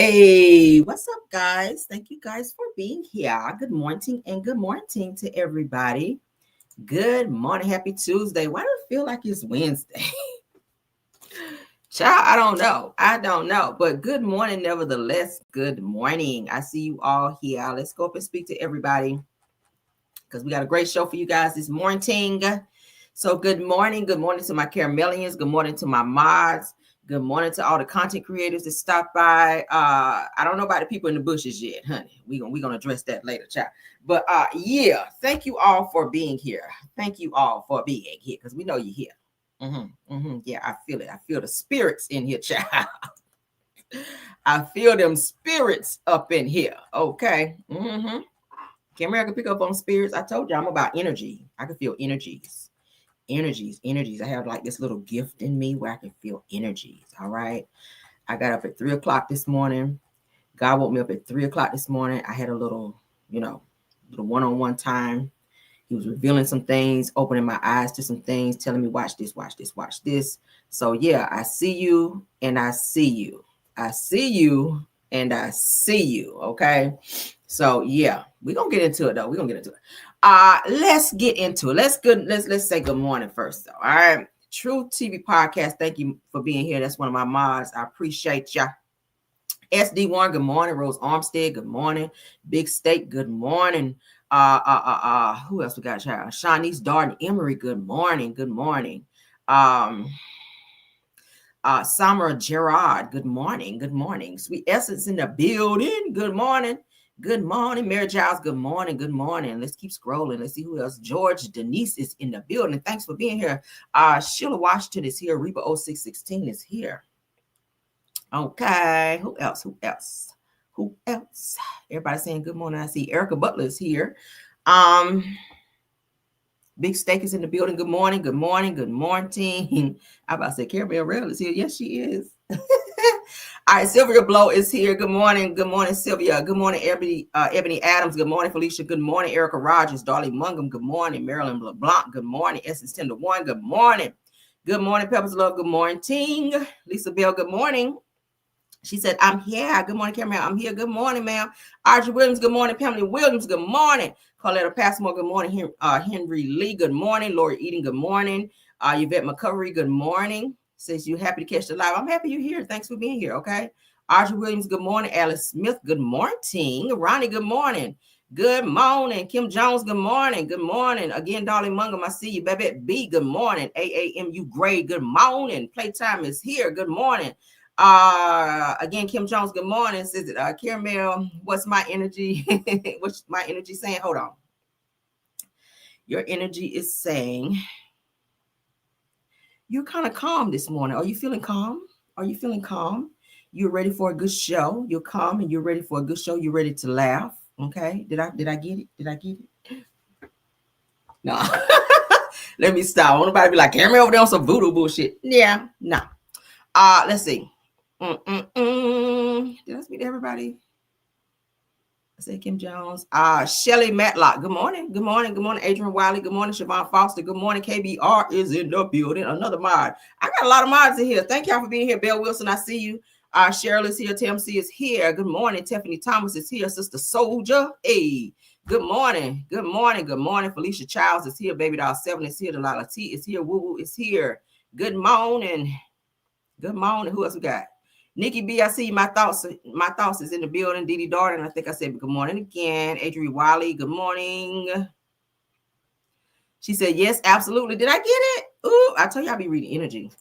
Hey, what's up, guys? Thank you guys for being here. Good morning and good morning to everybody. Good morning. Happy Tuesday. Why do I feel like it's Wednesday? Child, I don't know. But good morning, nevertheless. Good morning. I see you all here. Let's go up and speak to everybody because we got a great show for you guys this morning. So good morning. Good morning to my caramelians. Good morning to my mods. Good morning to all the content creators that stopped by. I don't know about the people in the bushes yet, honey. We're gonna address that later, child. But yeah, thank you all for being here. Thank you all for being here because we know you're here. Yeah, I feel it. I feel the spirits in here, child. I feel them spirits up in here. Okay. Can America pick up on spirits? I told you I'm about energy. I can feel energies. Energies. I have like this little gift in me where I can feel energies. All right. I got up at 3 o'clock this morning. God woke me up at 3 o'clock this morning. I had a little one-on-one time. He was revealing some things, opening my eyes to some things, telling me, watch this. So yeah, I see you and I see you. I see you and I see you. Okay. So yeah, we're gonna get into it though. Let's get into it. Let's say good morning first though. All right. True TV Podcast. Thank you for being here. That's one of my mods. I appreciate ya. SD1, good morning. Rose Armstead, good morning. Big Steak, good morning. Who else we got, child? Shanice Darden Emery, good morning. Samara Gerard, good morning. Sweet Essence in the building, good morning. Mary Giles, good morning. Let's keep scrolling. Let's see who else. George Denise is in the building. Thanks for being here. Sheila Washington is here. Reba 0616 is here. Okay, who else? Everybody saying good morning. I see Erica Butler is here. Big Steak is in the building. Good morning. I about to say Carol Rail is here. Yes, she is. All right, Sylvia Blow is here. Good morning, Sylvia. Good morning, Ebony Adams. Good morning, Felicia. Good morning, Erica Rogers. Darlene Mungum. Good morning, Marilyn LeBlanc. Good morning, Essence 10 to 1. Good morning, Peppers Love. Good morning, Lisa Bell. Good morning. She said, I'm here. Good morning, Cameron. I'm here. Good morning, ma'am. Audrey Williams. Good morning, Pamela Williams. Good morning. Carletta Passmore. Good morning. Henry Lee. Good morning. Lori Eden. Good morning. Yvette McCovery. Good morning. Says you're happy to catch the live. I'm happy you're here. Thanks for being here. Okay. Audrey Williams. Good morning. Alice Smith. Good morning. Ronnie. Good morning. Good morning. Kim Jones. Good morning. Again, Darling Mungum. I see you. Babette B. Good morning. AAMU Gray. Good morning. Playtime is here. Good morning. Again, Kim Jones, good morning. Says it, Caramel, what's my energy? What's my energy saying? Hold on. Your energy is saying you're kind of calm this morning. Are you feeling calm? You're ready for a good show. You're calm and you're ready for a good show. You're ready to laugh. Okay. Did I get it? No. Let me stop. I want nobody to be like, Caramel over there on some voodoo bullshit. Yeah. No. Let's see. Did I speak to everybody? I said Kim Jones. Shelly Matlock. Good morning. Adrian Wiley. Good morning, Siobhan Foster. Good morning. KBR is in the building. Another mod. I got a lot of mods in here. Thank y'all for being here. Belle Wilson, I see you. Cheryl is here. TMC is here. Good morning. Tiffany Thomas is here. Sister Soldier. Hey. Good morning. Felicia Childs is here. Baby Doll 7 is here. Delilah T is here. Woo Woo is here. Good morning. Who else we got? Nikki B, I see my thoughts is in the building. Didi Darden, I think I said good morning again. Adrian Wiley, good morning. She said, yes, absolutely. Did I get it? Ooh, I told you I'll be reading energy.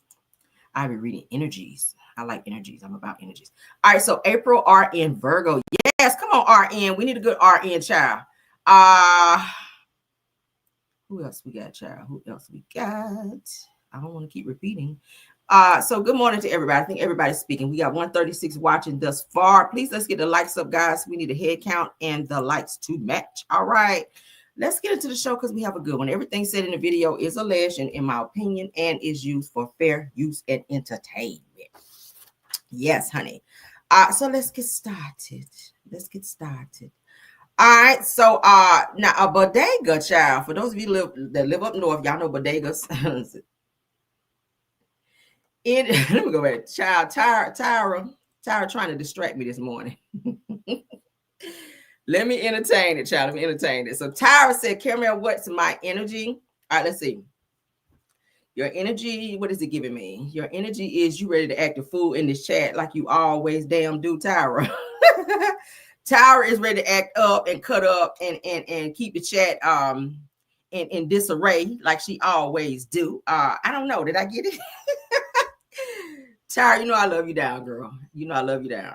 I'll be reading energies. I like energies. I'm about energies. All right, so April RN Virgo. Yes, come on, RN. We need a good RN child. Who else we got, child? I don't want to keep repeating. So good morning to everybody. I think everybody's speaking. We got 136 watching thus far. Please, let's get the likes up, guys. We need a head count and the likes to match. All right. Let's get into the show because we have a good one. Everything said in the video is alleged and in my opinion and is used for fair use and entertainment. Yes, honey. So let's get started. All right. So now a bodega, child. For those of you that live up north, y'all know bodegas. Let me go back. Child, Tyra Tyra trying to distract me this morning. Let me entertain it, child. Let me entertain it. So Tyra said, Caramel, what's my energy? All right, let's see. Your energy, what is it giving me? Your energy is you ready to act a fool in this chat like you always damn do, Tyra. Tyra is ready to act up and cut up and keep the chat in disarray like she always do. I don't know. Did I get it? Tyra, you know I love you down, girl. You know I love you down.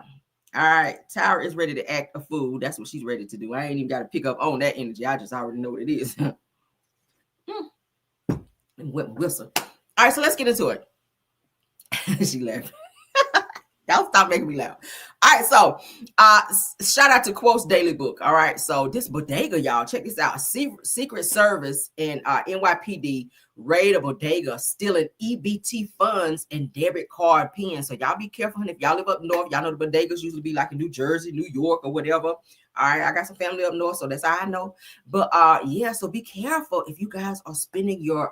All right. Tyra is ready to act a fool. That's what she's ready to do. I ain't even got to pick up on that energy. I just already know what it is. And whistle. All right, so let's get into it. She laughed. Y'all stop making me laugh. All right, so shout out to Quotes Daily Book. All right, so this bodega, y'all, check this out. Secret Service and NYPD raid a bodega stealing EBT funds and debit card pins. So y'all be careful. And if y'all live up north, y'all know the bodegas usually be like in New Jersey, New York, or whatever. All right, I got some family up north, so that's how I know. But yeah, so be careful if you guys are spending your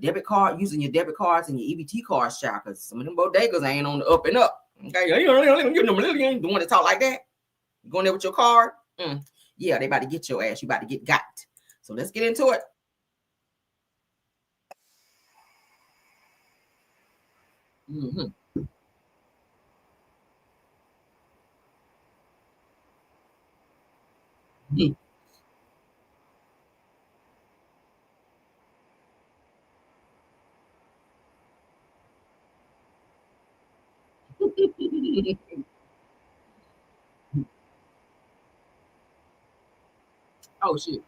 debit card, using your debit cards and your EBT cards, child, because some of them bodegas ain't on the up and up. Okay, you don't want to talk like that. You going there with your card? Yeah, they about to get your ass. You about to get got. So let's get into it. Oh shit.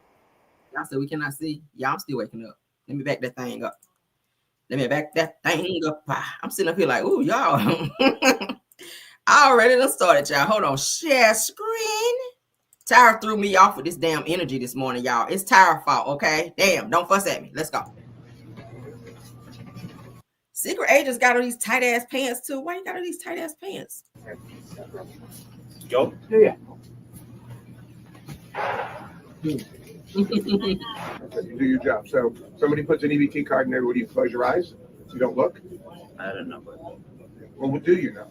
Y'all said we cannot see. Yeah, I'm still waking up. Let me back that thing up. I'm sitting up here like, ooh, y'all. I already done started, y'all. Hold on. Share screen. Tyra threw me off with this damn energy this morning, y'all. It's Tyra's fault, okay? Damn, don't fuss at me. Let's go. Secret agents got on these tight ass pants too. Why you got on these tight ass pants? Yo. Yeah. You do your job. So somebody puts an EBT card in there. Would you close your eyes? You don't look? I don't know. Well, what do you know?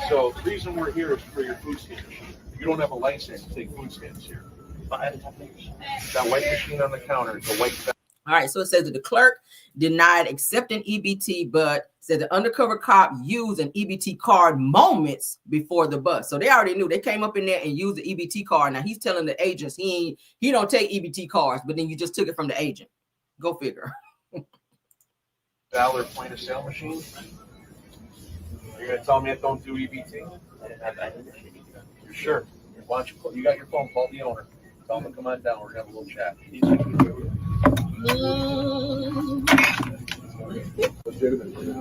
So the reason we're here is for your food stamp machine. You don't have a license to take food stamps here. That white machine on the counter is a white. All right, so it says that the clerk denied accepting EBT, but said the undercover cop used an EBT card moments before the bust. So they already knew. They came up in there and used the EBT card. Now he's telling the agents he don't take EBT cards, but then you just took it from the agent. Go figure. $1 point of sale machine. You're gonna tell me I don't do EBT? You're sure? Why don't you got your phone? Call the owner. Tell him to come on down. We're gonna have a little chat.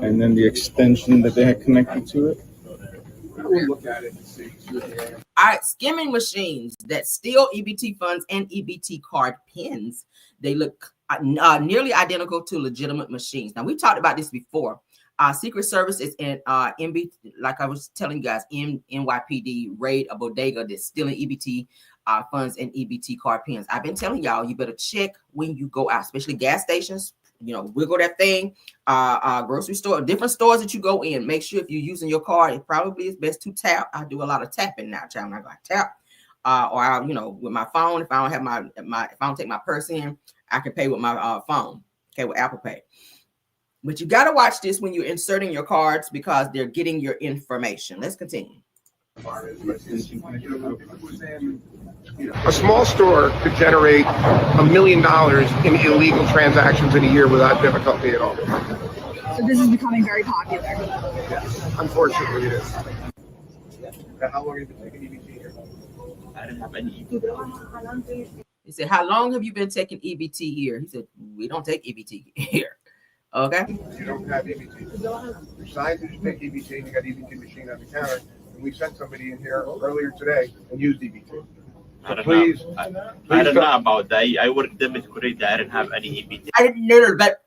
And then the extension that they had connected to it. We'll look at it and see. All right, skimming machines that steal EBT funds and EBT card pins. They look nearly identical to legitimate machines. Now, we talked about this before. Secret Service is in MB, like I was telling you guys, NYPD raid a bodega that's stealing EBT funds and EBT card pins. I've been telling y'all, you better check when you go out, especially gas stations. You know, wiggle that thing, grocery store, different stores that you go in. Make sure if you're using your card, it probably is best to tap. I do a lot of tapping now, child. I'm not going to tap, or I, with my phone. If I don't have if I don't take my purse in, I can pay with my phone. Okay, with Apple Pay. But you got to watch this when you're inserting your cards because they're getting your information. Let's continue. A small store could generate $1 million in illegal transactions in a year without difficulty at all. So this is becoming very popular. Yes, unfortunately it is. How long have you been taking EBT here? I didn't have any EBT. He said, how long have you been taking EBT here? He said, we don't take EBT here. Okay. You don't have EBT. Your scientists take EBT and you got EBT machine on the counter. And we sent somebody in here earlier today and used EBT. I don't Please, know. I don't know about that. I worked them in Korea. I didn't have any EBT. I didn't know that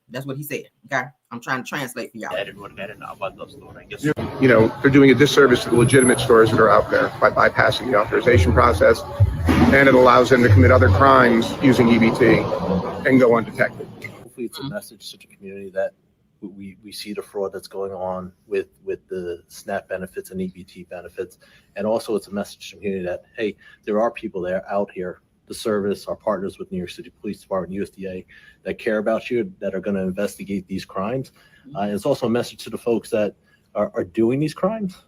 that's what he said. Okay. I'm trying to translate for y'all. I didn't know about those stores. I guess. You know, they're doing a disservice to the legitimate stores that are out there by bypassing the authorization process, and it allows them to commit other crimes using EBT and go undetected. Hopefully it's a message to the community that We see the fraud that's going on with the SNAP benefits and EBT benefits. And also it's a message to the community that, hey, there are people there out here, the service, our partners with New York City Police Department, USDA, that care about you, that are going to investigate these crimes. And it's also a message to the folks that are doing these crimes.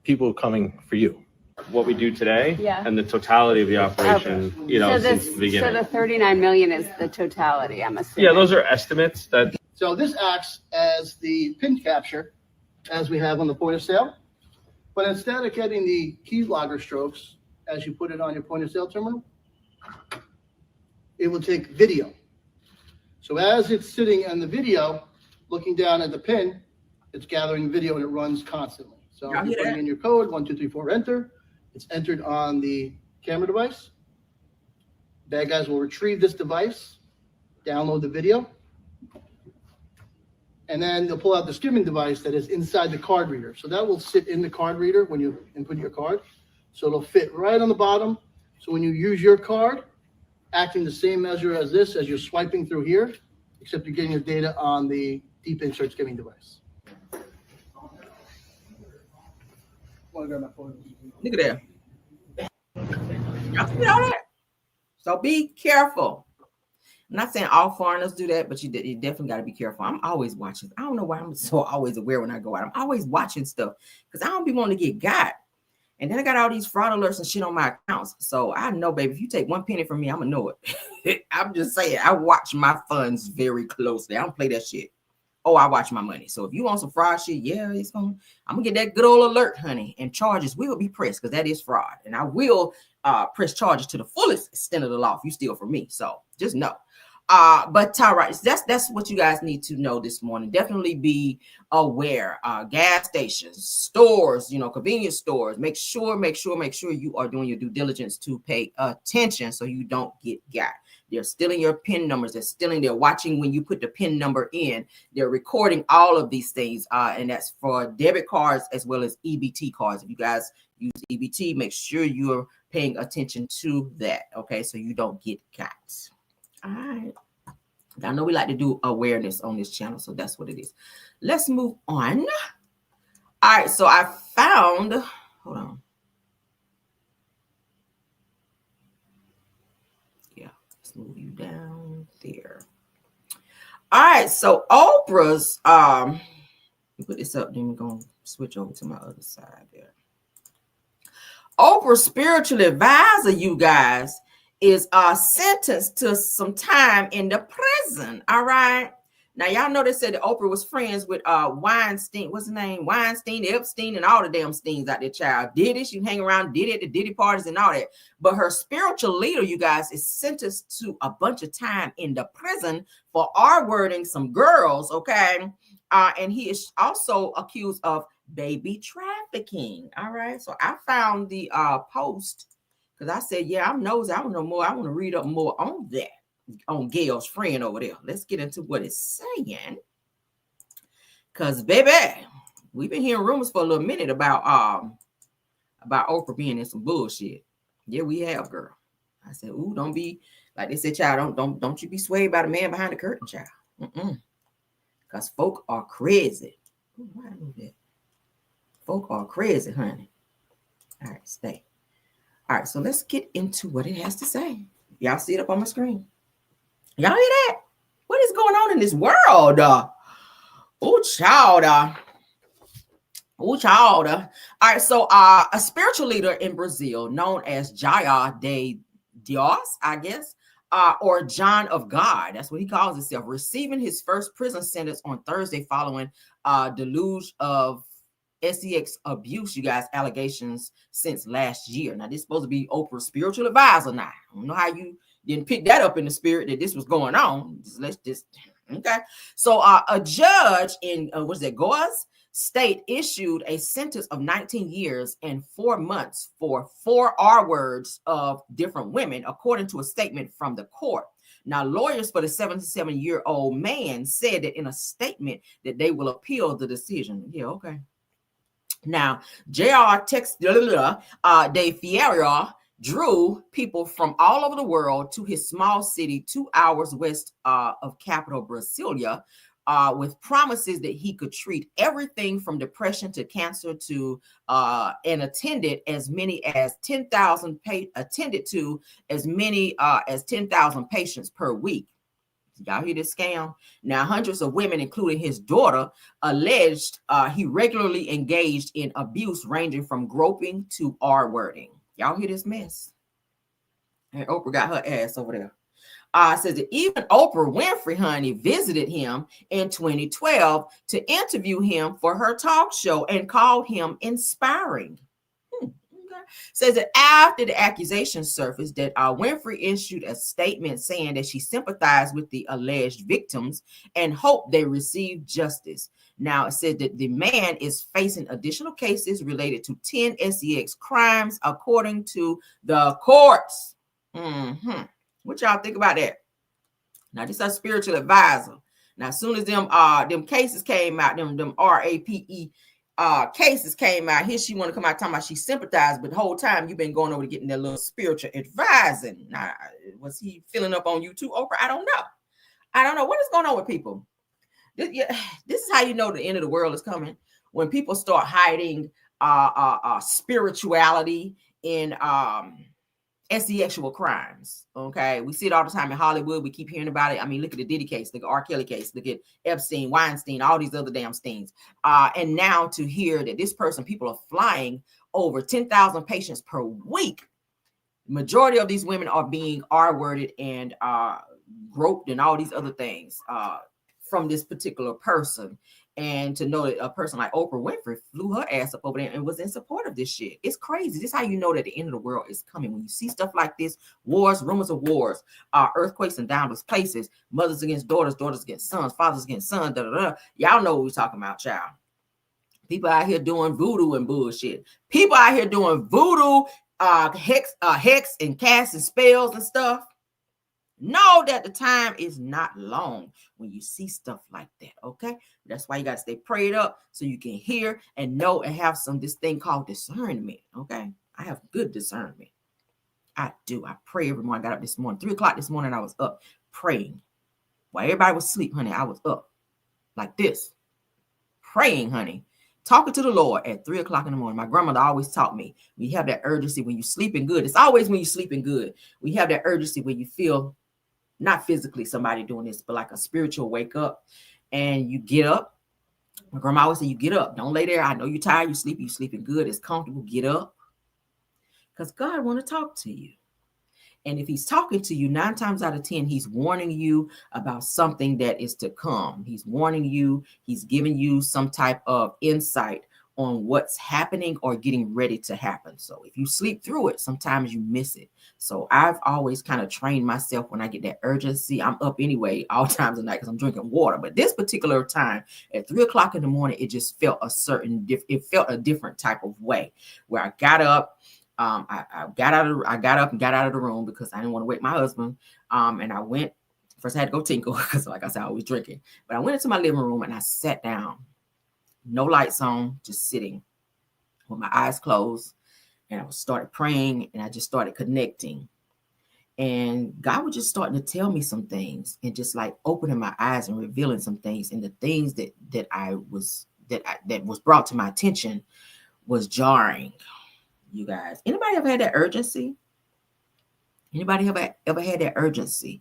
People are coming for you. What we do today Yeah. and the totality of the operation, since the beginning. So the 39 million is the totality, I'm assuming. Yeah, those are estimates that. So this acts as the pin capture, as we have on the point of sale. But instead of getting the key logger strokes, as you put it on your point of sale terminal, it will take video. So as it's sitting on the video, looking down at the pin, it's gathering video and it runs constantly. So you're putting in your code, 1, 2, 3, 4, enter. It's entered on the camera device. Bad guys will retrieve this device, download the video, and then they'll pull out the skimming device that is inside the card reader. So that will sit in the card reader when you input your card. So it'll fit right on the bottom. So when you use your card, acting the same measure as this, as you're swiping through here, except you're getting your data on the deep insert skimming device. Look at that. Y'all see all that? So be careful. I'm not saying all foreigners do that, but you definitely got to be careful. I'm always watching. I don't know why I'm so always aware when I go out. I'm always watching stuff because I don't be wanting to get got. And then I got all these fraud alerts and shit on my accounts. So I know, baby, if you take 1 penny from me, I'm going to know it. I'm just saying, I watch my funds very closely. I don't play that shit. Oh, I watch my money. So if you want some fraud shit, yeah, I'm gonna get that good old alert, honey. And charges will be pressed because that is fraud. And I will press charges to the fullest extent of the law if you steal from me. So just know. But all right, that's what you guys need to know this morning. Definitely be aware. Gas stations, stores, convenience stores. Make sure you are doing your due diligence to pay attention so you don't get got. They're stealing your PIN numbers. They're watching when you put the PIN number in. They're recording all of these things. And that's for debit cards as well as EBT cards. If you guys use EBT, make sure you're paying attention to that. Okay, so you don't get got. All right. I know we like to do awareness on this channel, so that's what it is. Let's move on. All right, so I found, hold on. Yeah, let's move you down there. All right, so Oprah's, put this up, then we're going to switch over to my other side there. Oprah's spiritual advisor, you guys, is sentenced to some time in the prison. All right. Now, y'all know they said that Oprah was friends with Weinstein. What's his name? Weinstein, Epstein, and all the damn Steens out there, child. Diddy, she hang around Diddy at the Diddy parties and all that. But her spiritual leader, you guys, is sentenced to a bunch of time in the prison for R-wording some girls, okay? And he is also accused of baby trafficking. All right. So I found the post because I said, yeah, I'm nosy. I want to know more. I want to read up more on that, on Gail's friend over there. Let's get into what it's saying. Because, baby, we've been hearing rumors for a little minute about Oprah being in some bullshit. Yeah, we have, girl. I said, ooh, don't be, like they said, child, don't you be swayed by the man behind the curtain, child. Because folk are crazy. Ooh, why I know that? Folk are crazy, honey. All right, stay. All right, so let's get into what it has to say. Y'all see it up on my screen. Y'all hear that? What is going on in this world? Oh, child. Oh, child. All right, so a spiritual leader in Brazil known as Jair de Deus, I guess, or John of God, that's what he calls himself, receiving his first prison sentence on Thursday following deluge of sex abuse, you guys, allegations since last year. Now, this is supposed to be Oprah's spiritual advisor now. I don't know how you didn't pick that up in the spirit that this was going on. Let's just, okay. So a judge in, Goiás state issued a sentence of 19 years and 4 months for 4 R words of different women, according to a statement from the court. Now, lawyers for the 77-year-old man said that in a statement that they will appeal the decision. Yeah, okay. Now, J.R. de Ferreira drew people from all over the world to his small city 2 hours west of capital Brasilia, with promises that he could treat everything from depression to cancer to and attended as many as 10,000 attended to as many as 10,000 patients per week. Y'all hear this scam? Now, hundreds of women, including his daughter, alleged he regularly engaged in abuse ranging from groping to R-wording. Y'all hear this mess? And Oprah got her ass over there. Says that even Oprah Winfrey, honey, visited him in 2012 to interview him for her talk show and called him inspiring. Says that after the accusation surfaced, that Winfrey issued a statement saying that she sympathized with the alleged victims and hoped they receive justice. Now, it said that the man is facing additional cases related to 10 sex crimes, according to the courts. What y'all think about that? Now, this is a spiritual advisor. Now, as soon as them cases came out, them RAPE cases came out, here she want to come out talking about she sympathized, but the whole time you've been going over to getting that little spiritual advising. Now, was he filling up on you too, Oprah? I don't know. What is going on with people? This is how you know the end of the world is coming. When people start hiding spirituality in sexual crimes. Okay, we see it all the time in Hollywood. We keep hearing about it. I mean, look at the Diddy case, look at R. Kelly case, look at Epstein, Weinstein, all these other damn Steins. And now to hear that this person, people are flying over 10,000 patients per week. Majority of these women are being R-worded and groped and all these other things from this particular person. And to know that a person like Oprah Winfrey flew her ass up over there and was in support of this shit. It's crazy. This is how you know that the end of the world is coming. When you see stuff like this, wars, rumors of wars, earthquakes and downless places, mothers against daughters, daughters against sons, fathers against sons, Y'all know what we're talking about, child. People out here doing voodoo and bullshit. People out here doing voodoo, hex and casting spells and stuff. Know that the time is not long when you see stuff like that, okay? That's why you got to stay prayed up so you can hear and know and have this thing called discernment, okay? I have good discernment. I do. I pray every morning. I got up this morning, 3 o'clock this morning, I was up praying. While everybody was asleep, honey, I was up like this, praying, honey, talking to the Lord at 3 o'clock in the morning. My grandmother always taught me, we have that urgency when you're sleeping good. It's always when you're sleeping good. We have that urgency when you feel not physically somebody doing this, but like a spiritual wake up and you get up. My grandma always say, you get up. Don't lay there. I know you're tired. You're sleeping good. It's comfortable. Get up. Because God want to talk to you. And if he's talking to you 9 times out of 10, he's warning you about something that is to come. He's warning you. He's giving you some type of insight on what's happening or getting ready to happen. So if you sleep through it, sometimes you miss it. So I've always kind of trained myself when I get that urgency. I'm up anyway all times of night because I'm drinking water. But this particular time at 3 o'clock in the morning, it just felt it felt a different type of way where I got up. I got up and got out of the room because I didn't want to wake my husband. And I went, first I had to go tinkle because like I said, I was drinking. But I went into my living room and I sat down. No lights on, just sitting with my eyes closed. And I started praying and I just started connecting. And God was just starting to tell me some things and just like opening my eyes and revealing some things. And the things that was brought to my attention was jarring. You guys, anybody ever had that urgency? Anybody ever had that urgency?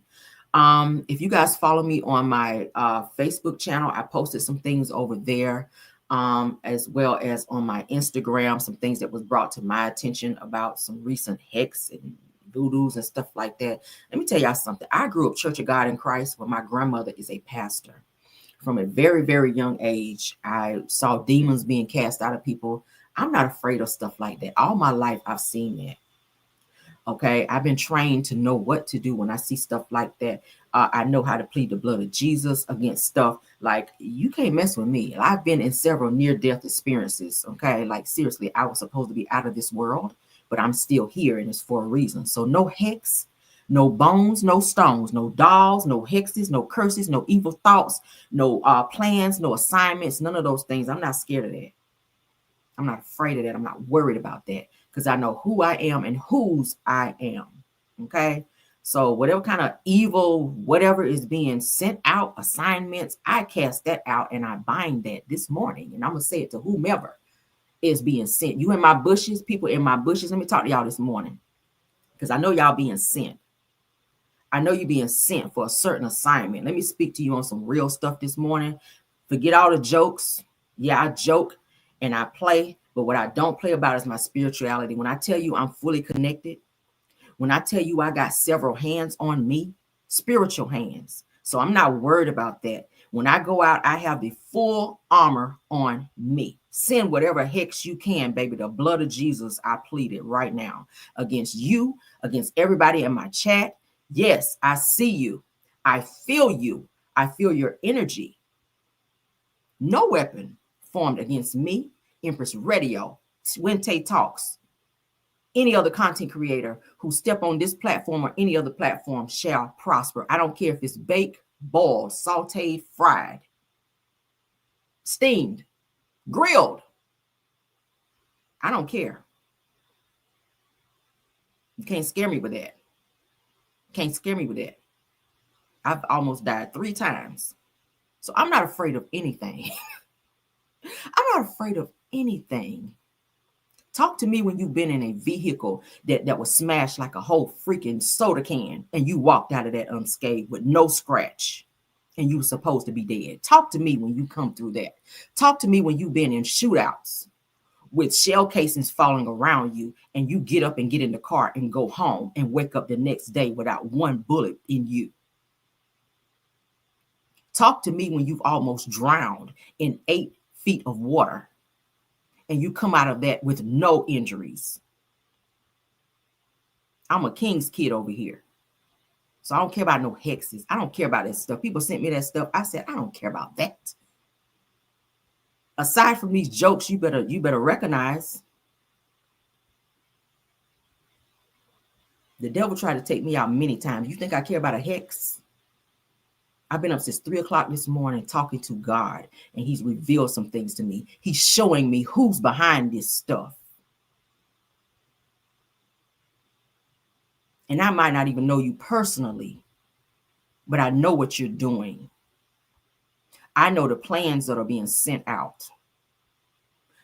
If you guys follow me on my Facebook channel, I posted some things over there. As well as on my Instagram, some things that was brought to my attention about some recent hex and voodoos and stuff like that. Let me tell y'all something. I grew up Church of God in Christ where my grandmother is a pastor. From a very, very young age, I saw demons being cast out of people. I'm not afraid of stuff like that. All my life, I've seen that. Okay, I've been trained to know what to do when I see stuff like that. I know how to plead the blood of Jesus against stuff like you can't mess with me. I've been in several near-death experiences. Okay, like seriously, I was supposed to be out of this world, but I'm still here, and it's for a reason. So no hex, no bones, no stones, no dolls, no hexes, no curses, no evil thoughts, no plans, no assignments, none of those things. I'm not scared of that. I'm not afraid of that. I'm not worried about that because I know who I am and whose I am. Okay. So whatever kind of evil, whatever is being sent out, assignments, I cast that out and I bind that this morning. And I'm going to say it to whomever is being sent. You in my bushes, people in my bushes. Let me talk to y'all this morning because I know y'all being sent. I know you being sent for a certain assignment. Let me speak to you on some real stuff this morning. Forget all the jokes. Yeah, I joke and I play, but what I don't play about is my spirituality. When I tell you I'm fully connected, when I tell you I got several hands on me, spiritual hands. So I'm not worried about that. When I go out, I have the full armor on me. Send whatever hex you can, baby. The blood of Jesus, I plead it right now against you, against everybody in my chat. Yes, I see you. I feel you. I feel your energy. No weapon formed against me, Empress Radio, Wente Talks, any other content creator who step on this platform or any other platform shall prosper. I don't care if it's baked, boiled, sauteed, fried, steamed, grilled. I don't care. You can't scare me with that. Can't scare me with that. I've almost died 3 times. So I'm not afraid of anything. I'm not afraid of anything. Talk to me when you've been in a vehicle that was smashed like a whole freaking soda can and you walked out of that unscathed with no scratch and you were supposed to be dead. Talk to me when you come through that. Talk to me when you've been in shootouts with shell casings falling around you and you get up and get in the car and go home and wake up the next day without one bullet in you. Talk to me when you've almost drowned in 8 feet of water and you come out of that with no injuries. I'm a king's kid over here. So I don't care about no hexes. I don't care about that stuff. People sent me that stuff. I said, I don't care about that. Aside from these jokes, you better recognize the devil tried to take me out many times. You think I care about a hex? I've been up since 3 o'clock this morning talking to God, and he's revealed some things to me. He's showing me who's behind this stuff. And I might not even know you personally, but I know what you're doing. I know the plans that are being sent out.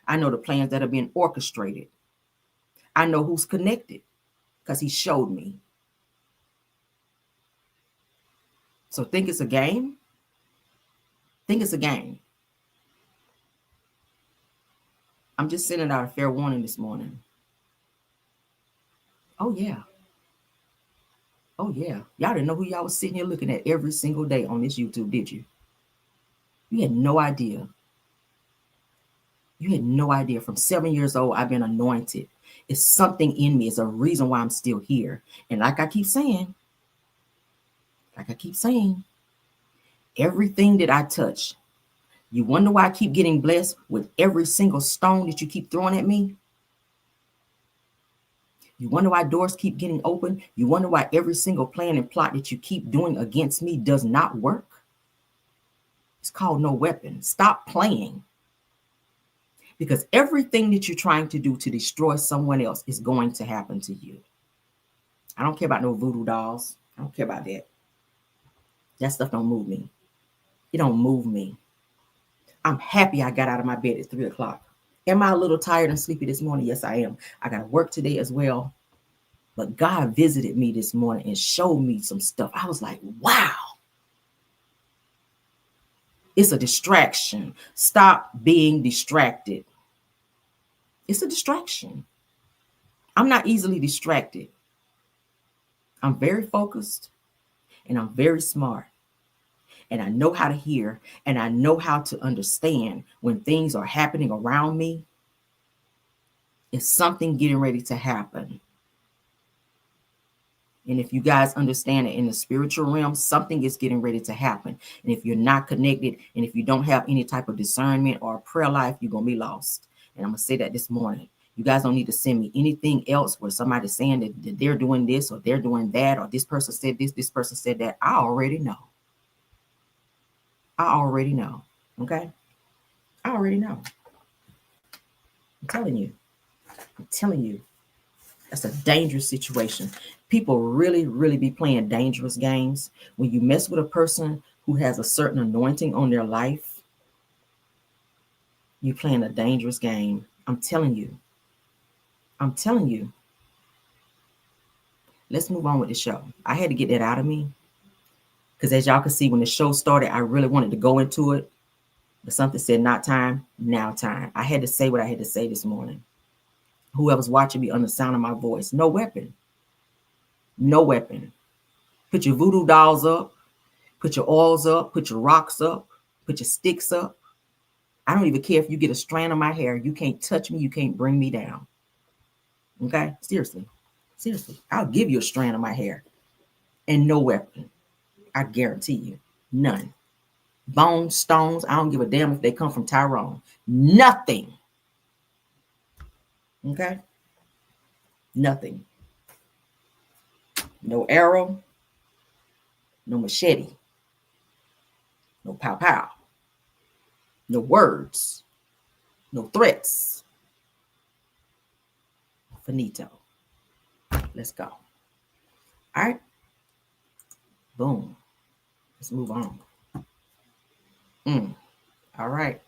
I know the plans that are being orchestrated. I know who's connected because he showed me. So think it's a game? Think it's a game. I'm just sending out a fair warning this morning. Oh, yeah. Oh, yeah. Y'all didn't know who y'all was sitting here looking at every single day on this YouTube, did you? You had no idea. You had no idea. From 7 years old, I've been anointed. It's something in me. It's a reason why I'm still here. And like I keep saying, everything that I touch, you wonder why I keep getting blessed with every single stone that you keep throwing at me? You wonder why doors keep getting open? You wonder why every single plan and plot that you keep doing against me does not work? It's called no weapon. Stop playing. Because everything that you're trying to do to destroy someone else is going to happen to you. I don't care about no voodoo dolls. I don't care about that. That stuff don't move me. It don't move me. I'm happy I got out of my bed at 3 o'clock. Am I a little tired and sleepy this morning? Yes, I am. I got to work today as well. But God visited me this morning and showed me some stuff. I was like, wow. It's a distraction. Stop being distracted. It's a distraction. I'm not easily distracted. I'm very focused and I'm very smart. And I know how to hear and I know how to understand when things are happening around me. It's something getting ready to happen. And if you guys understand it in the spiritual realm, something is getting ready to happen. And if you're not connected and if you don't have any type of discernment or prayer life, you're going to be lost. And I'm going to say that this morning. You guys don't need to send me anything else where somebody's saying that they're doing this or they're doing that or this person said this person said that. I already know. I already know. Okay? I already know. I'm telling you. That's a dangerous situation. People really, really be playing dangerous games. When you mess with a person who has a certain anointing on their life, you're playing a dangerous game. I'm telling you. I'm telling you. Let's move on with the show. I had to get that out of me. Because as y'all can see, when the show started, I really wanted to go into it. But something said, not time, now time. I had to say what I had to say this morning. Whoever's watching me on the sound of my voice, no weapon. No weapon. Put your voodoo dolls up. Put your oils up. Put your rocks up. Put your sticks up. I don't even care if you get a strand of my hair. You can't touch me. You can't bring me down. Okay? Seriously. Seriously. I'll give you a strand of my hair. And no weapon. I guarantee you. None. Bones, stones. I don't give a damn if they come from Tyrone. Nothing. Okay? Nothing. No arrow. No machete. No pow pow. No words. No threats. Finito. Let's go. All right. Boom. Let's move on. All right.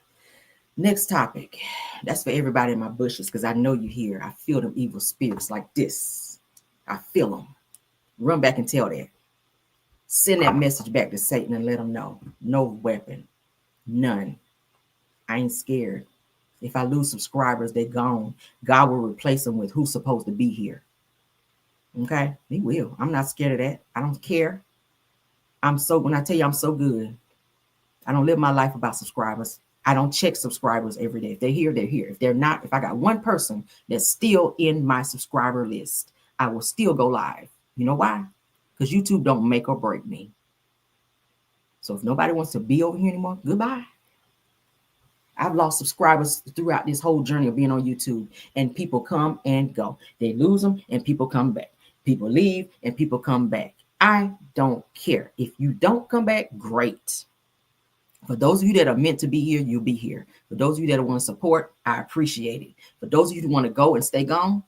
Next topic. That's for everybody in my bushes because I know you here. I feel them evil spirits like this. I feel them. Run back and tell that. Send that message back to Satan and let him know. No weapon. None. I ain't scared. If I lose subscribers, they're gone. God will replace them with who's supposed to be here. Okay? He will. I'm not scared of that. I don't care. When I tell you I'm so good, I don't live my life about subscribers. I don't check subscribers every day. If they're here, they're here. If they're not, if I got one person that's still in my subscriber list, I will still go live. You know why? Because YouTube don't make or break me. So if nobody wants to be over here anymore, goodbye. I've lost subscribers throughout this whole journey of being on YouTube, and people come and go. They lose them and people come back. People leave and people come back. I don't care. If you don't come back, great. For those of you that are meant to be here, you'll be here. For those of you that want to support, I appreciate it. For those of you who want to go and stay gone,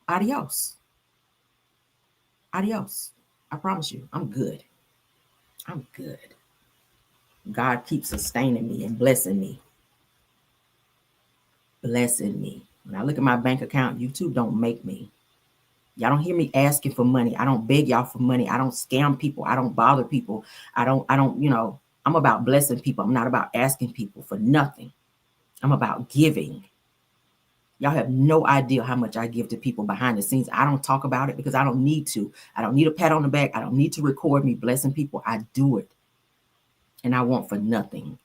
adios. Adios. I promise you, I'm good. I'm good. God keeps sustaining me and blessing me. Blessing me. When I look at my bank account, YouTube don't make me. Y'all don't hear me asking for money. I don't beg y'all for money. I don't scam people. I don't bother people. I don't, I'm about blessing people. I'm not about asking people for nothing. I'm about giving. Y'all have no idea how much I give to people behind the scenes. I don't talk about it because I don't need to. I don't need a pat on the back. I don't need to record me blessing people. I do it. And I want for nothing.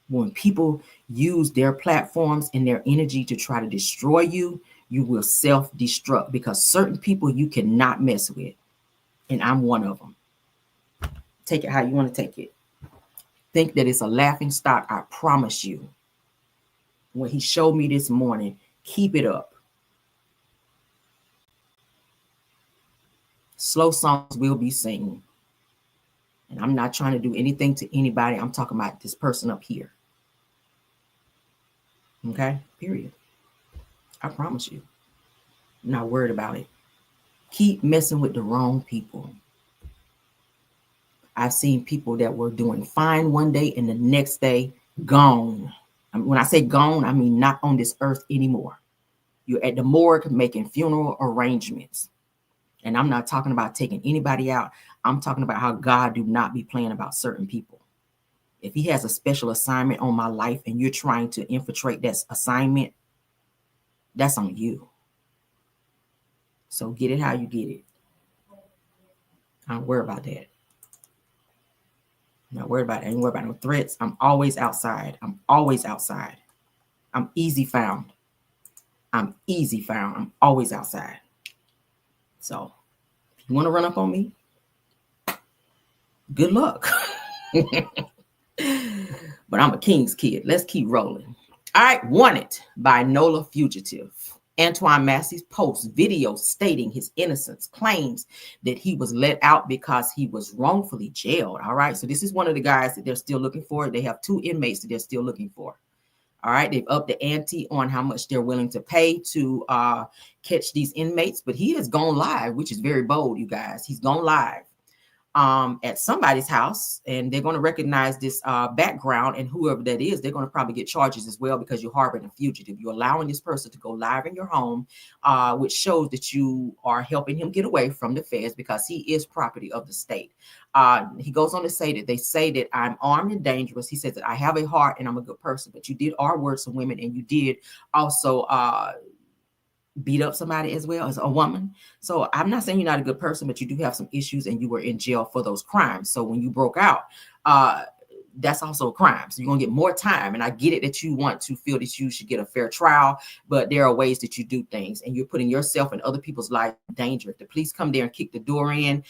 When people use their platforms and their energy to try to destroy you, you will self-destruct because certain people you cannot mess with. And I'm one of them. Take it how you want to take it. Think that it's a laughing stock. I promise you. When he showed me this morning, keep it up. Slow songs will be singing. And I'm not trying to do anything to anybody. I'm talking about this person up here. Okay? Period. I promise you. I'm not worried about it. Keep messing with the wrong people. I've seen people that were doing fine one day and the next day gone. When I say gone, I mean not on this earth anymore. You're at the morgue making funeral arrangements. And I'm not talking about taking anybody out. I'm talking about how God do not be playing about certain people. If he has a special assignment on my life and you're trying to infiltrate that assignment, that's on you. So get it how you get it. I don't worry about that. I'm not worried about it. I ain't worried about no threats. I'm always outside. I'm always outside. I'm easy found. I'm easy found. I'm always outside. So if you want to run up on me, good luck. But I'm a King's kid. Let's keep rolling. All right. Wanted by Nola Fugitive. Antoine Massey's post video stating his innocence, claims that he was let out because he was wrongfully jailed. All right. So this is one of the guys that they're still looking for. They have 2 inmates that they're still looking for. All right, they've upped the ante on how much they're willing to pay to catch these inmates, but he has gone live, which is very bold, you guys. He's gone live at somebody's house, and they're going to recognize this background, and whoever that is, they're going to probably get charges as well, because you're harboring a fugitive. You're allowing this person to go live in your home, which shows that you are helping him get away from the feds, because he is property of the state. He goes on to say that they say that I'm armed and dangerous. He says that I have a heart and I'm a good person, but you did R-word some women, and you did also beat up somebody as well as a woman. So I'm not saying you're not a good person, but you do have some issues, and you were in jail for those crimes. So when you broke out, that's also a crime. So you're gonna get more time. And I get it that you want to feel that you should get a fair trial, but there are ways that you do things, and you're putting yourself and other people's life in danger. If the police come there and kick the door in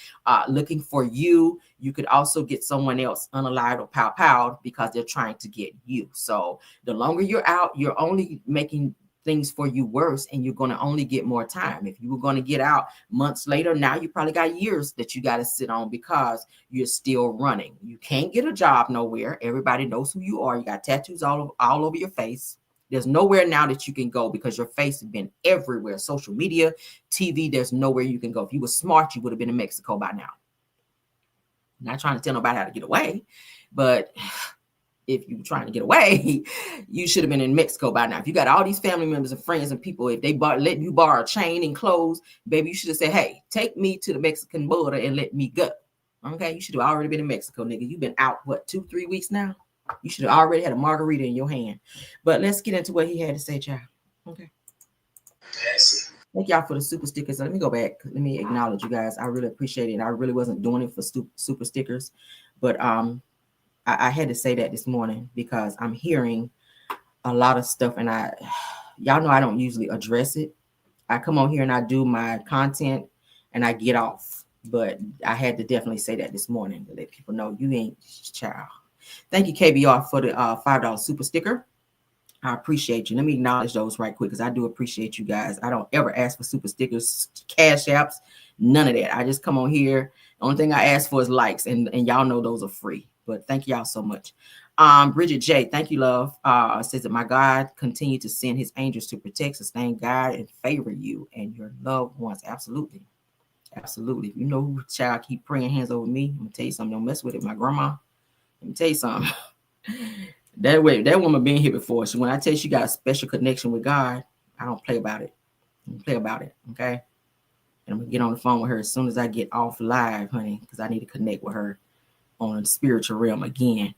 looking for you, you could also get someone else unalived or pow because they're trying to get you. So the longer you're out, you're only making things for you worse, and you're going to only get more time. If you were going to get out months later, now you probably got years that you got to sit on because you're still running. You can't get a job nowhere. Everybody knows who you are. You got tattoos all over your face. There's nowhere now that you can go because your face has been everywhere. Social media, TV, there's nowhere you can go. If you were smart, you would have been in Mexico by now. I'm not trying to tell nobody how to get away, but if you're trying to get away, you should have been in Mexico by now. If you got all these family members and friends and people, if they let you borrow a chain and clothes, baby, you should have said, hey, take me to the Mexican border and let me go. Okay, you should have already been in Mexico, nigga. You've been out, what, 2-3 weeks now? You should have already had a margarita in your hand. But let's get into what he had to say, child. Okay. Thank y'all for the super stickers. Let me go back. Let me acknowledge you guys. I really appreciate it. I really wasn't doing it for super stickers, but I had to say that this morning because I'm hearing a lot of stuff, and y'all know I don't usually address it. I come on here and I do my content and I get off, but I had to definitely say that this morning to let people know you ain't child. Thank you, KBR, for the $5 super sticker. I appreciate you. Let me acknowledge those right quick because I do appreciate you guys. I don't ever ask for super stickers, cash apps, none of that. I just come on here. The only thing I ask for is likes, and y'all know those are free. But thank y'all so much. Bridget J, thank you, love. Says that my God continue to send his angels to protect, sustain, guide, and favor you and your loved ones. Absolutely. Absolutely. If you know who child keep praying hands over me, I'm gonna tell you something. Don't mess with it. My grandma. Let me tell you something. That woman been here before. So when I tell you she got a special connection with God, I don't play about it. I don't play about it. Okay. And I'm gonna get on the phone with her as soon as I get off live, honey, because I need to connect with her on the spiritual realm again.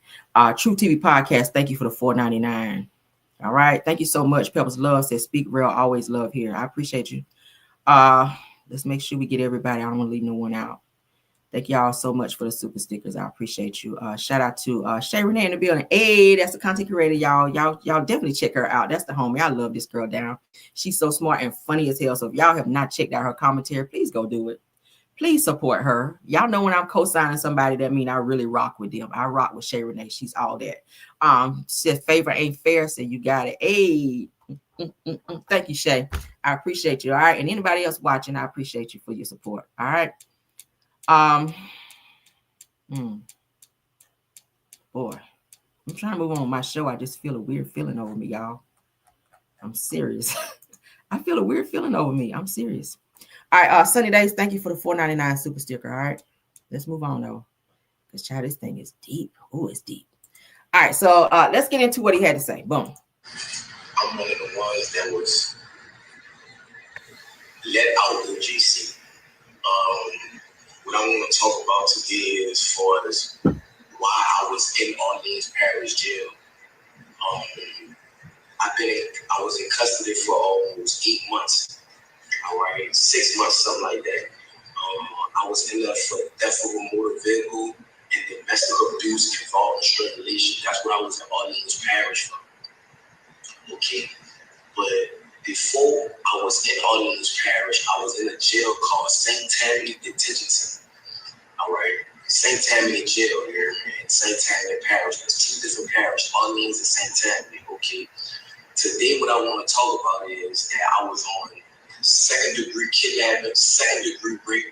True TV Podcast, thank you for the $4.99. All right, thank you so much. Pepper's Love says, speak real, always love here. I appreciate you. Let's make sure we get everybody. I don't want to leave no one out. Thank y'all so much for the super stickers. I appreciate you. Shout out to Shay Renee in the building. Hey, that's the content creator, y'all. Y'all definitely check her out. That's the homie. I love this girl down. She's so smart and funny as hell. So if y'all have not checked out her commentary, please go do it. Please support her. Y'all know when I'm co-signing somebody, that means I really rock with them. I rock with Shay Renee. She's all that. Says favor ain't fair, so you got it. Hey, thank you, Shay. I appreciate you. All right. And anybody else watching, I appreciate you for your support. All right. Boy, I'm trying to move on with my show. I just feel a weird feeling over me, y'all. I'm serious. I feel a weird feeling over me. I'm serious. All right, Sunny Days, thank you for the $4.99 super sticker. All right, let's move on though, because child, this thing is deep. Oh, it's deep. All right, so let's get into what he had to say. Boom. I'm one of the ones that was let out of GC. What I want to talk about today is as far as why I was in Orleans Parish Jail. I was in custody for almost 8 months. All right, 6 months, something like that. I was in there for theft of a motor vehicle and domestic abuse involving strangulation. That's what I was in Orleans Parish for. Okay, but before I was in Orleans Parish, I was in a jail called St. Tammany Detention Center. All right, St. Tammany Jail here and St. Tammany Parish. There's two different parishes, Orleans and St. Tammany. Okay, today what I want to talk about is that I was on second-degree kidnapping, second-degree rape,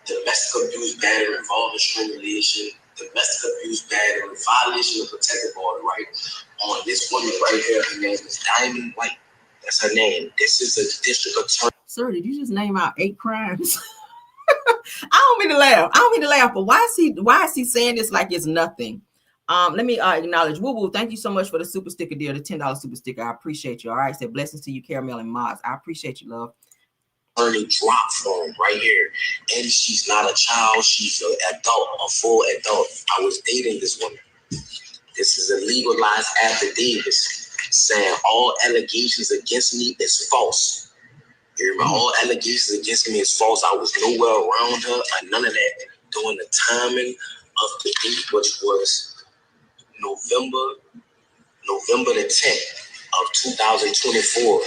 domestic abuse, battery involving strangulation, domestic abuse battery, violation of protective order, right? On this woman right here, her name is Diamond White. That's her name. This is a district attorney. Sir, did you just name out 8 crimes? I don't mean to laugh. But why is he saying this like it's nothing? Let me acknowledge Woo Woo. Thank you so much for the super sticker, dear, the $10 super sticker. I appreciate you. All right, said blessings to you, Caramel and Moz. I appreciate you, love. Attorney drop form right here, and she's not a child. She's an adult, a full adult. I was dating this woman. This is a legalized affidavit saying all allegations against me is false. All allegations against me is false. I was nowhere around her or none of that during the timing of the date, which was November the 10th of 2024.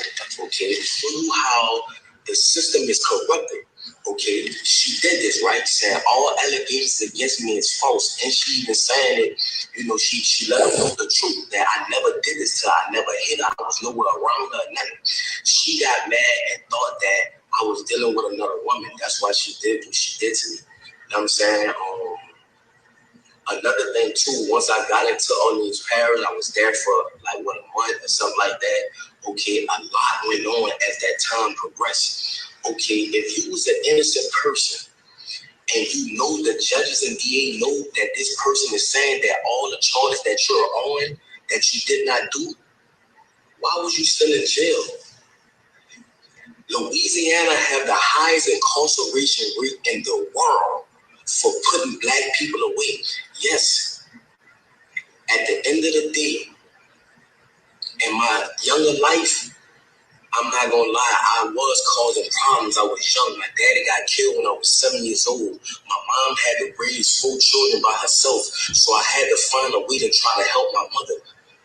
Okay, through how the system is corrupted. Okay, she did this, right? Saying all allegations against me is false, and she even saying it. You know, she let them know the truth that I never did this to her. I never hit her. I was nowhere around her. Nothing. She got mad and thought that I was dealing with another woman. That's why she did what she did to me. You know what I'm saying? Another thing too, once I got into Orleans Parish, I was there for like a month or something like that. Okay, a lot went on as that time progressed. Okay, if you was an innocent person and you know the judges and DA know that this person is saying that all the charges that you're on that you did not do, why was you still in jail? Louisiana have the highest incarceration rate in the world for putting black people away. Yes, at the end of the day, in my younger life, I'm not gonna lie, I was causing problems. I was young. My daddy got killed when I was 7 years old. My mom had to raise 4 children by herself, so I had to find a way to try to help my mother.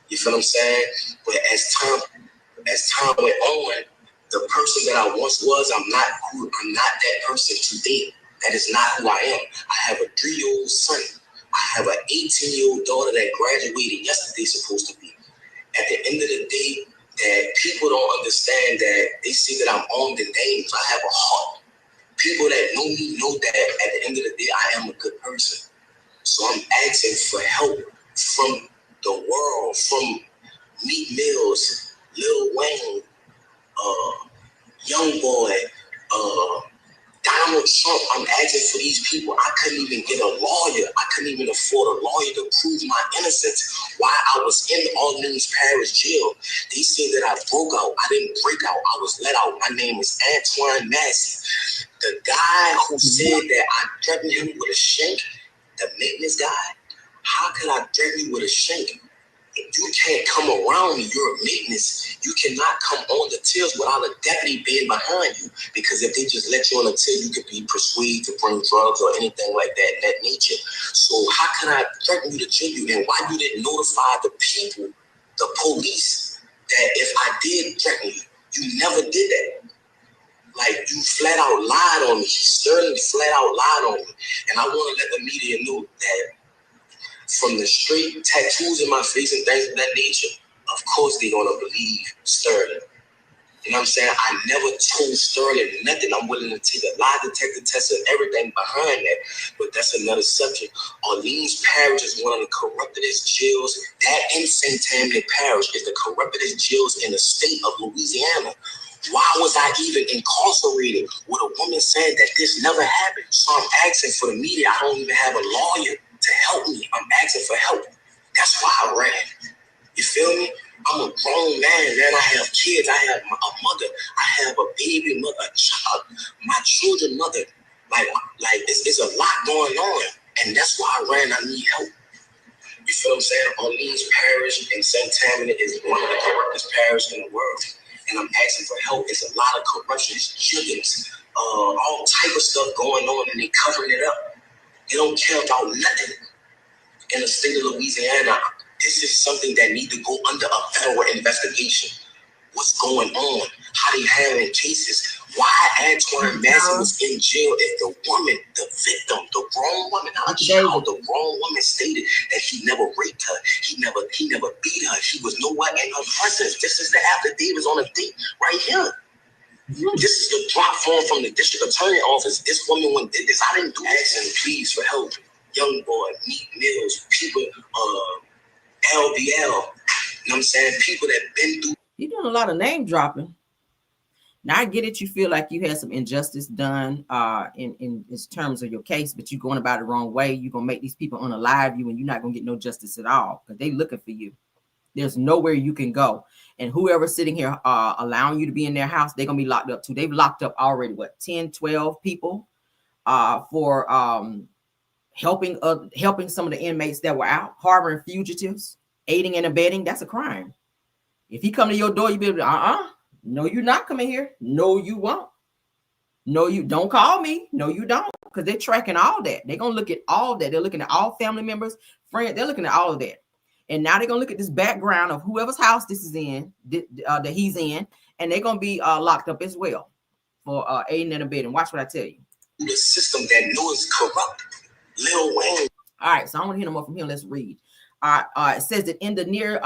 You feel what I'm saying? But as time went on, the person that I once was, I'm not that person today. That is not who I am. I have a 3-year-old son. I have an 18-year-old daughter that graduated yesterday, supposed to be. At the end of the day, that people don't understand that they see that I'm armed and dangerous. I have a heart. People that know me know that at the end of the day, I am a good person. So I'm asking for help from the world, from Meek Mills, Lil Wayne, Young Boy, Donald Trump. I'm asking for these people. I couldn't even get a lawyer. I couldn't even afford a lawyer to prove my innocence while I was in Orleans Parish jail. They said that I broke out. I didn't break out. I was let out. My name is Antoine Massey. The guy who said that I threatened him with a shank, the maintenance guy, how could I threaten you with a shank? If you can't come around me, you're a maintenance. You cannot come on the tills without a deputy being behind you. Because if they just let you on the till, you could be persuaded to bring drugs or anything like that nature. So how can I threaten you to jail you? And why you didn't notify the people, the police, that if I did threaten you, you never did that. Like, you flat out lied on me. Sterling flat out lied on me. And I want to let the media know that from the straight tattoos in my face and things of that nature, of course they're going to believe Sterling. You know what I'm saying? I never told Sterling nothing. I'm willing to take a lie detector test and everything behind that. But that's another subject. Orleans Parish is one of the corruptedest jails. That in St. Tammany Parish is the corruptedest jails in the state of Louisiana. Why was I even incarcerated with a woman saying that this never happened? So I'm asking for the media. I don't even have a lawyer to help me. I'm asking for help. That's why I ran. You feel me? I'm a grown man, man. I have kids. I have a mother. I have a baby mother, a child, my children mother. Like it's a lot going on. And that's why I ran. I need help. You feel what I'm saying? Orleans Parish in St. Tammany is one of the corruptest parishes in the world. And I'm asking for help. It's a lot of corruption, jiggins, all type of stuff going on, and they covering it up. They don't care about nothing. In the state of Louisiana, this is something that needs to go under a federal investigation. What's going on? How they handling cases? Why Antoine Massey was in jail if the woman, the victim, the grown woman, not a child, the grown woman stated that he never raped her. He never beat her. He was nowhere in her presence. This is the affidavits on the date right here. This is the drop form from the district attorney office. This woman did this. I didn't do this. Asking please for help. Young Boy, Meek Mills, people, LBL, you know what I'm saying? People that been through. You're doing a lot of name dropping. Now I get it. You feel like you had some injustice done in terms of your case, but you're going about it the wrong way. You're going to make these people unalive you, and you're not going to get no justice at all because they looking for you. There's nowhere you can go. And whoever's sitting here allowing you to be in their house, they're going to be locked up too. They've locked up already, 10, 12 people for helping some of the inmates that were out, harboring fugitives, aiding and abetting. That's a crime. If he come to your door, you be able to, no, you're not coming here. No, you won't. No, you don't call me. No, you don't. Because they're tracking all that. They're going to look at all that. They're looking at all family members, friends. They're looking at all of that. And now they're going to look at this background of whoever's house this is in, that he's in, and they're going to be locked up as well for aiding and abetting. Watch what I tell you. The system that knows corrupt. Lil Wayne. All right, so I want to hear more from him. Let's read. It says that in the near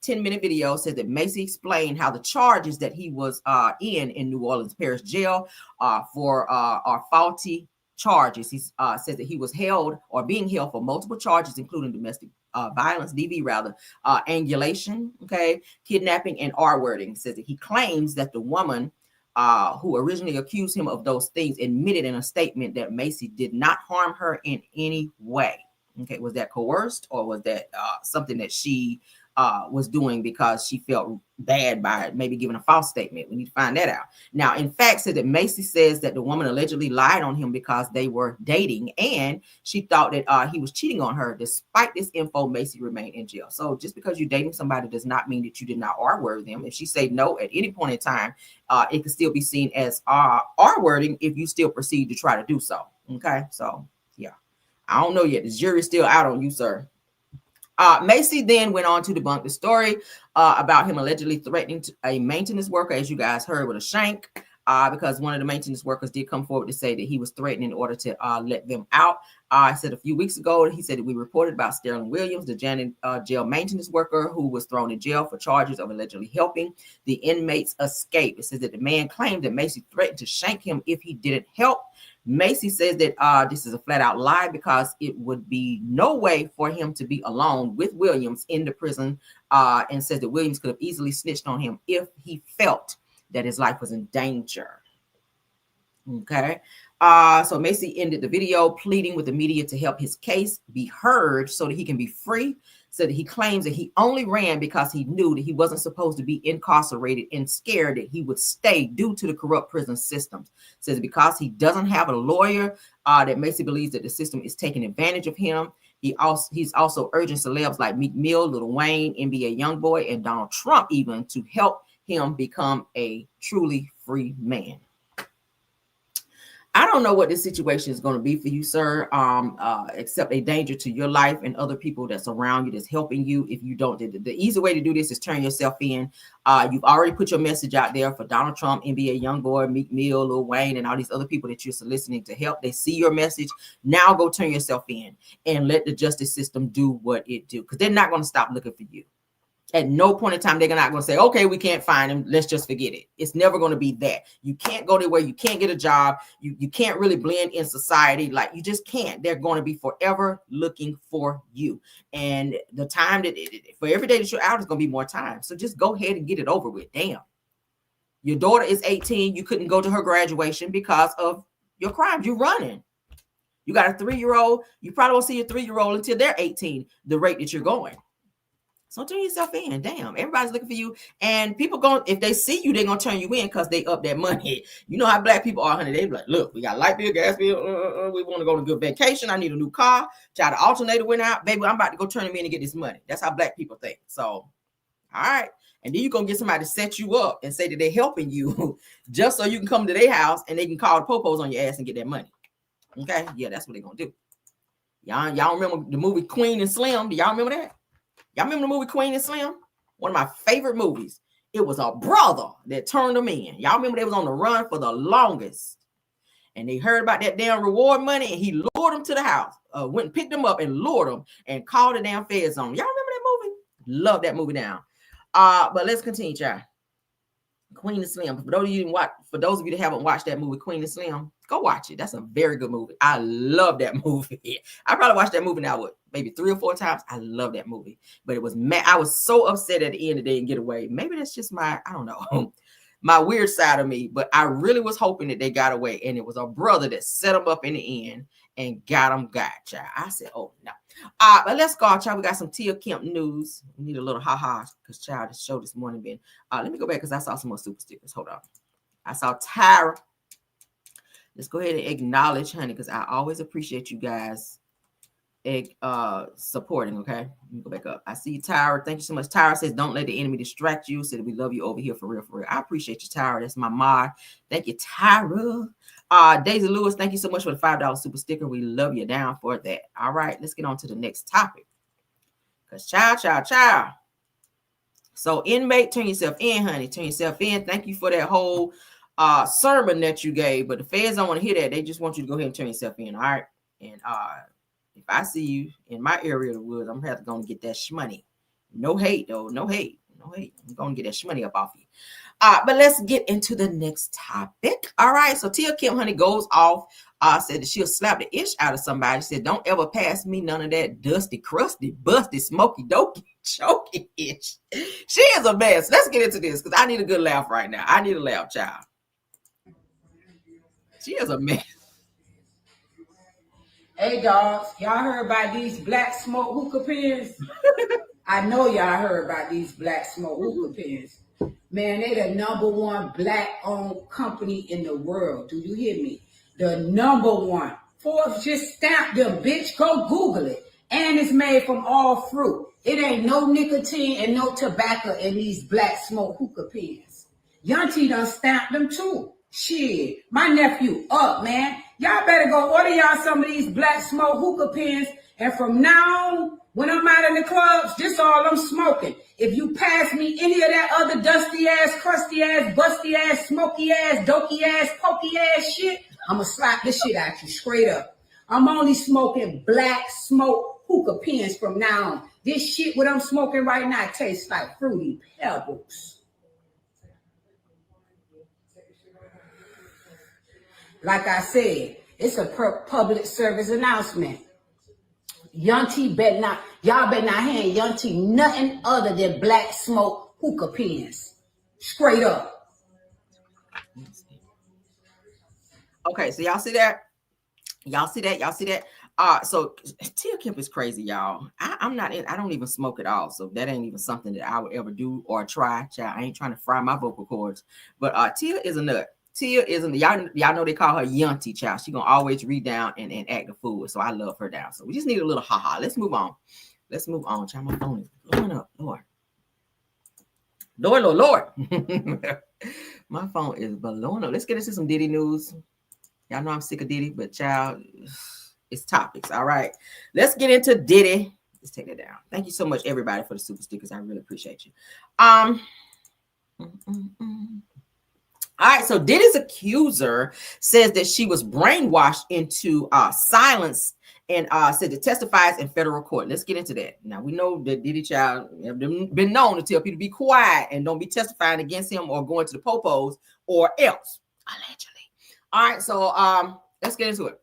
10-minute video, said that Macy explained how the charges that he was in New Orleans Parish Jail for are faulty charges. He says that he was held or being held for multiple charges, including domestic violence, DV rather, angulation, okay, kidnapping, and R-wording. Says that he claims that the woman who originally accused him of those things admitted in a statement that Macy did not harm her in any way. Okay, was that coerced, or was that something that she was doing because she felt bad by maybe giving a false statement? We need to find that out. Now, in fact, said that Macy says that the woman allegedly lied on him because they were dating, and she thought that he was cheating on her. Despite this info, Macy remained in jail. So just because you're dating somebody does not mean that you did not R-word them. If she said no at any point in time, it could still be seen as R-wording if you still proceed to try to do so. Okay, so yeah, I don't know yet. The jury's still out on you, sir. Macy then went on to debunk the story about him allegedly threatening a maintenance worker, as you guys heard, with a shank, because one of the maintenance workers did come forward to say that he was threatening in order to let them out. I said a few weeks ago, he said that we reported about Sterling Williams, the jail maintenance worker who was thrown in jail for charges of allegedly helping the inmates escape. It says that the man claimed that Macy threatened to shank him if he didn't help. Macy says that this is a flat out lie because it would be no way for him to be alone with Williams in the prison, and says that Williams could have easily snitched on him if he felt that his life was in danger. Okay. So Macy ended the video pleading with the media to help his case be heard so that he can be free. So that he claims that he only ran because he knew that he wasn't supposed to be incarcerated and scared that he would stay due to the corrupt prison systems. Says because he doesn't have a lawyer, that Macy believes that the system is taking advantage of him. He's also urging celebs like Meek Mill, Lil Wayne, NBA YoungBoy, and Donald Trump even to help him become a truly free man. I don't know what this situation is going to be for you, sir, except a danger to your life and other people that's around you that's helping you. If you don't, the easy way to do this is turn yourself in. You've already put your message out there for Donald Trump, NBA YoungBoy, Meek Mill, Lil Wayne, and all these other people that you're soliciting to help. They see your message. Now go turn yourself in and let the justice system do what it do, because they're not going to stop looking for you. At no point in time, they're not going to say, okay, we can't find him. Let's just forget it. It's never going to be that. You can't go anywhere. You can't get a job. You can't really blend in society. Like, you just can't. They're going to be forever looking for you. And the time that for every day that you're out is going to be more time. So just go ahead and get it over with. Damn. Your daughter is 18. You couldn't go to her graduation because of your crimes. You're running. You got a 3-year-old. You probably won't see your 3-year-old until they're 18, the rate that you're going. So turn yourself in. Damn, everybody's looking for you. And people if they see you, they're going to turn you in because they up that money. You know how black people are, honey. They be like, look, we got light bill, gas bill. We want to go on a good vacation. I need a new car. Child, the alternator went out. Baby, I'm about to go turn them in and get this money. That's how black people think. So, all right. And then you're going to get somebody to set you up and say that they're helping you just so you can come to their house and they can call the popos on your ass and get that money. Okay? Yeah, that's what they're going to do. Y'all remember the movie Queen and Slim? Do y'all remember that? Y'all remember the movie Queen and Slim? One of my favorite movies. It was a brother that turned them in. Y'all remember they was on the run for the longest. And they heard about that damn reward money, and he lured them to the house. Went and picked them up and lured them and called the damn feds on them. Y'all remember that movie? Love that movie now. But let's continue, y'all. Queen and Slim. For those of you that haven't watched that movie, Queen and Slim, go watch it. That's a very good movie. I love that movie. I probably watched that movie now, maybe 3 or 4 times. I love that movie. But it was I was so upset at the end that they didn't get away. Maybe that's just I don't know, my weird side of me. But I really was hoping that they got away. And it was a brother that set them up in the end and got them, child. I said, oh, no. But let's go, child. We got some Tia Kemp news. We need a little ha-ha because, child, the show this morning been. Let me go back because I saw some more super stickers. Hold on. I saw Tyra. Let's go ahead and acknowledge, honey, because I always appreciate you guys supporting, okay? Let me go back up. I see Tyra. Thank you so much. Tyra says, don't let the enemy distract you. Said we love you over here for real, for real. I appreciate you, Tyra. That's my mod. Thank you, Tyra. Daisy Lewis, thank you so much for the $5 super sticker. We love you down for that. All right, let's get on to the next topic. Because child. So inmate, turn yourself in, honey. Turn yourself in. Thank you for that whole sermon that you gave. But the feds don't want to hear that. They just want you to go ahead and turn yourself in. All right. And if I see you in my area of the woods, I'm going to go and get that shmoney. No hate, though. No hate. I'm going to get that shmoney up off you. But let's get into the next topic. All right. So Tia Kemp, honey, goes off. Said that she'll slap the ish out of somebody. Said, don't ever pass me none of that dusty, crusty, busty, smoky, dokey, choky ish. She is a mess. Let's get into this because I need a good laugh right now. I need a laugh, child. She is a mess. Hey, dogs, y'all heard about these black smoke hookah pens? I know y'all heard about these black smoke hookah pens. Man, they the #1 black-owned company in the world. Do you hear me? The #1. Forbes just stamped them, bitch. Go Google it. And it's made from all fruit. It ain't no nicotine and no tobacco in these black smoke hookah pens. Yanti done stamped them too. Shit, my nephew up, man. Y'all better go order y'all some of these black smoke hookah pens. And from now on, when I'm out in the clubs, this all I'm smoking. If you pass me any of that other dusty ass, crusty ass, busty ass, smoky ass, dokey ass, pokey ass shit, I'ma slap this shit at you straight up. I'm only smoking black smoke hookah pens from now on. This shit what I'm smoking right now tastes like Fruity Pebbles. Like I said, it's a public service announcement. Y'all better not hand Yanti nothing other than black smoke hookah pens. Straight up. Okay, so y'all see that? Y'all see that? So Tia Kemp is crazy, y'all. I don't even smoke at all. So that ain't even something that I would ever do or try. Child, I ain't trying to fry my vocal cords. But Tia is a nut. Tia isn't y'all know they call her Yanti, child. She gonna always read down and act a fool. So I love her down. So we just need a little haha. Let's move on, child. My phone is blowing up, Lord. My phone is blowing up. Let's get into some Diddy news. Y'all know I'm sick of Diddy, but child, it's topics. All right, let's get into Diddy. Let's take it down. Thank you so much, everybody, for the super stickers. I really appreciate you. All right, so Diddy's accuser says that she was brainwashed into silence and said it testifies in federal court. Let's get into that. Now, we know that Diddy child have been known to tell people to be quiet and don't be testifying against him or going to the popos or else, allegedly. All right, so let's get into it.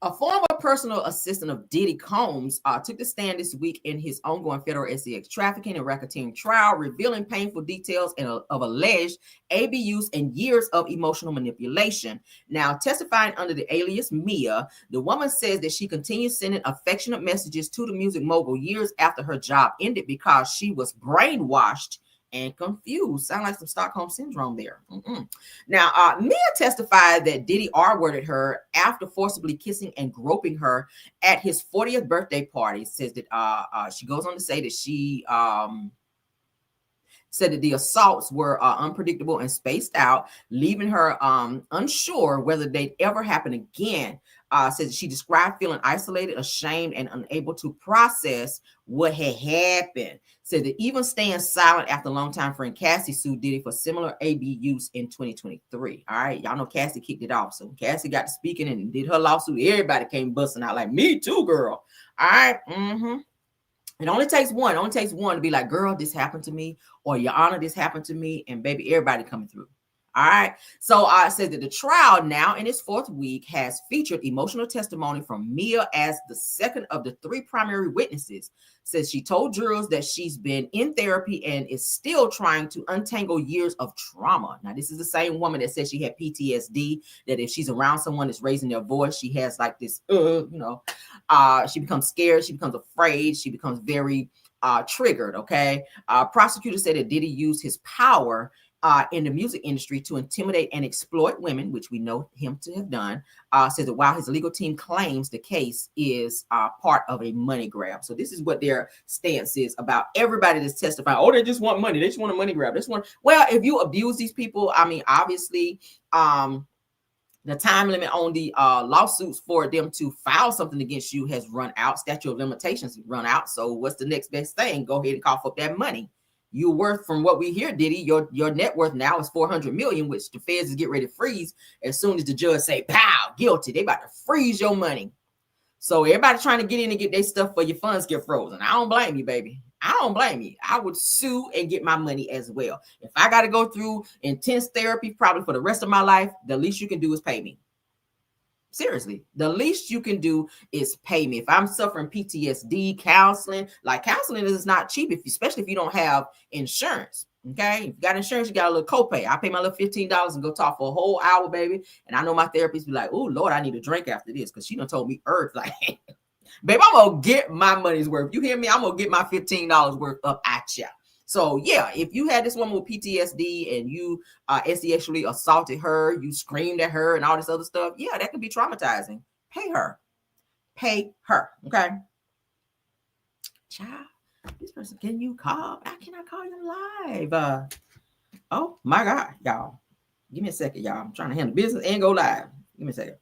A former personal assistant of Diddy Combs took the stand this week in his ongoing federal SEX trafficking and racketeering trial, revealing painful details of alleged abuse and years of emotional manipulation. Now, testifying under the alias Mia, the woman says that she continued sending affectionate messages to the music mogul years after her job ended because she was brainwashed and confused. Sound like some Stockholm syndrome there. Now, Mia testified that Diddy R-worded her after forcibly kissing and groping her at his 40th birthday party. Says that she goes on to say that she said that the assaults were unpredictable and spaced out, leaving her unsure whether they'd ever happen again. Says that she described feeling isolated, ashamed, and unable to process what had happened. Said that even staying silent after longtime friend Cassie sued Diddy for similar abuse in 2023. All right, y'all know Cassie kicked it off. So Cassie got to speaking and did her lawsuit. Everybody came busting out like, me too, girl. All right. It only takes one. It only takes one to be like, girl, this happened to me, or Your Honor, this happened to me, and baby, everybody coming through. All right. So I said that the trial, now in its 4th week, has featured emotional testimony from Mia as the second of the 3 primary witnesses. Says she told jurors that she's been in therapy and is still trying to untangle years of trauma. Now, this is the same woman that said she had PTSD, that if she's around someone that's raising their voice, she has like this, she becomes scared, she becomes afraid, she becomes very triggered. Okay. Prosecutor said that Diddy used his power in the music industry to intimidate and exploit women, which we know him to have done. Says that while his legal team claims the case is part of a money grab. So this is what their stance is about everybody that's testifying. Oh, they just want money. They just want a money grab. Well, if you abuse these people, I mean, obviously, the time limit on the lawsuits for them to file something against you has run out. Statute of limitations run out. So what's the next best thing? Go ahead and cough up that money. You're worth, from what we hear, Diddy, your net worth now is $400 million, which the feds is get ready to freeze as soon as the judge say, pow, guilty. They about to freeze your money. So everybody trying to get in and get their stuff for your funds get frozen. I don't blame you, baby. I don't blame you. I would sue and get my money as well. If I got to go through intense therapy, probably for the rest of my life, the least you can do is pay me. Seriously, the least you can do is pay me. If I'm suffering PTSD, counseling is not cheap, especially if you don't have insurance. Okay, if you got insurance, you got a little copay. I pay my little $15 and go talk for a whole hour, baby. And I know my therapist be like, oh Lord, I need a drink after this, because she done told me earth, like, babe, I'm gonna get my money's worth. You hear me? I'm gonna get my $15 worth up at ya. So yeah, if you had this woman with PTSD and you sexually assaulted her, you screamed at her and all this other stuff, yeah, that could be traumatizing. Pay her. Okay. Child, this person, can you call? How can I call you live? Oh my God, y'all. Give me a second, y'all. I'm trying to handle business and go live. Give me a second.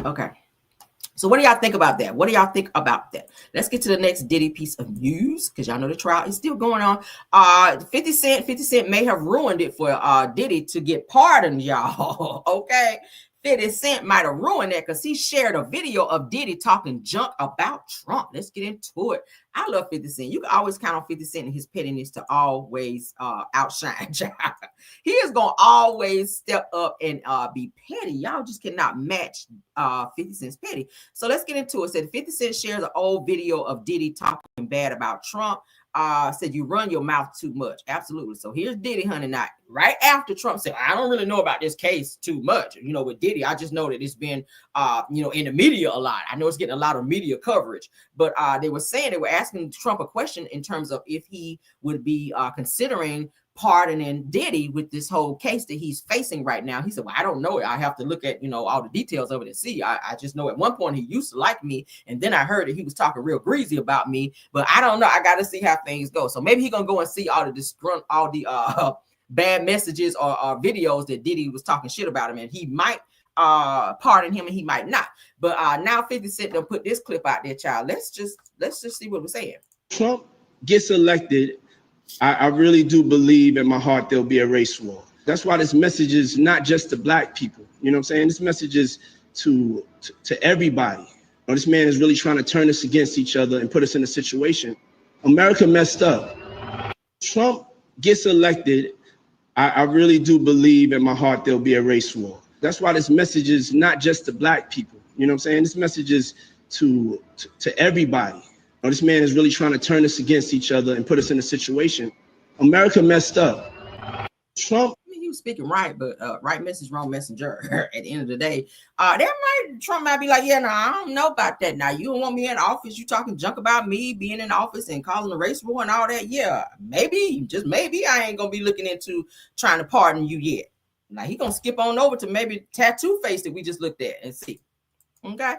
Okay. So what do y'all think about that? Let's get to the next Diddy piece of news, because y'all know the trial is still going on. 50 Cent may have ruined it for Diddy to get pardoned, y'all. Okay. 50 Cent might have ruined that because he shared a video of Diddy talking junk about Trump. Let's get into it. I love 50 Cent. You can always count on 50 Cent and his pettiness to always outshine. He is going to always step up and be petty. Y'all just cannot match 50 Cent's petty. So let's get into it. Said 50 Cent shares an old video of Diddy talking bad about Trump. Said you run your mouth too much. Absolutely. So here's Diddy, honey, not right after Trump said, I don't really know about this case too much. With Diddy, I just know that it's been, in the media a lot. I know it's getting a lot of media coverage, but they were asking Trump a question in terms of if he would be considering pardoning Diddy with this whole case that he's facing right now. He said, well, I don't know. I have to look at, all the details of it and see. I just know at one point he used to like me. And then I heard that he was talking real greasy about me, but I don't know. I got to see how things go. So maybe he's going to go and see all the bad messages or videos that Diddy was talking shit about him. And he might pardon him and he might not. But now 50 Cent done put this clip out there, child. Let's just see what we're saying. Trump gets elected, I really do believe in my heart there'll be a race war. That's why this message is not just to black people. You know what I'm saying? This message is to everybody. This man is really trying to turn us against each other and put us in a situation. America messed up. Trump gets elected, I really do believe in my heart there'll be a race war. That's why this message is not just to black people. You know what I'm saying? This message is to everybody. This man is really trying to turn us against each other and put us in a situation. America messed up. Trump. He was speaking right, but right message, wrong messenger. At the end of the day, Trump might be like, yeah, no, I don't know about that. Now you don't want me in office. You talking junk about me being in office and causing a race war and all that. Yeah, maybe, just maybe I ain't gonna be looking into trying to pardon you yet. Now he gonna skip on over to maybe tattoo face that we just looked at and see. Okay.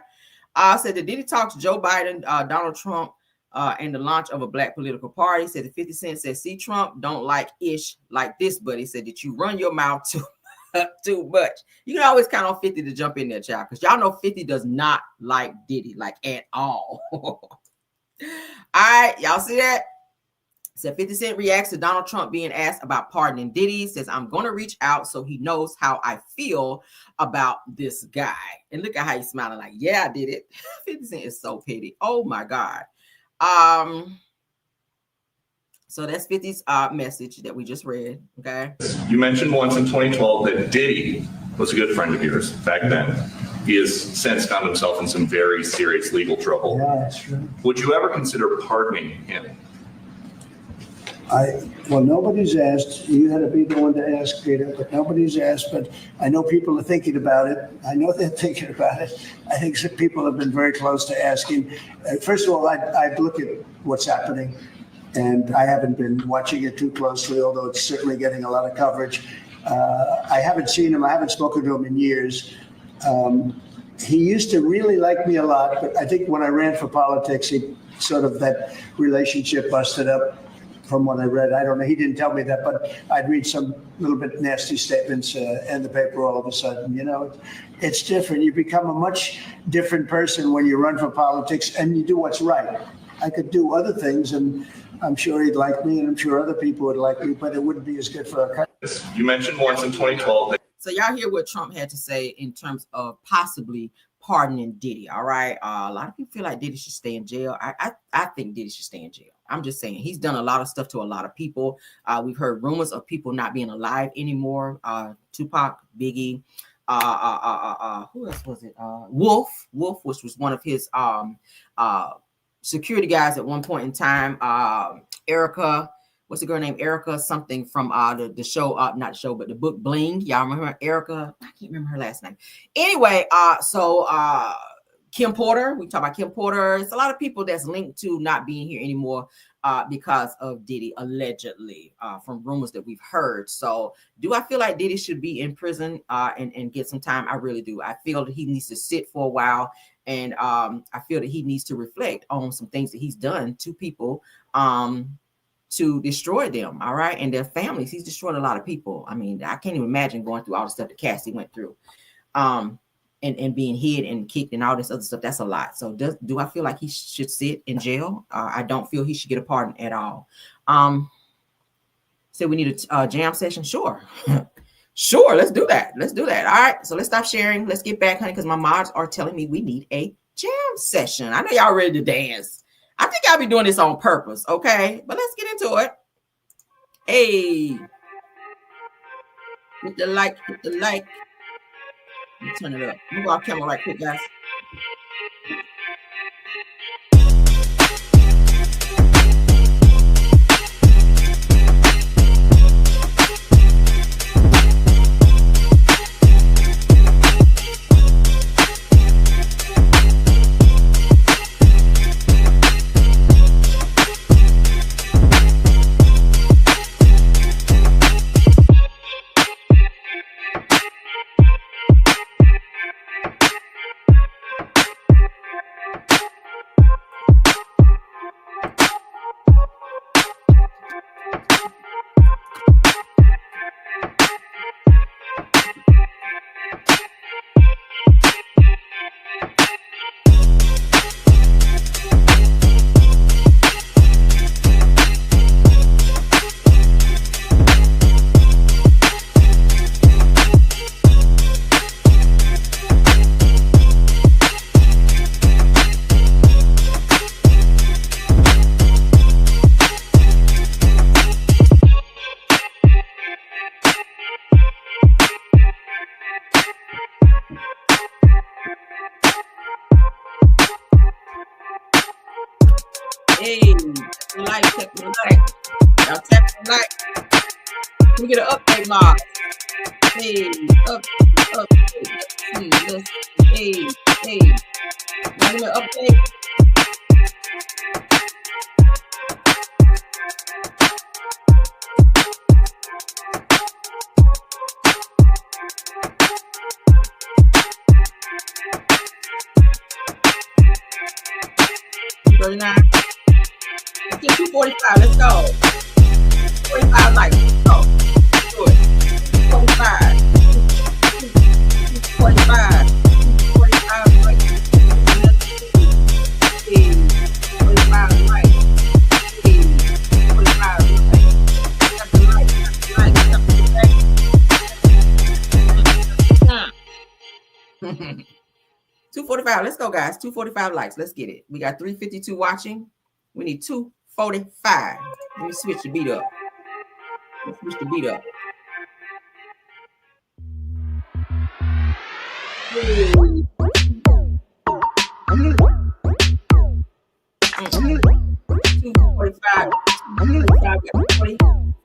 Said that Diddy talks Joe Biden, Donald Trump, and the launch of a black political party. Said that 50 Cent said, see, Trump don't like ish like this, but he said that you run your mouth too much. You can always count on 50 to jump in there, child, because y'all know 50 does not like Diddy, like at all. All right, y'all see that? Said 50 Cent reacts to Donald Trump being asked about pardoning Diddy. Says, I'm going to reach out so he knows how I feel about this guy. And look at how he's smiling like, yeah, I did it. 50 Cent is so petty. Oh, my God. So that's 50's message that we just read, okay? You mentioned once in 2012 that Diddy was a good friend of yours back then. He has since found himself in some very serious legal trouble. Yeah, that's true. Would you ever consider pardoning him? Well, nobody's asked. You had to be the one to ask, Peter, but nobody's asked. But I know people are thinking about it. I know they're thinking about it. I think some people have been very close to asking. First of all, I'd look at what's happening, and I haven't been watching it too closely, although it's certainly getting a lot of coverage. I haven't seen him. I haven't spoken to him in years. He used to really like me a lot, but I think when I ran for politics, he sort of that relationship busted up. From what I read, I don't know. He didn't tell me that, but I'd read some little bit nasty statements in the paper all of a sudden. You know, it's different. You become a much different person when you run for politics and you do what's right. I could do other things, and I'm sure he'd like me, and I'm sure other people would like me, but it wouldn't be as good for our country. You mentioned once in 2012 that. So y'all hear what Trump had to say in terms of possibly pardoning Diddy. All right. A lot of people feel like Diddy should stay in jail. I think Diddy should stay in jail. I'm just saying he's done a lot of stuff to a lot of people. We've heard rumors of people not being alive anymore. Tupac, Biggie, who else was it? Wolf, which was one of his security guys at one point in time. Erica, what's the girl named Erica? Something from the show, not show, but the book Bling. Y'all remember her? Erica? I can't remember her last name. Anyway, so Kim Porter, we talk about Kim Porter. It's a lot of people that's linked to not being here anymore because of Diddy, allegedly, from rumors that we've heard. So do I feel like Diddy should be in prison and get some time? I really do. I feel that he needs to sit for a while. And I feel that he needs to reflect on some things that he's done to people to destroy them, all right, and their families. He's destroyed a lot of people. I mean, I can't even imagine going through all the stuff that Cassie went through. And being hid and kicked and all this other stuff, that's a lot. So do I feel like he should sit in jail? I don't feel he should get a pardon at all. So we need a jam session? Sure. Sure, let's do that. Let's do that. All right, so let's stop sharing. Let's get back, honey, because my mods are telling me we need a jam session. I know y'all ready to dance. I think I'll be doing this on purpose, okay? But let's get into it. Hey. Hit the like, hit the like. Let me turn it up. Move our camera right quick, guys. Hey, like, tap the like. Y'all tap the like. Let me get an update, Mars. Hey, up. Let's see. Hey. Now give me an update. Let's get 245. Let's go. 45 likes. Let's go. Do it. 45. 45. 45 likes. 45 likes. 45 245. Let's go, guys. 245 likes. Let's get it. We got 352 watching. We need 245. Let me switch the beat up. Let's switch the beat up.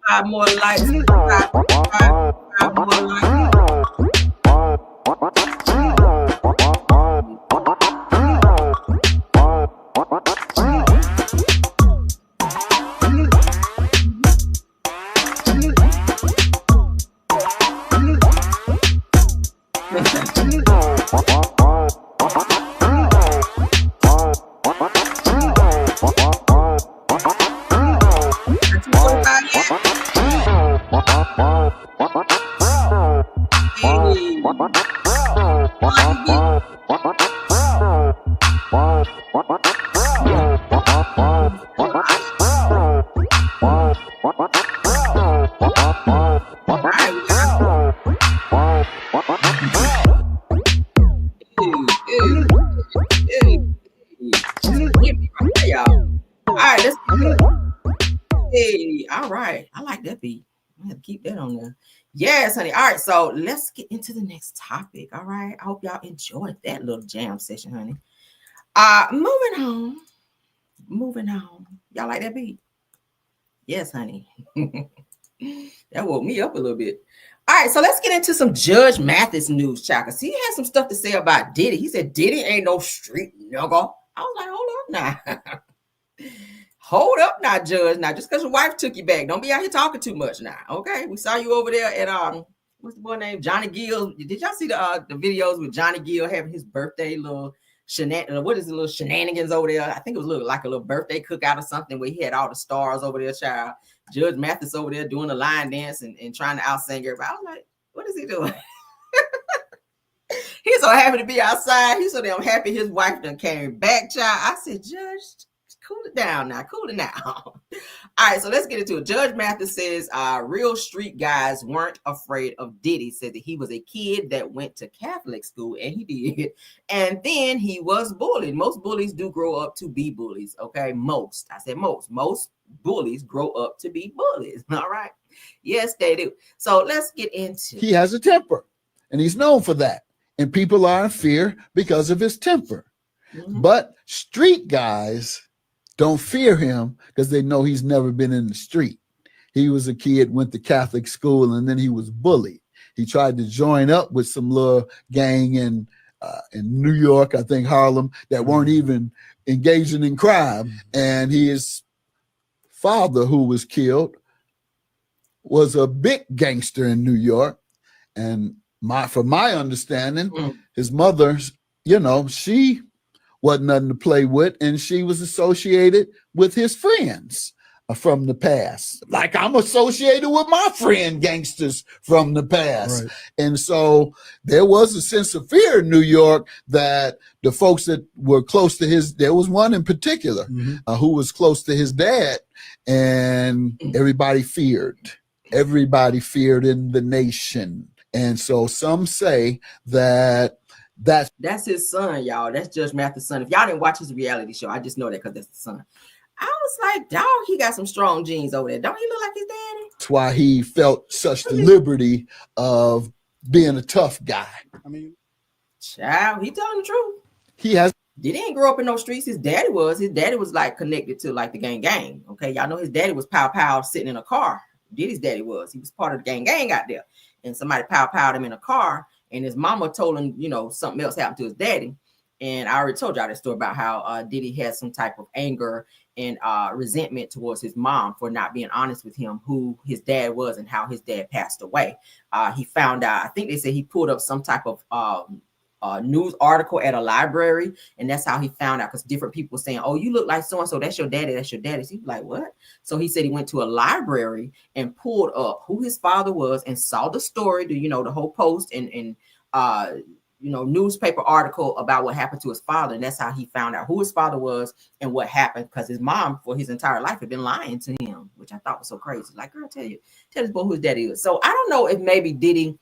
Five more likes. Five more likes. Keep that on there. Yes, honey. All right, so let's get into the next topic. All right, I hope y'all enjoyed that little jam session, honey. Moving on. Y'all like that beat? Yes, honey. That woke me up a little bit. All right, so let's get into some Judge Mathis news, child, because he had some stuff to say about Diddy. He said Diddy ain't no street nigga. I was like, hold up now. Hold up now, Judge. Now, just because your wife took you back, don't be out here talking too much now. Okay, we saw you over there at what's the boy name? Johnny Gill. Did y'all see the videos with Johnny Gill having his birthday little little shenanigans over there? I think it was like a little birthday cookout or something where he had all the stars over there, child. Judge Mathis over there doing the line dance and trying to out-sing everybody. I was like, what is he doing? He's so happy to be outside. He's so damn happy his wife done came back, child. I said, Judge, cool it down now. Cool it down. All right, so let's get into it. Judge Mathis says real street guys weren't afraid of Diddy. Said that he was a kid that went to Catholic school, and he did. And then he was bullied. Most bullies do grow up to be bullies, okay? Most. I said most. Most bullies grow up to be bullies, all right? Yes, they do. So let's get into it. He has a temper, and he's known for that. And people are in fear because of his temper. Mm-hmm. But street guys don't fear him because they know he's never been in the street. He was a kid, went to Catholic school, and then he was bullied. He tried to join up with some little gang in New York, I think Harlem, that weren't even engaging in crime. And his father, who was killed, was a big gangster in New York. And from my understanding, his mother, she wasn't nothing to play with, and she was associated with his friends from the past. Like I'm associated with my friend gangsters from the past. Right. And so there was a sense of fear in New York that the folks that were close to there was one in particular who was close to his dad, and everybody feared. Everybody feared in the nation. And so some say that that's his son, y'all. That's Judge Mathis' son. If y'all didn't watch his reality show, I just know that because that's the son. I was like, dog, he got some strong genes over there. Don't he look like his daddy? That's why he felt such the liberty of being a tough guy. I mean, child, he telling the truth. Diddy didn't grow up in no streets. His daddy was. His daddy was like connected to like the gang. Okay, y'all know his daddy was pow sitting in a car. Diddy's daddy was. He was part of the gang out there. And somebody pow him in a car. And his mama told him, something else happened to his daddy. And I already told y'all that story about how Diddy had some type of anger and resentment towards his mom for not being honest with him, who his dad was and how his dad passed away. He found out, I think they said he pulled up some type of news article at a library. And that's how he found out, because different people were saying, oh, you look like so-and-so. That's your daddy. That's your daddy. So he was like, what? So he said he went to a library and pulled up who his father was and saw the story, the whole post and newspaper article about what happened to his father. And that's how he found out who his father was and what happened, because his mom for his entire life had been lying to him, which I thought was so crazy. Like, girl, tell this boy who his daddy is. So I don't know if maybe Diddy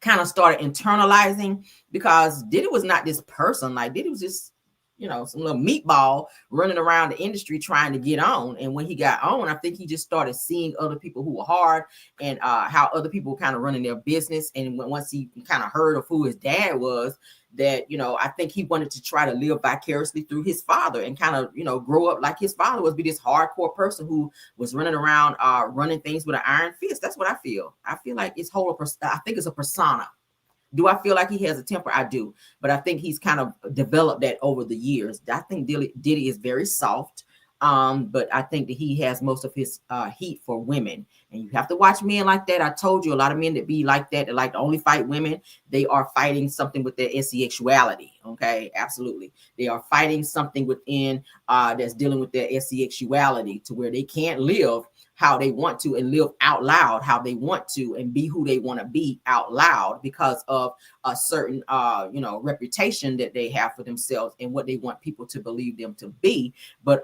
kind of started internalizing, because Diddy was not this person. Like Diddy was just, you know, some little meatball running around the industry trying to get on. And when he got on, I think he just started seeing other people who were hard, and how other people were kind of running their business. And once he kind of heard of who his dad was, that, you know, I think he wanted to try to live vicariously through his father and kind of, you know, grow up like his father was, be this hardcore person who was running around running things with an iron fist. That's what I feel. I feel like it's I think it's a persona. Do I feel like he has a temper? I do. But I think he's kind of developed that over the years. I think Diddy is very soft. But I think that he has most of his heat for women. And you have to watch men like that. I told you, a lot of men that be like that like to only fight women, they are fighting something with their sexuality. Okay, absolutely. They are fighting something within that's dealing with their sexuality, to where they can't live how they want to and live out loud how they want to and be who they want to be out loud, because of a certain you know, reputation that they have for themselves and what they want people to believe them to be. But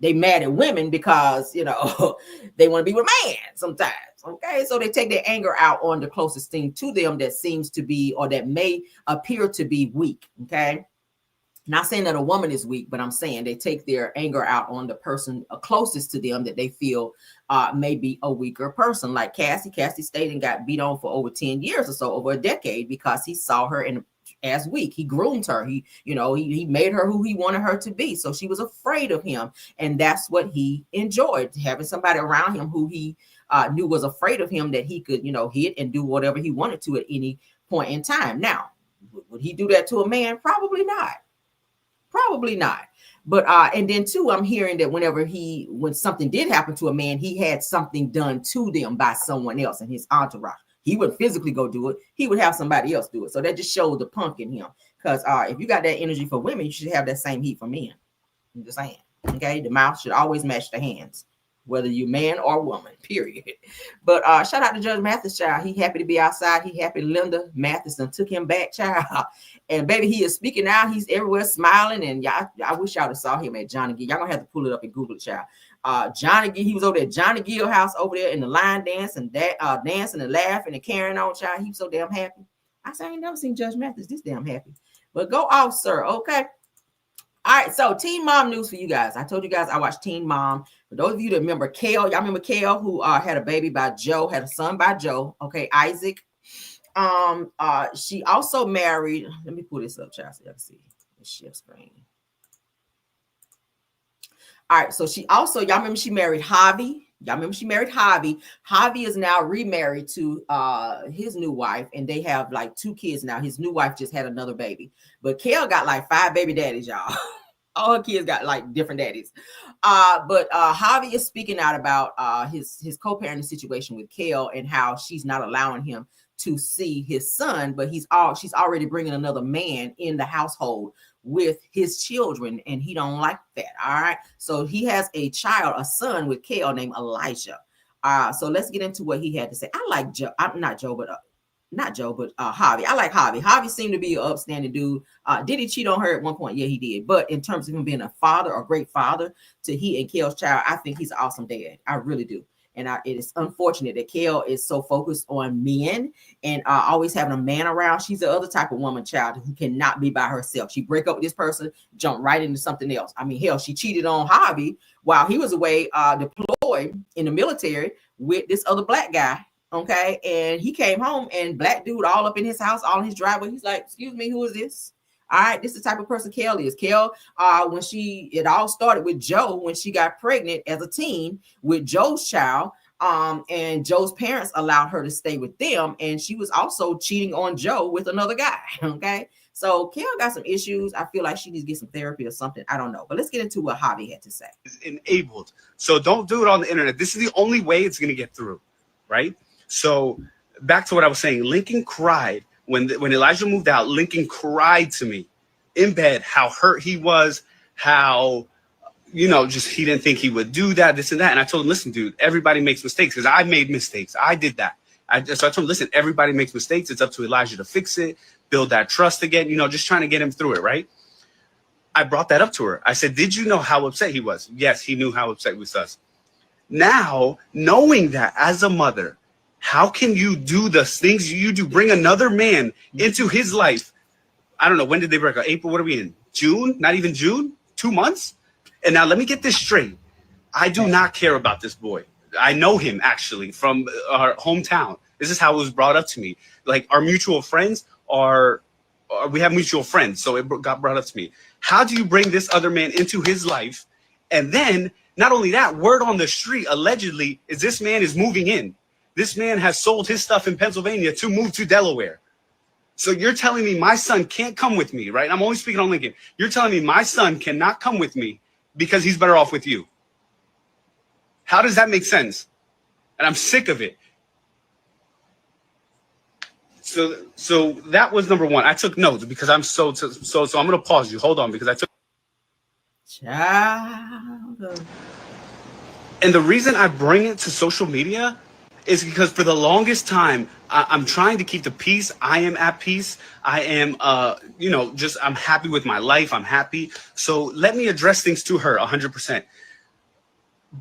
they mad at women because, you know, they want to be with man sometimes. Okay, so they take their anger out on the closest thing to them that seems to be, or that may appear to be, weak. Okay, not saying that a woman is weak, but I'm saying they take their anger out on the person closest to them that they feel may be a weaker person. Like Cassie stayed and got beat on for over 10 years or so, over a decade, because he saw her as weak. He groomed her. He made her who he wanted her to be. So she was afraid of him. And that's what he enjoyed, having somebody around him who he knew was afraid of him, that he could, you know, hit and do whatever he wanted to at any point in time. Now, would he do that to a man? Probably not. Probably not. But and then too, I'm hearing that when something did happen to a man, he had something done to them by someone else in his entourage. He wouldn't physically go do it. He would have somebody else do it. So that just shows the punk in him. Because if you got that energy for women, you should have that same heat for men. I'm just saying. Okay, the mouth should always match the hands, whether you man or woman, period. But shout out to Judge Mathis, child. He happy to be outside. He happy Linda Matheson took him back, child. And baby, he is speaking now. He's everywhere smiling. And y'all, I wish y'all would saw him at Johnny Gill. Y'all gonna have to pull it up and Google it, child. Johnny Gill, he was over there at Johnny Gill house over there in the line dance and that dancing and laughing and carrying on, child. He was so damn happy. I said, I ain't never seen Judge Mathis this damn happy. But go off, sir. Okay. All right, so Teen Mom news for you guys. I told you guys I watched Teen Mom. For those of you that remember Kale, y'all remember Kale, who had a baby by Joe, had a son by Joe. Okay, Isaac. She also married. Let me pull this up, child, so y'all can see the shift screen. All right, so she also, y'all remember she married Javi. Y'all remember she married Javi. Javi is now remarried to his new wife, and they have like 2 kids now. His new wife just had another baby. But Kale got like 5 baby daddies, y'all. All her kids got like different daddies. But Javi is speaking out about his co-parenting situation with Kale and how she's not allowing him to see his son, but she's already bringing another man in the household with his children, and he don't like that. All right, so he has a son with Kale named Elijah. So let's get into what he had to say. I like Joe. Not Joe, but Javi. I like Javi. Javi seemed to be an upstanding dude. Did he cheat on her at one point? Yeah, he did. But in terms of him being a father, a great father to he and Kale's child, I think he's an awesome dad. I really do. And it is unfortunate that Kale is so focused on men and always having a man around. She's the other type of woman, child, who cannot be by herself. She break up with this person, jump right into something else. I mean, hell, she cheated on Javi while he was away deployed in the military with this other black guy. Okay, and he came home and black dude all up in his house, all in his driveway. He's like, "Excuse me, who is this?" All right, this is the type of person Kale is. Kale, it all started with Joe when she got pregnant as a teen with Joe's child. And Joe's parents allowed her to stay with them, and she was also cheating on Joe with another guy. Okay, so Kale got some issues. I feel like she needs to get some therapy or something. I don't know, but let's get into what Javi had to say. Enabled, so don't do it on the internet. This is the only way it's going to get through, right? So back to what I was saying. Lincoln cried when Elijah moved out. Lincoln cried to me in bed how hurt he was, how, just he didn't think he would do that, this and that. And I told him, listen, dude, everybody makes mistakes, because I made mistakes. I did that. So I told him, listen, everybody makes mistakes. It's up to Elijah to fix it, build that trust again, just trying to get him through it, right? I brought that up to her. I said, did you know how upset he was? Yes, he knew how upset he was us. Now, knowing that as a mother, How can you do the things you do? Bring another man into his life. I don't know. When did they break up? April? What are we in? June? Not even June? 2 months? And now let me get this straight. I do not care about this boy. I know him actually from our hometown. This is how it was brought up to me. Like our mutual friends we have mutual friends. So it got brought up to me. How do you bring this other man into his life? And then not only that, word on the street allegedly is this man is moving in. This man has sold his stuff in Pennsylvania to move to Delaware. So you're telling me my son can't come with me, right? I'm only speaking on Lincoln. You're telling me my son cannot come with me because he's better off with you. How does that make sense? And I'm sick of it. So that was number one. I took notes because I'm so I'm going to pause you. Hold on, because I took. Child. And the reason I bring it to social media is because for the longest time, I'm trying to keep the peace. I am at peace. I am, I'm happy with my life. I'm happy. So let me address things to her 100%.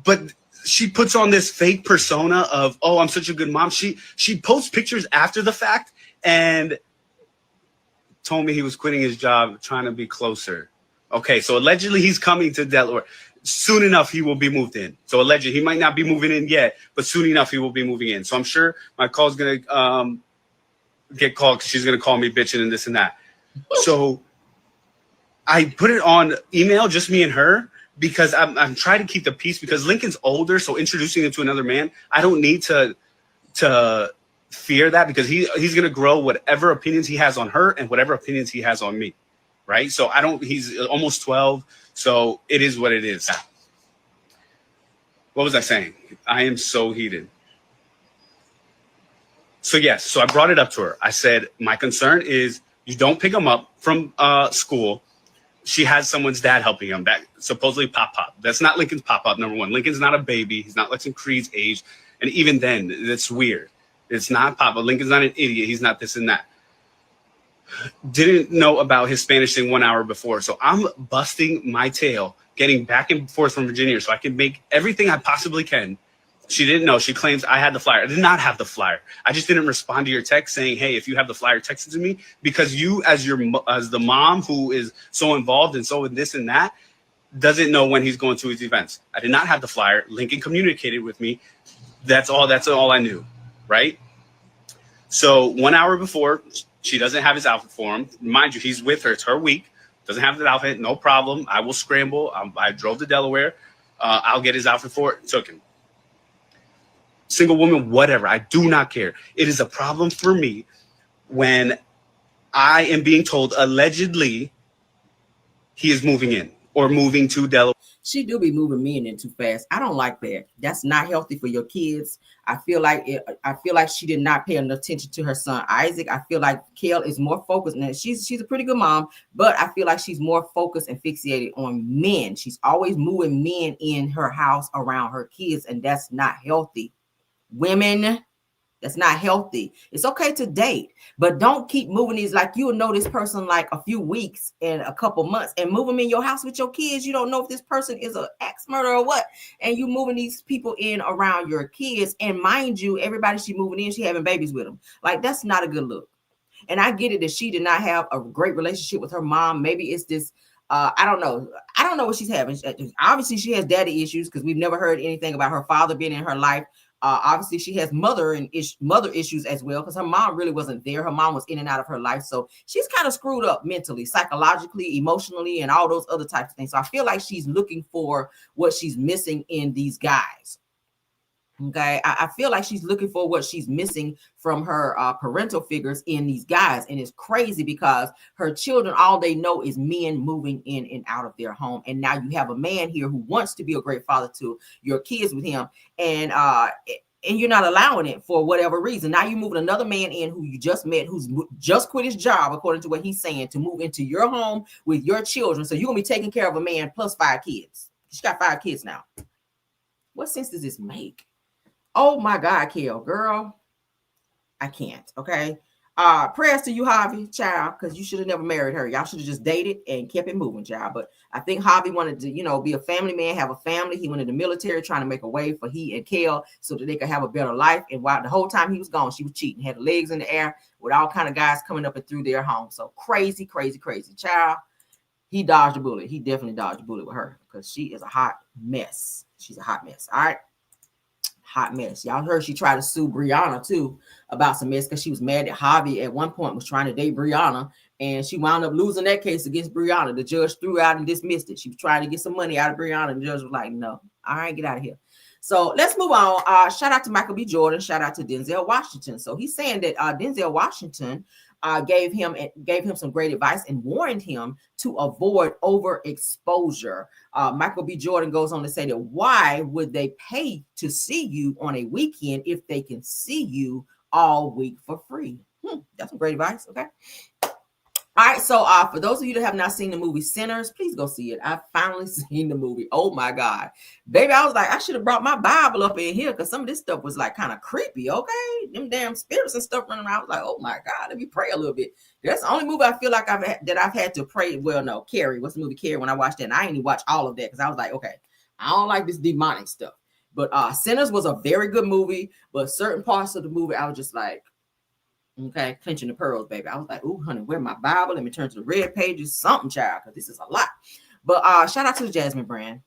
But she puts on this fake persona of, oh, I'm such a good mom. She posts pictures after the fact and told me he was quitting his job, trying to be closer. Okay, so allegedly he's coming to Delaware. Soon enough, he will be moved in. So allegedly, he might not be moving in yet, but soon enough, he will be moving in. So I'm sure my call's going to get called because she's going to call me bitching and this and that. So I put it on email, just me and her, because I'm trying to keep the peace because Lincoln's older. So introducing him to another man, I don't need to fear that because he's going to grow whatever opinions he has on her and whatever opinions he has on me. Right. So he's almost 12. So it is what it is. What was I saying? I am so heated. So yes, so I brought it up to her. I said, my concern is you don't pick him up from school. She has someone's dad helping him, that supposedly Pop. That's not Lincoln's Pop, number one. Lincoln's not a baby. He's not Lexington Creed's age. And even then, that's weird. It's not Papa. Lincoln's not an idiot. He's not this and that. Didn't know about his Spanish thing 1 hour before. So I'm busting my tail, getting back and forth from Virginia so I can make everything I possibly can. She didn't know. She claims I had the flyer. I did not have the flyer. I just didn't respond to your text saying, hey, if you have the flyer, text it to me. Because you, as the mom who is so involved and so in this and that, doesn't know when he's going to his events. I did not have the flyer. Lincoln communicated with me. That's all I knew, right? So 1 hour before, she doesn't have his outfit for him. Mind you, he's with her. It's her week. Doesn't have the outfit. No problem. I will scramble. I drove to Delaware. I'll get his outfit for it. Took him. Single woman, whatever. I do not care. It is a problem for me when I am being told allegedly he is moving in or moving to Delaware. She do be moving men in too fast. I don't like that. That's not healthy for your kids. I feel like she did not pay enough attention to her son Isaac. I feel like Kel is more focused. Now she's a pretty good mom, but I feel like she's more focused and fixated on men. She's always moving men in her house around her kids, and that's not healthy. Women, that's not healthy. It's okay to date, but don't keep moving these. Like, you'll know this person like a few weeks and a couple months and move them in your house with your kids. You don't know if this person is an axe murderer or what. And you moving these people in around your kids. And mind you, everybody she moving in, she having babies with them. Like, that's not a good look. And I get it that she did not have a great relationship with her mom. Maybe it's this, I don't know. I don't know what she's having. Obviously, she has daddy issues because we've never heard anything about her father being in her life. Obviously, she has mother issues as well because her mom really wasn't there. Her mom was in and out of her life. So she's kind of screwed up mentally, psychologically, emotionally, and all those other types of things. So I feel like she's looking for what she's missing in these guys. Okay, I feel like she's looking for what she's missing from her parental figures in these guys. And it's crazy because her children, all they know is men moving in and out of their home. And now you have a man here who wants to be a great father to your kids with him. And you're not allowing it for whatever reason. Now you're moving another man in who you just met, who's just quit his job, according to what he's saying, to move into your home with your children. So you're going to be taking care of a man plus 5 kids. She's got 5 kids now. What sense does this make? Oh my God, Kel, girl, I can't. Okay. Prayers to you, Harvey, child, because you should have never married her. Y'all should have just dated and kept it moving, child. But I think Harvey wanted to, you know, be a family man, have a family. He went in the military trying to make a way for he and Kel so that they could have a better life. And while the whole time he was gone, she was cheating, had the legs in the air with all kind of guys coming up and through their home. So crazy, crazy, crazy, child. He dodged a bullet. He definitely dodged a bullet with her because she is a hot mess. She's a hot mess. All right. Hot mess. Y'all heard she tried to sue Brianna too about some mess because she was mad that Harvey at one point was trying to date Brianna, and she wound up losing that case against Brianna. The judge threw out and dismissed it. She was trying to get some money out of Brianna, and the judge was like, no. All right, get out of here. So let's move on. Shout out to Michael B. Jordan. Shout out to Denzel Washington. So he's saying that Denzel Washington gave him some great advice and warned him to avoid overexposure. Michael B. Jordan goes on to say that why would they pay to see you on a weekend if they can see you all week for free? That's some great advice. Okay. All right, so for those of you that have not seen the movie Sinners, please go see it. I finally seen the movie. Oh my God, baby, I was like, I should have brought my Bible up in here because some of this stuff was like kind of creepy. Okay, them damn spirits and stuff running around. I was like, oh my God, let me pray a little bit. That's the only movie I feel like I've had to pray. Well, no, Carrie. What's the movie Carrie? When I watched that, and I ain't even watch all of that because I was like, okay, I don't like this demonic stuff. But Sinners was a very good movie, but certain parts of the movie I was just like, okay, clenching the pearls, baby. I was like, ooh, honey, where my Bible? Let me turn to the red pages, something, child, because this is a lot. But shout out to the Jasmine brand.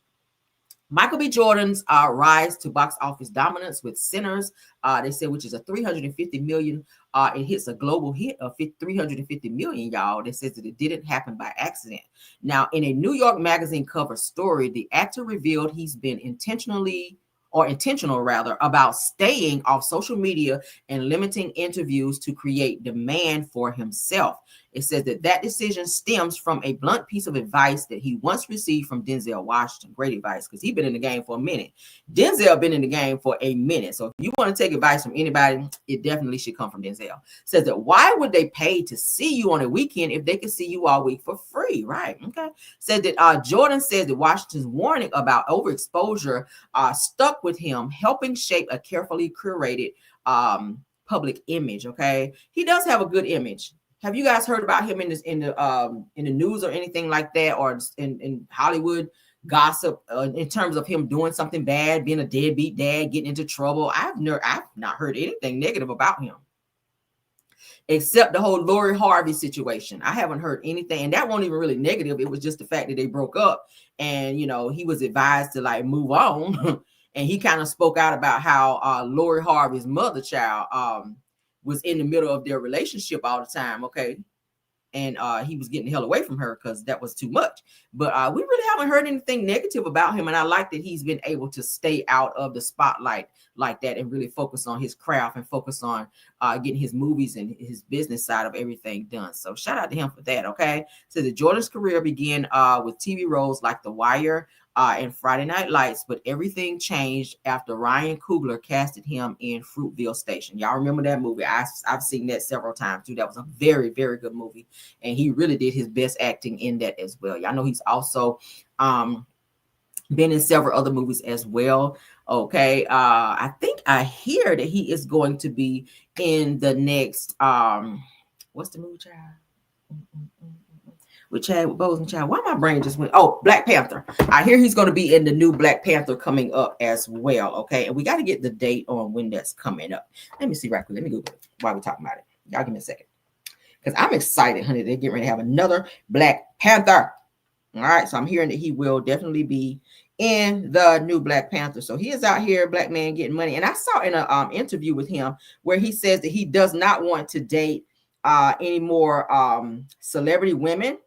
Michael B. Jordan's rise to box office dominance with Sinners, they said, which is a $350 million. It hits a global hit of $350 million, y'all. That says that it didn't happen by accident. Now, in a New York Magazine cover story, the actor revealed he's been intentional about staying off social media and limiting interviews to create demand for himself. It says that decision stems from a blunt piece of advice that he once received from Denzel Washington. Great advice, because he's been in the game for a minute. Denzel been in the game for a minute. So if you want to take advice from anybody, it definitely should come from Denzel. It says that why would they pay to see you on a weekend if they could see you all week for free? Right. Okay. Said that Jordan says that Washington's warning about overexposure stuck with him, helping shape a carefully curated public image. Okay. He does have a good image. Have you guys heard about him in the news or anything like that, or in Hollywood gossip in terms of him doing something bad, being a deadbeat dad, getting into trouble? I've not heard anything negative about him, except the whole Lori Harvey situation. I haven't heard anything, and that wasn't even really negative. It was just the fact that they broke up, and he was advised to like move on, and he kind of spoke out about how Lori Harvey's mother child was in the middle of their relationship all the time, okay? And he was getting the hell away from her because that was too much. But we really haven't heard anything negative about him, and I like that he's been able to stay out of the spotlight like that and really focus on his craft and focus on getting his movies and his business side of everything done. So shout out to him for that, okay? So the Jordan's career began with TV roles like The Wire and Friday Night Lights, but everything changed after Ryan Coogler casted him in Fruitvale Station. Y'all remember that movie? I've seen that several times too. That was a very, very good movie, and he really did his best acting in that as well. Y'all know he's also been in several other movies as well. Okay, I think I hear that he is going to be in the next what's the movie, child? With Chadwick Boseman, child. Why my brain just went? Oh, Black Panther. I hear he's going to be in the new Black Panther coming up as well. Okay, and we got to get the date on when that's coming up. Let me see right quick. Let me Google it while we're talking about it. Y'all give me a second, because I'm excited, honey. They're getting ready to have another Black Panther. All right, so I'm hearing that he will definitely be in the new Black Panther. So he is out here, black man, getting money. And I saw in an interview with him where he says that he does not want to date any more celebrity women,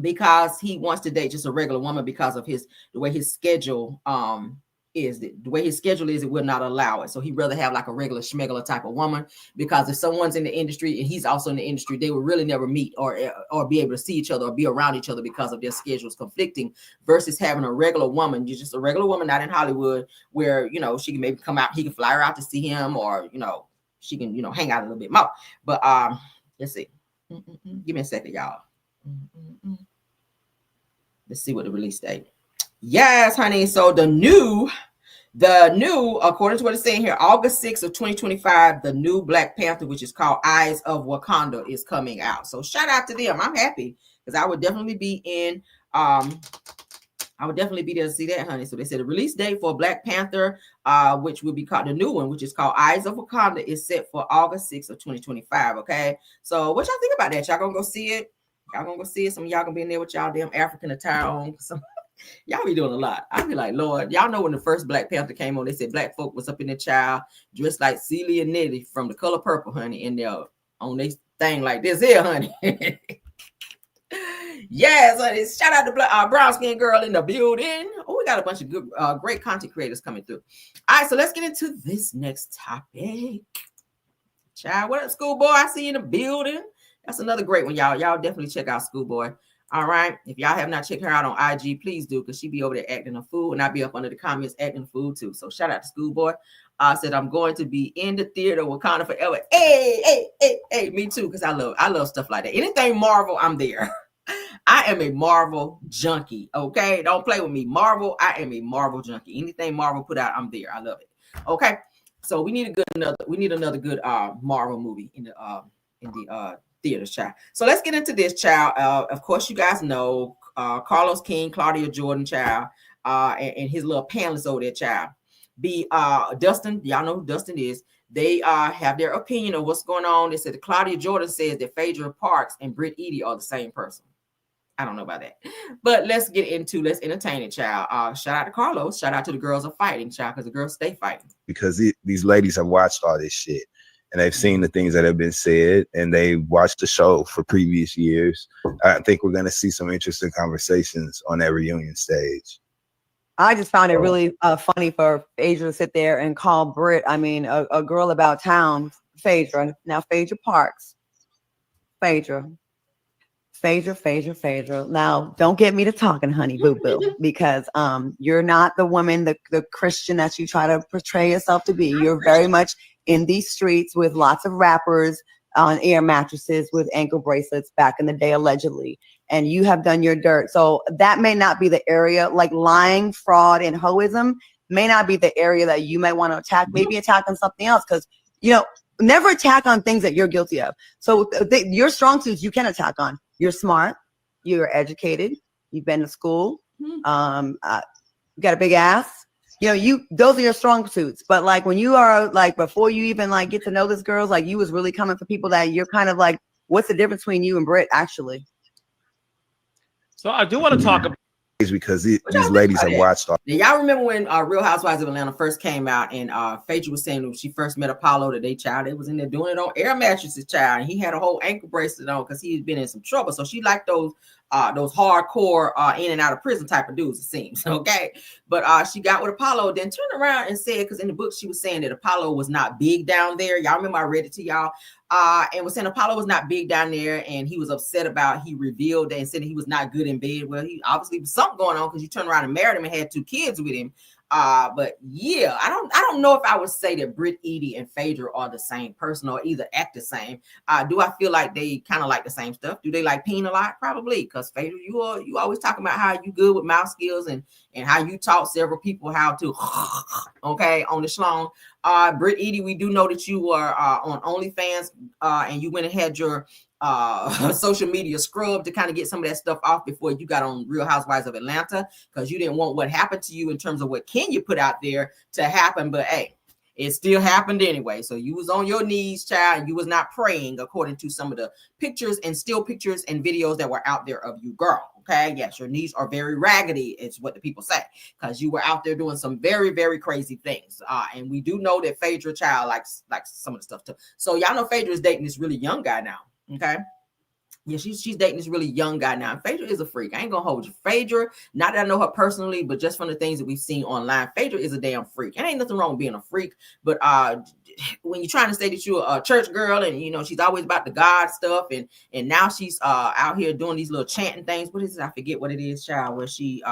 because he wants to date just a regular woman because of the way his schedule is. The way his schedule is, it will not allow it. So he'd rather have like a regular schmegler type of woman, because if someone's in the industry and he's also in the industry, they would really never meet or be able to see each other or be around each other because of their schedules conflicting, versus having a regular woman. You're just a regular woman, not in Hollywood, where she can maybe come out, he can fly her out to see him, or she can hang out a little bit more. But let's see. Give me a second, y'all. Let's see what the release date. Yes, honey. So the new The new, according to what it's saying here, August 6th of 2025, the new Black Panther, which is called Eyes of Wakanda, is coming out. So shout out to them. I'm happy because I would definitely be in. I would definitely be there to see that, honey. So they said the release date for Black Panther, which will be called the new one, which is called Eyes of Wakanda, is set for August 6th of 2025. Okay. So what y'all think about that? Y'all gonna go see it? Y'all gonna go see it? Some of y'all gonna be in there with y'all damn African attire on. Y'all be doing a lot. I be like, Lord, y'all know when the first Black Panther came on, they said black folk was up in the child dressed like Celia and Nettie from The Color Purple, honey, and they're on this thing like this here, honey. Yes, honey. Shout out to brown skin girl in the building. Oh, we got a bunch of good, great content creators coming through. All right, so let's get into this next topic. Child, what up, Schoolboy? I see you in the building. That's another great one, y'all. Y'all definitely check out Schoolboy. All right. If y'all have not checked her out on IG, please do, because she be over there acting a fool, and I'll be up under the comments acting a fool too. So shout out to Schoolboy. Said I'm going to be in the theater Wakanda forever. Hey, me too, because I love stuff like that. Anything Marvel, I'm there. I am a Marvel junkie. Okay, don't play with me. Marvel, I am a Marvel junkie. Anything Marvel put out, I'm there. I love it. Okay, so we need another good Marvel movie in the theaters, child. So let's get into this, child. Of course, you guys know Carlos King, Claudia Jordan, child, and his little panelists over there, child. Dustin, y'all know who Dustin is. They have their opinion of what's going on. They said that Claudia Jordan says that Phaedra Parks and Britt Eady are the same person. I don't know about that, but let's entertain it, child. Shout out to Carlos. Shout out to the girls are fighting, child, because the girls stay fighting. Because these ladies have watched all this shit and they've seen the things that have been said and they watched the show for previous years. I think we're going to see some interesting conversations on that reunion stage. I just found it really funny for Phaedra to sit there and call Britt, a girl about town, Phaedra. Now, Phaedra Parks. Phaedra. Now, don't get me to talking, honey, boo-boo, because you're not the woman, the Christian that you try to portray yourself to be. You're very much in these streets with lots of rappers on air mattresses with ankle bracelets back in the day, allegedly. And you have done your dirt. So that may not be the area, like lying, fraud, and hoism may not be the area that you might want to attack. Maybe attack on something else, because, never attack on things that you're guilty of. So your strong suits you can attack on. You're smart, you're educated, you've been to school, you got a big ass. Those are your strong suits. But like when you are like, before you even like get to know this girl, like you was really coming for people that you're kind of like, what's the difference between you and Britt actually? So I do want to talk about because these ladies have watched all. Now, y'all remember when Real Housewives of Atlanta first came out, and Phaedra was saying when she first met Apollo that they was in there doing it on air mattresses, child, and he had a whole ankle bracelet on because he had been in some trouble. So she liked those hardcore in and out of prison type of dudes, it seems. Okay, but she got with Apollo, then turned around and said, because in the book she was saying that Apollo was not big down there. Y'all remember I read it to y'all. And was saying Apollo was not big down there, and he was upset about, he revealed that and said that he was not good in bed. Well, he obviously was something going on because you turned around and married him and had 2 kids with him. But yeah, I don't know if I would say that Britt Eady and Phaedra are the same person or either act the same. Do I feel like they kind of like the same stuff? Do they like peeing a lot? Probably, because Phaedra, you always talking about how you good with mouth skills and how you taught several people how to okay on the schlong. Britt Eady, we do know that you were on OnlyFans and you went and had your social media scrub to kind of get some of that stuff off before you got on Real Housewives of Atlanta, because you didn't want what happened to you in terms of what Kenya put out there to happen. But hey, it still happened anyway. So you was on your knees, child, and you was not praying, according to some of the pictures and still pictures and videos that were out there of you, girl. Okay, yes, your knees are very raggedy, is what the people say, because you were out there doing some very, very crazy things. And we do know that Phaedra, child, likes some of the stuff too. So y'all know Phaedra is dating this really young guy now. Okay. Yeah, she's dating this really young guy now. Phaedra is a freak. I ain't gonna hold you. Phaedra, not that I know her personally, but just from the things that we've seen online, Phaedra is a damn freak. And ain't nothing wrong with being a freak. But when you're trying to say that you're a church girl and she's always about the God stuff, and now she's out here doing these little chanting things. What is it? I forget what it is, child, where she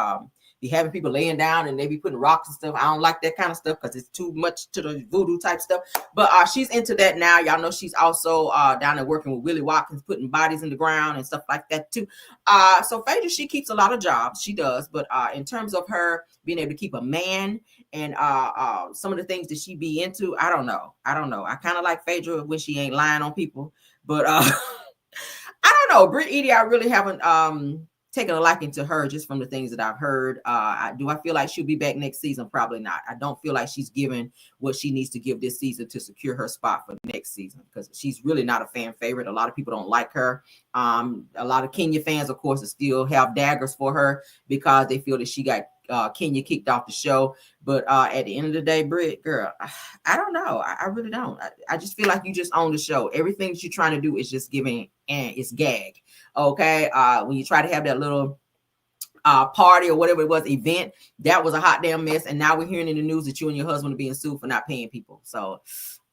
be having people laying down and they be putting rocks and stuff. I don't like that kind of stuff because it's too much to the voodoo type stuff. But she's into that now. Y'all know she's also down there working with Willie Watkins, putting bodies in the ground and stuff like that too. So Phaedra, she keeps a lot of jobs. She does. But in terms of her being able to keep a man and some of the things that she be into, I don't know. I kind of like Phaedra when she ain't lying on people. But I don't know. Britt Edie, I really haven't taken a liking to her just from the things that I've heard. Do I feel like she'll be back next season? Probably not. I don't feel like she's given what she needs to give this season to secure her spot for next season because she's really not a fan favorite. A lot of people don't like her. A lot of Kenya fans, of course, still have daggers for her because they feel that she got Kenya kicked off the show. But at the end of the day, Britt, girl, I don't know. I really don't. I just feel like you just own the show. Everything that you're trying to do is just giving, and it's gag. Okay. When you try to have that little party or whatever it was, event, that was a hot damn mess. And now we're hearing in the news that you and your husband are being sued for not paying people. So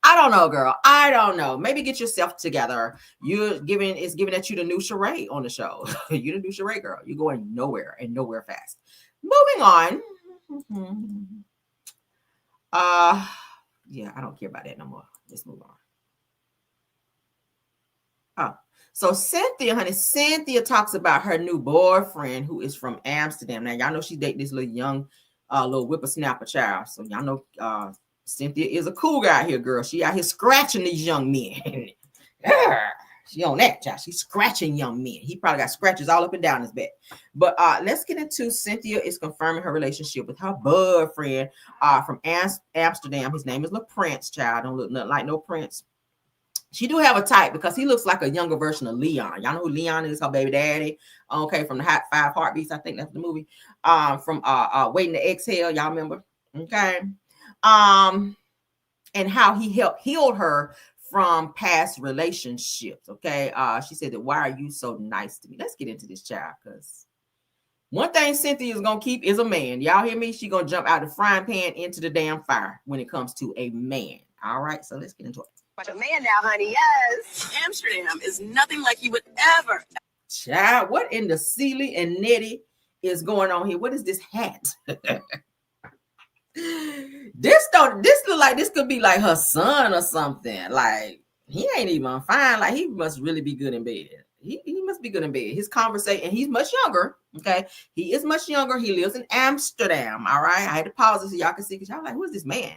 I don't know, girl. I don't know. Maybe get yourself together. It's giving at you the new charade on the show. You the new charade, girl. You're going nowhere and nowhere fast. Moving on. Yeah, I don't care about that no more. Let's move on. So Cynthia talks about her new boyfriend who is from Amsterdam. Now, y'all know she dated this little young, little whippersnapper child. So y'all know Cynthia is a cool guy here, girl. She out here scratching these young men. She on that, child. She's scratching young men. He probably got scratches all up and down his back. But let's get into Cynthia is confirming her relationship with her boyfriend from Amsterdam. His name is LaPrince, child. Don't look nothing like no Prince. She do have a type because he looks like a younger version of Leon. Y'all know who Leon is, her baby daddy. Okay, from the Hot 5 Heartbeats. I think that's the movie. From Waiting to Exhale. Y'all remember? Okay. And how he helped heal her from past relationships. Okay. She said that, why are you so nice to me? Let's get into this, child, because one thing Cynthia is gonna keep is a man. Y'all hear me? She gonna jump out the frying pan into the damn fire when it comes to a man. All right, so let's get into it. A man now, honey. Yes, Amsterdam is nothing like you would ever. Child, what in the Sealy and Nettie is going on here? What is this hat? This look like this could be like her son or something. Like he ain't even fine. Like he must really be good in bed. He must be good in bed. His conversation, and he's much younger. Okay, he is much younger. He lives in Amsterdam. All right, I had to pause it so y'all can see because y'all like, who is this man?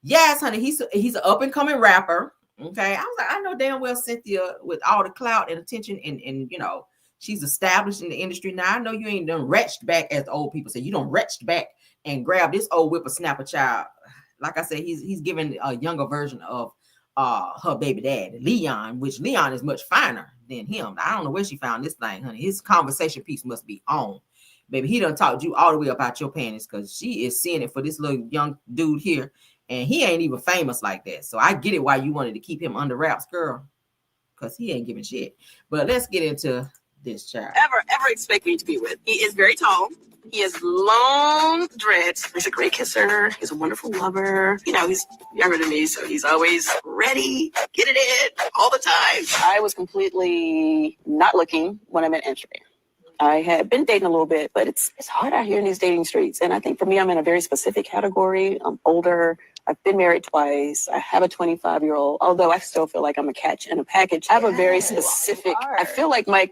Yes, honey, he's an up and coming rapper. Okay, I was like, I know damn well Cynthia with all the clout and attention and you know she's established in the industry now. I know you ain't done retched back, as the old people say. You done retched back and grab this old whippersnapper child. Like I said, he's giving a younger version of her baby dad, Leon, which Leon is much finer than him. I don't know where she found this thing, honey. His conversation piece must be on. Baby, he done talked you all the way up out your panties because she is seeing it for this little young dude here. And he ain't even famous like that. So I get it why you wanted to keep him under wraps, girl. Because he ain't giving shit. But let's get into this child. Ever expect me to be with. He is very tall. He has long dreads. He's a great kisser. He's a wonderful lover. You know, he's younger than me, so he's always ready, get it in all the time. I was completely not looking when I met Amsterdam. I had been dating a little bit, but it's hard out here in these dating streets. And I think for me, I'm in a very specific category. I'm older. I've been married twice. I have a 25-year-old, although I still feel like I'm a catch in a package. I have a very specific, I feel like my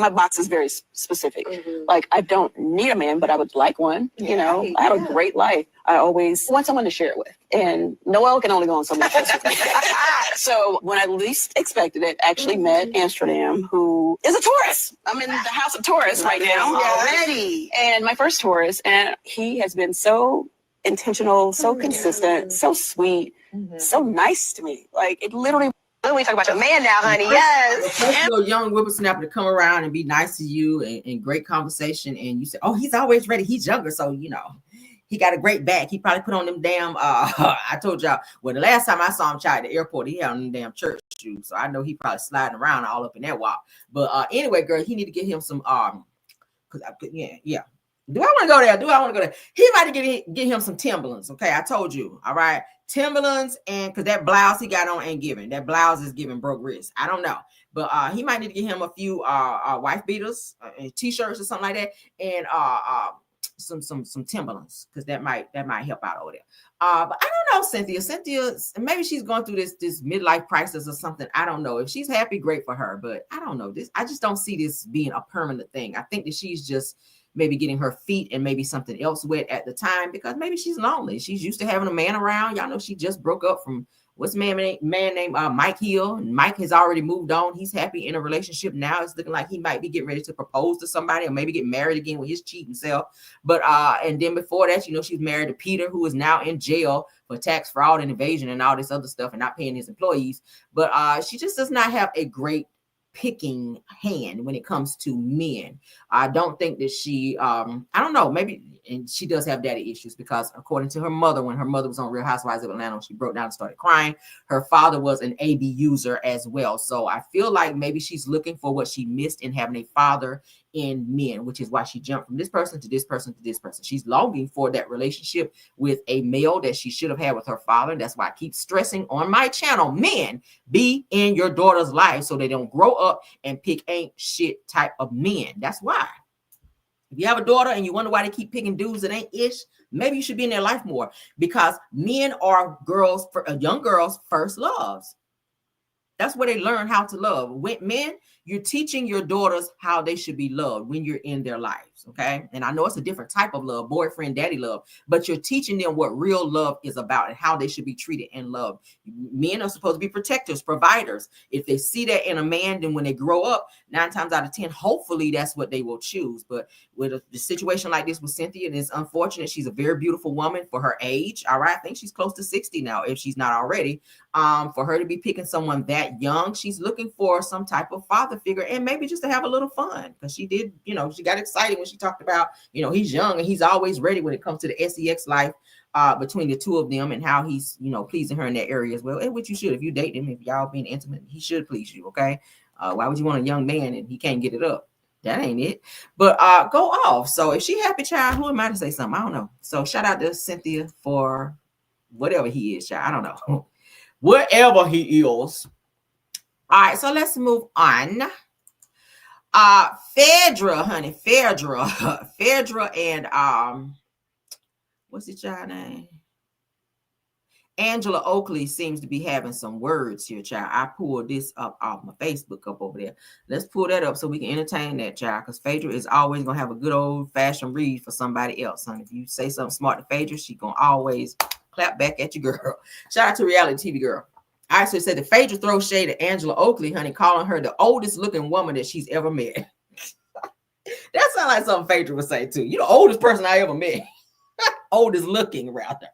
box is very specific. Like I don't need a man, but I would like one. You know, I have a great life. I always want someone to share it with. And Noel can only go on so much. So when I least expected it, actually met Amsterdam, who is a Taurus. I'm in the house of Taurus right now already. And my first Taurus, and he has been so intentional, so consistent, so sweet, so nice to me. Like it literally. We talk about your man now, honey. Yes. Little young whippersnapper to come around and be nice to you and great conversation, and you say, "Oh, he's always ready. He's younger, so you know." He got a great back. He probably put on them damn, I told y'all, well, the last time I saw him at the airport, he had on them damn church shoes. So I know he probably sliding around all up in that walk. But anyway, girl, he need to get him some, yeah. Do I want to go there? He might get him some Timberlands. Okay, I told you. All right. Timberlands, and because that blouse he got on ain't giving. That blouse is giving broke wrist. I don't know. But he might need to get him a few wife beaters and t-shirts or something like that. And some Timberlands, because that might help out over there. But I don't know, Cynthia. Cynthia, maybe she's going through this midlife crisis or something. I don't know. If she's happy, great for her. But I don't know. I just don't see this being a permanent thing. I think that she's just maybe getting her feet and maybe something else wet at the time, because maybe she's lonely. She's used to having a man around. Y'all know she just broke up from what's man named Mike Hill, and Mike has already moved on. He's happy in a relationship now. It's looking like he might be getting ready to propose to somebody or maybe get married again with his cheating self. But and then before that, you know, she's married to Peter, who is now in jail for tax fraud and evasion and all this other stuff and not paying his employees. But she just does not have a great picking hand when it comes to men. I don't think that she I don't know, maybe, and she does have daddy issues, because according to her mother, when her mother was on Real Housewives of Atlanta, she broke down and started crying. Her father was an AB user as well. So I feel like maybe she's looking for what she missed in having a father in men, which is why she jumped from this person to this person to this person. She's longing for that relationship with a male that she should have had with her father. That's why I keep stressing on my channel, men, be in your daughter's life so they don't grow up and pick ain't shit type of men. That's why. If you have a daughter and you wonder why they keep picking dudes that ain't ish, maybe you should be in their life more, because men are young girls' first loves. That's where they learn how to love. With men, you're teaching your daughters how they should be loved when you're in their lives, okay? And I know it's a different type of love, boyfriend, daddy love, but you're teaching them what real love is about and how they should be treated and loved. Men are supposed to be protectors, providers. If they see that in a man, then when they grow up, 9 times out of 10, hopefully that's what they will choose. But with a situation like this with Cynthia, and it's unfortunate. She's a very beautiful woman for her age, all right? I think she's close to 60 now, if she's not already. For her to be picking someone that young, she's looking for some type of father figure, and maybe just to have a little fun, because she did, you know, she got excited when she talked about, you know, he's young and he's always ready when it comes to the sex life between the two of them, and how he's, you know, pleasing her in that area as well. And which you should, if you date him, if y'all being intimate, he should please you, okay? Why would you want a young man and he can't get it up? That ain't it. But go off. So if she happy, child, who am I to say something? I don't know. So shout out to Cynthia for whatever he is, child. I don't know. Whatever he is. All right, so let's move on. Phaedra, honey, Phaedra and what's the child name? Angela Oakley seems to be having some words here, child. I pulled this up off my Facebook up over there. Let's pull that up so we can entertain that, child, because Phaedra is always gonna have a good old fashioned read for somebody else, honey. If you say something smart to Phaedra, she gonna always clap back at you, girl. Shout out to reality TV girl. All right, so it said that Phaedra throws shade at Angela Oakley, honey, calling her the oldest looking woman that she's ever met. That sounds like something Phaedra would say too. You're the oldest person I ever met. Oldest looking, rather.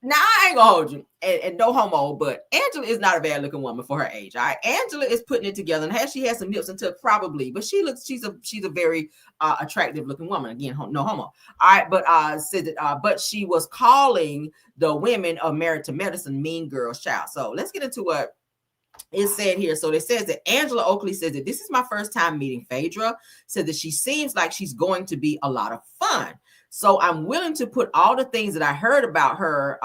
Now, I ain't gonna hold you, and no homo, but Angela is not a bad looking woman for her age. All right, Angela is putting it together, and she has some nips and tucks probably, but she's a very attractive looking woman. Again, no homo. All right, but said that, but she was calling the women of Married to Medicine mean girls, child. So let's get into what it said here. So it says that Angela Oakley says that this is my first time meeting Phaedra. Said that she seems like she's going to be a lot of fun. So I'm willing to put all the things that I heard about her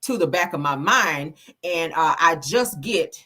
to the back of my mind, and I just get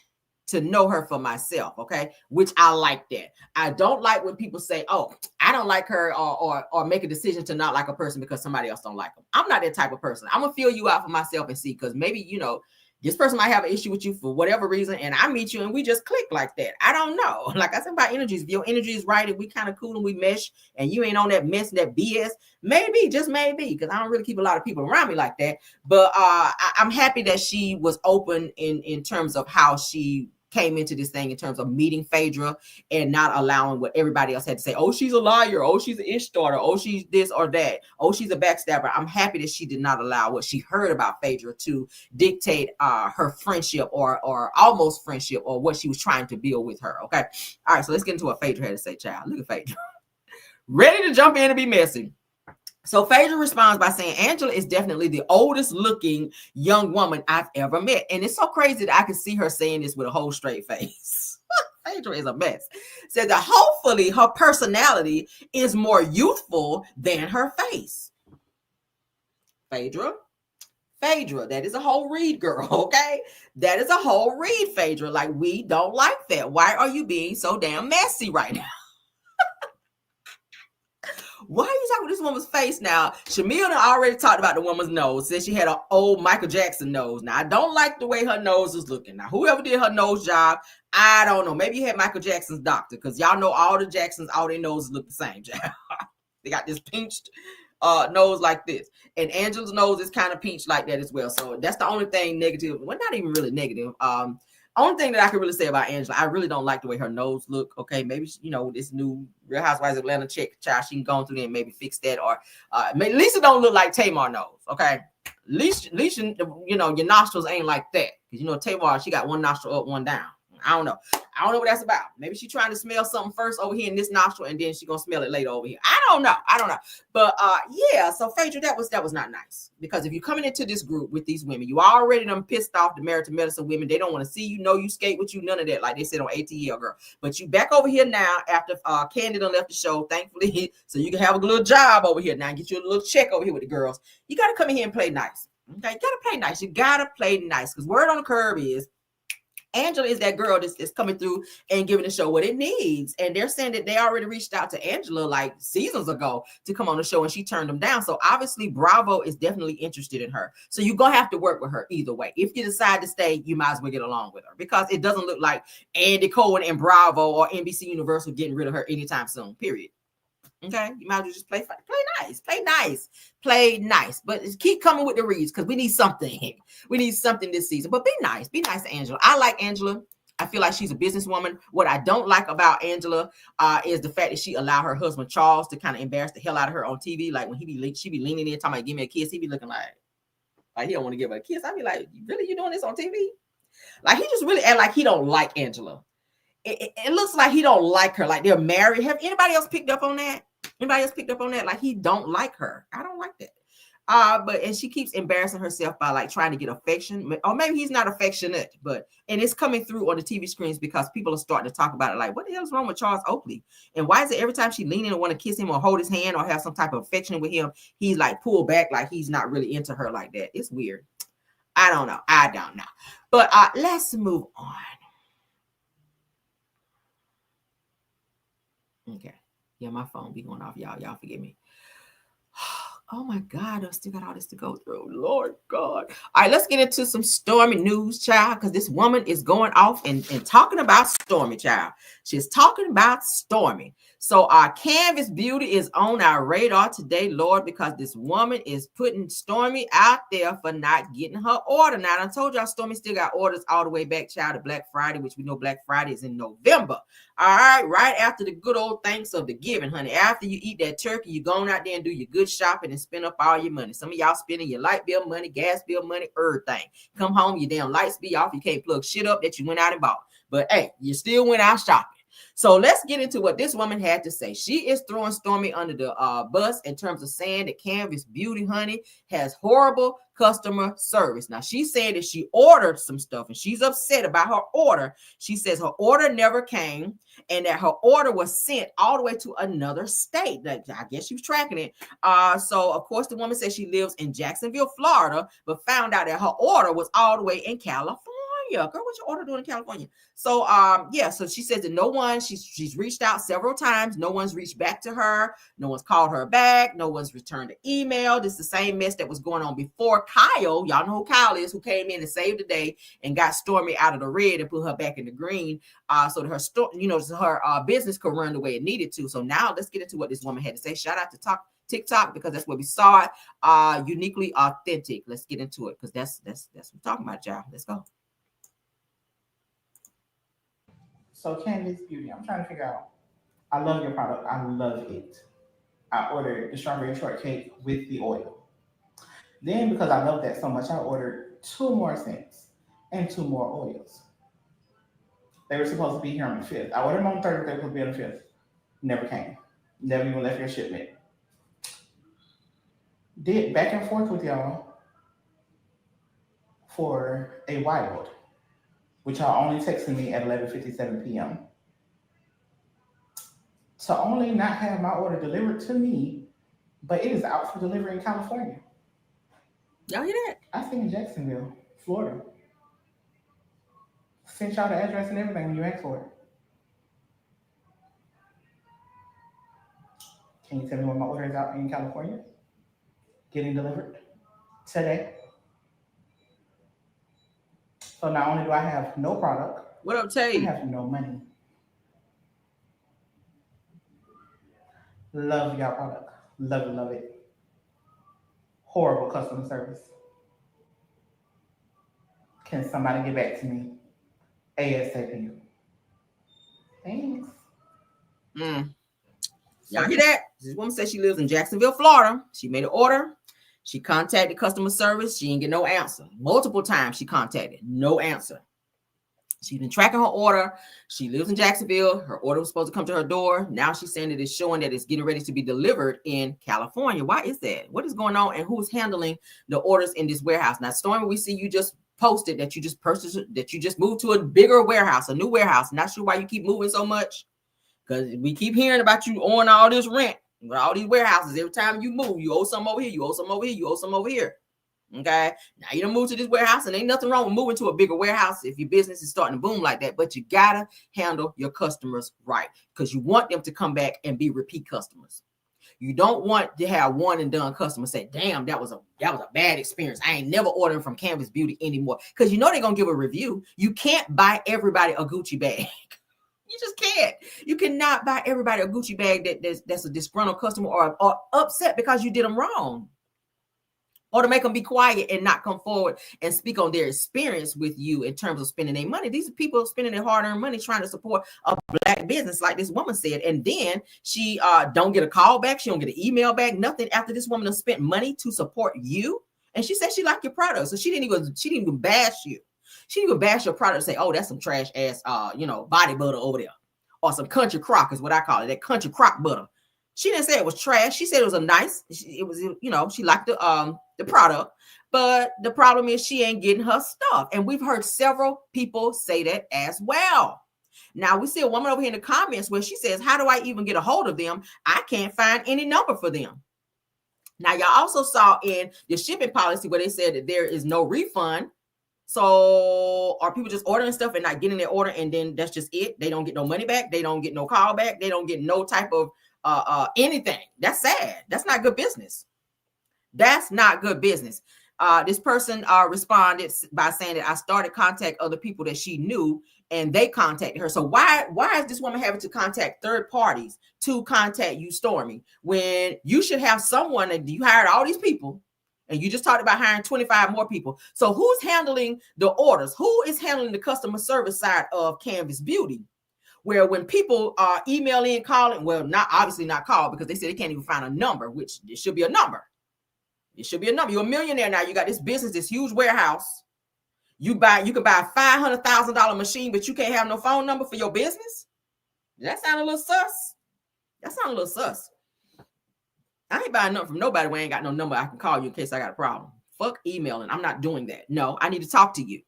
to know her for myself, okay? Which I like that. I don't like when people say, oh, I don't like her, or make a decision to not like a person because somebody else don't like them. I'm not that type of person. I'm gonna feel you out for myself and see, because maybe, you know, this person might have an issue with you for whatever reason, and I meet you and we just click like that. I don't know. Like I said about energies, if your energy is right and we kind of cool and we mesh, and you ain't on that mess, that BS, maybe, just maybe, because I don't really keep a lot of people around me like that. But I'm happy that she was open in terms of how she came into this thing in terms of meeting Phaedra and not allowing what everybody else had to say. Oh, she's a liar. Oh, she's an ish starter. Oh, she's this or that. Oh, she's a backstabber. I'm happy that she did not allow what she heard about Phaedra to dictate her friendship or almost friendship, or what she was trying to build with her. Okay. All right. So let's get into what Phaedra had to say, child. Look at Phaedra. Ready to jump in and be messy. So Phaedra responds by saying, Angela is definitely the oldest looking young woman I've ever met. And it's so crazy that I can see her saying this with a whole straight face. Phaedra is a mess. Said that hopefully her personality is more youthful than her face. Phaedra, that is a whole read, girl, okay? That is a whole read, Phaedra. Like, we don't like that. Why are you being so damn messy right now? Why are you talking about this woman's face now? Shamil already talked about the woman's nose. Said she had an old Michael Jackson nose. Now, I don't like the way her nose is looking. Now, whoever did her nose job, I don't know. Maybe you had Michael Jackson's doctor, because y'all know all the Jacksons, all their noses look the same. They got this pinched nose like this. And Angela's nose is kind of pinched like that as well. So that's the only thing negative. Well, not even really negative. Only thing that I can really say about Angela, I really don't like the way her nose look. Okay, maybe this new Real Housewives of Atlanta chick child, she can go through there and maybe fix that, or Lisa don't look like Tamar nose. Okay, Lisa, your nostrils ain't like that, because Tamar, she got one nostril up, one down. I don't know what that's about. Maybe she trying to smell something first over here in this nostril, and then she gonna smell it later over here. I don't know. But yeah, so Phaedra, that was not nice, because if you're coming into this group with these women, you already done pissed off the Married to Medicine women. They don't want to see you, you skate with you, none of that, like they said on ATL, girl. But you back over here now after Candy done left the show, thankfully, so you can have a little job over here now and get you a little check over here with the girls. You gotta come in here and play nice. Okay, you gotta play nice. You gotta play nice, because word on the curb is Angela is that girl that's coming through and giving the show what it needs. And they're saying that they already reached out to Angela like seasons ago to come on the show, and she turned them down. So obviously Bravo is definitely interested in her. So you're going to have to work with her either way. If you decide to stay, you might as well get along with her, because it doesn't look like Andy Cohen and Bravo or NBC Universal getting rid of her anytime soon, period. Okay, you might as well just play nice, but keep coming with the reads, because we need something. We need something this season. But be nice to Angela. I like Angela. I feel like she's a businesswoman. What I don't like about Angela is the fact that she allowed her husband Charles to kind of embarrass the hell out of her on TV. Like when she be leaning in talking about give me a kiss, he be looking like he don't want to give her a kiss. I be like, really, you doing this on TV? Like he just really act like he don't like Angela. It looks like he don't like her. Like they're married. Have anybody else picked up on that? Like he don't like her. I don't like that. And she keeps embarrassing herself by like trying to get affection, or maybe he's not affectionate, and it's coming through on the TV screens because people are starting to talk about it. Like, what the hell is wrong with Charles Oakley? And why is it every time she lean in and want to kiss him or hold his hand or have some type of affection with him, he's like pulled back, like he's not really into her like that? It's weird. I don't know. But let's move on. Okay. Yeah, my phone be going off, y'all. Y'all forgive me. Oh my God, I still got all this to go through. Lord God. All right, let's get into some Stormy news, child, because this woman is going off and talking about Stormy, child. She's talking about Stormy. So our Canvas Beauty is on our radar today, Lord, because this woman is putting Stormy out there for not getting her order. Now, I told y'all Stormy still got orders all the way back, child, to Black Friday, which we know Black Friday is in November. All right, right after the good old thanks of the giving, honey. After you eat that turkey, you going out there and do your good shopping and spend up all your money. Some of y'all spending your light bill money, gas bill money, everything. Come home, your damn lights be off. You can't plug shit up that you went out and bought. But hey, you still went out shopping. So let's get into what this woman had to say. She is throwing Stormy under the bus in terms of saying that Canvas Beauty, honey, has horrible customer service. Now, she's saying that she ordered some stuff and she's upset about her order. She says her order never came and that her order was sent all the way to another state. Like, I guess she was tracking it. So, of course, the woman says she lives in Jacksonville, Florida, but found out that her order was all the way in California. Girl, what's your order doing in California? So yeah, so she says that no one, she's reached out several times, no one's reached back to her, no one's called her back, no one's returned the email. This is the same mess that was going on before Kyle. Y'all know who Kyle is, who came in and saved the day and got Stormy out of the red and put her back in the green, so that her business could run the way it needed to. So now let's get into what this woman had to say. Shout out to TikTok, because that's where we saw it. Uniquely authentic. Let's get into it, because that's what we're talking about, y'all. Let's go. So Canvas Beauty, I'm trying to figure out. I love your product. I love it. I ordered the strawberry shortcake with the oil. Then, because I love that so much, I ordered 2 more scents and 2 more oils. They were supposed to be here on the 5th. I ordered them on the 3rd, they were supposed to be on the 5th. Never came. Never even left your shipment. Did back and forth with y'all for a while, which y'all only texted me at 11:57 p.m. To only not have my order delivered to me, but it is out for delivery in California. Y'all hear that? I stay in Jacksonville, Florida. Sent y'all the address and everything when you asked for it. Can you tell me when my order is out in California? Getting delivered today. So not only do I have no product, what up, Tay? I have no money. Love y'all product. Love it. Horrible customer service. Can somebody get back to me ASAP? Thanks. Y'all hear that? This woman says she lives in Jacksonville, Florida. She made an order. She contacted customer service. She didn't get no answer. Multiple times she contacted, no answer. She's been tracking her order. She lives in Jacksonville. Her order was supposed to come to her door. Now she's saying that it's showing that it's getting ready to be delivered in California. Why is that? What is going on? And who's handling the orders in this warehouse? Now, Stormy, we see you just posted that you just purchased, that you just moved to a bigger warehouse, a new warehouse. Not sure why you keep moving so much, because we keep hearing about you owing all this rent with all these warehouses. Every time you move, you owe some over here, you owe some over here, you owe some over here. Okay, now you don't move to this warehouse, and ain't nothing wrong with moving to a bigger warehouse if your business is starting to boom like that. But you gotta handle your customers right, because you want them to come back and be repeat customers. You don't want to have one and done customers say, "Damn, that was a bad experience. I ain't never ordering from Canvas Beauty anymore," because you know they're gonna give a review. You can't buy everybody a Gucci bag. You just can't. You cannot buy everybody a Gucci bag that's a disgruntled customer or upset because you did them wrong, or to make them be quiet and not come forward and speak on their experience with you in terms of spending their money. These are people spending their hard-earned money trying to support a Black business, like this woman said. And then she don't get a call back. She don't get an email back, nothing, after this woman has spent money to support you. And she said she liked your product. So she didn't even bash you. She didn't even bash your product and say, "Oh, that's some trash ass body butter over there," or some country crock is what I call it, that country crock butter. She didn't say it was trash. She said it was she liked the product, but the problem is she ain't getting her stuff. And we've heard several people say that as well. Now we see a woman over here in the comments where she says, "How do I even get a hold of them? I can't find any number for them." Now y'all also saw in the shipping policy where they said that there is no refund. So are people just ordering stuff and not getting their order, and then that's just it? They don't get no money back. They don't get no call back. They don't get no type of anything. That's sad. That's not good business. That's not good business. This person responded by saying that I started contact other people that she knew, and they contacted her. So why is this woman having to contact third parties to contact you, Stormy, when you should have someone that you hired all these people, and you just talked about hiring 25 more people? So who's handling the orders? Who is handling the customer service side of Canvas Beauty? Where when people email in, calling, well, obviously not call, because they say they can't even find a number, which it should be a number. It should be a number. You're a millionaire now. You got this business, this huge warehouse. You can buy a $500,000 machine, but you can't have no phone number for your business. That sound a little sus. I ain't buying nothing from nobody when I ain't got no number I can call you in case I got a problem. Fuck emailing. I'm not doing that. No, I need to talk to you.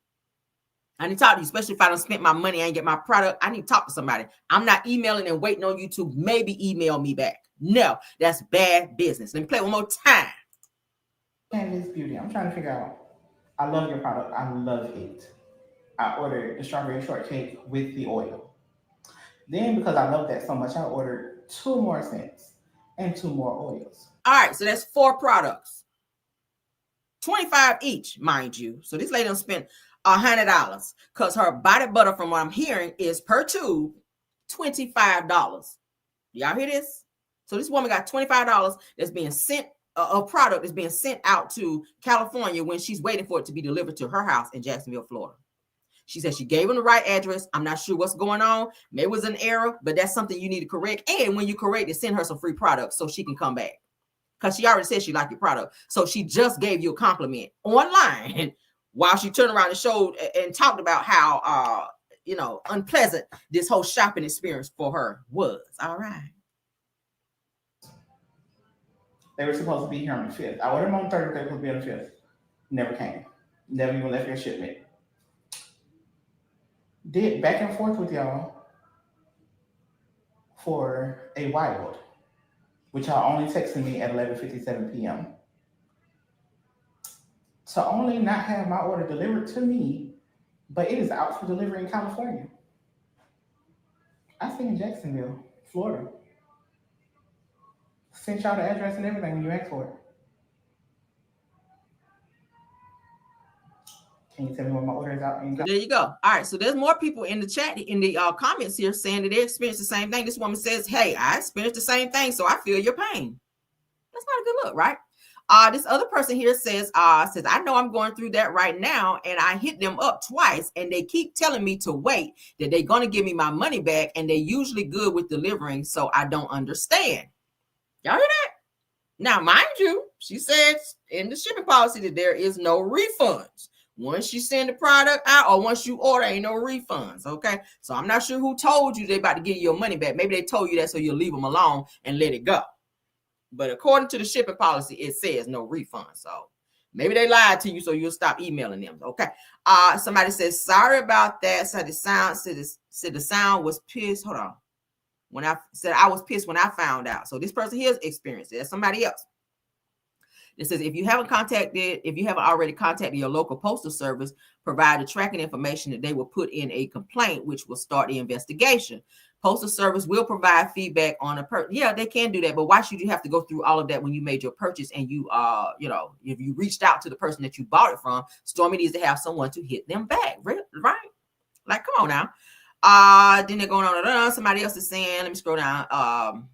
I need to talk to you, especially if I don't spend my money, I ain't get my product. I need to talk to somebody. I'm not emailing and waiting on you to maybe email me back. No, that's bad business. Let me play one more time. Canvas Beauty. I'm trying to figure out. I love your product. I love it. I ordered the strawberry shortcake with the oil. Then, because I love that so much, I ordered 2 more scents and 2 more oils. All right, so that's 4 products. $25 each, mind you. So this lady done spent $100 because her body butter, from what I'm hearing, is per tube $25. Y'all hear this? So this woman got $25 that's being sent, a product is being sent out to California when she's waiting for it to be delivered to her house in Jacksonville, Florida. She said she gave them the right address. I'm not sure what's going on. Maybe it was an error, but that's something you need to correct. And when you correct it, send her some free products so she can come back, because she already said she liked your product. So she just gave you a compliment online while she turned around and showed and talked about how unpleasant this whole shopping experience for her was. All right. They were supposed to be here on the 5th. I ordered them on the 3rd. They were supposed to be on the 5th. Never came. Never even left their shipment. Did back and forth with y'all for a while, which y'all only texted me at 11:57 p.m. To only not have my order delivered to me, but it is out for delivery in California. I stay in Jacksonville, Florida. sent y'all the address and everything when you asked for it. Can you tell me what my order is out? So there you go. All right. So there's more people in the chat, in the comments here saying that they experienced the same thing. This woman says, hey, I experienced the same thing, so I feel your pain. That's not a good look, right? This other person here says, I know I'm going through that right now, and I hit them up twice, and they keep telling me to wait, that they're going to give me my money back, and they're usually good with delivering, so I don't understand. Y'all hear that? Now, mind you, she says in the shipping policy that there is no refunds. Once you send the product out or once you order, ain't no refunds, okay? So I'm not sure who told you they about to give you your money back. Maybe they told you that so you'll leave them alone and let it go. But according to the shipping policy, it says no refund. So maybe they lied to you so you'll stop emailing them, okay? Somebody says, sorry about that. So the sound was pissed. Hold on. When I said I was pissed when I found out. So this person here experienced it. That's somebody else. It says, if you haven't already contacted your local postal service, provide the tracking information that they will put in a complaint, which will start the investigation. Postal service will provide feedback on yeah, they can do that, but why should you have to go through all of that when you made your purchase and you if you reached out to the person that you bought it from? Stormy needs to have someone to hit them back, right? Like, come on now. Then they're going on. Somebody else is saying, let me scroll down.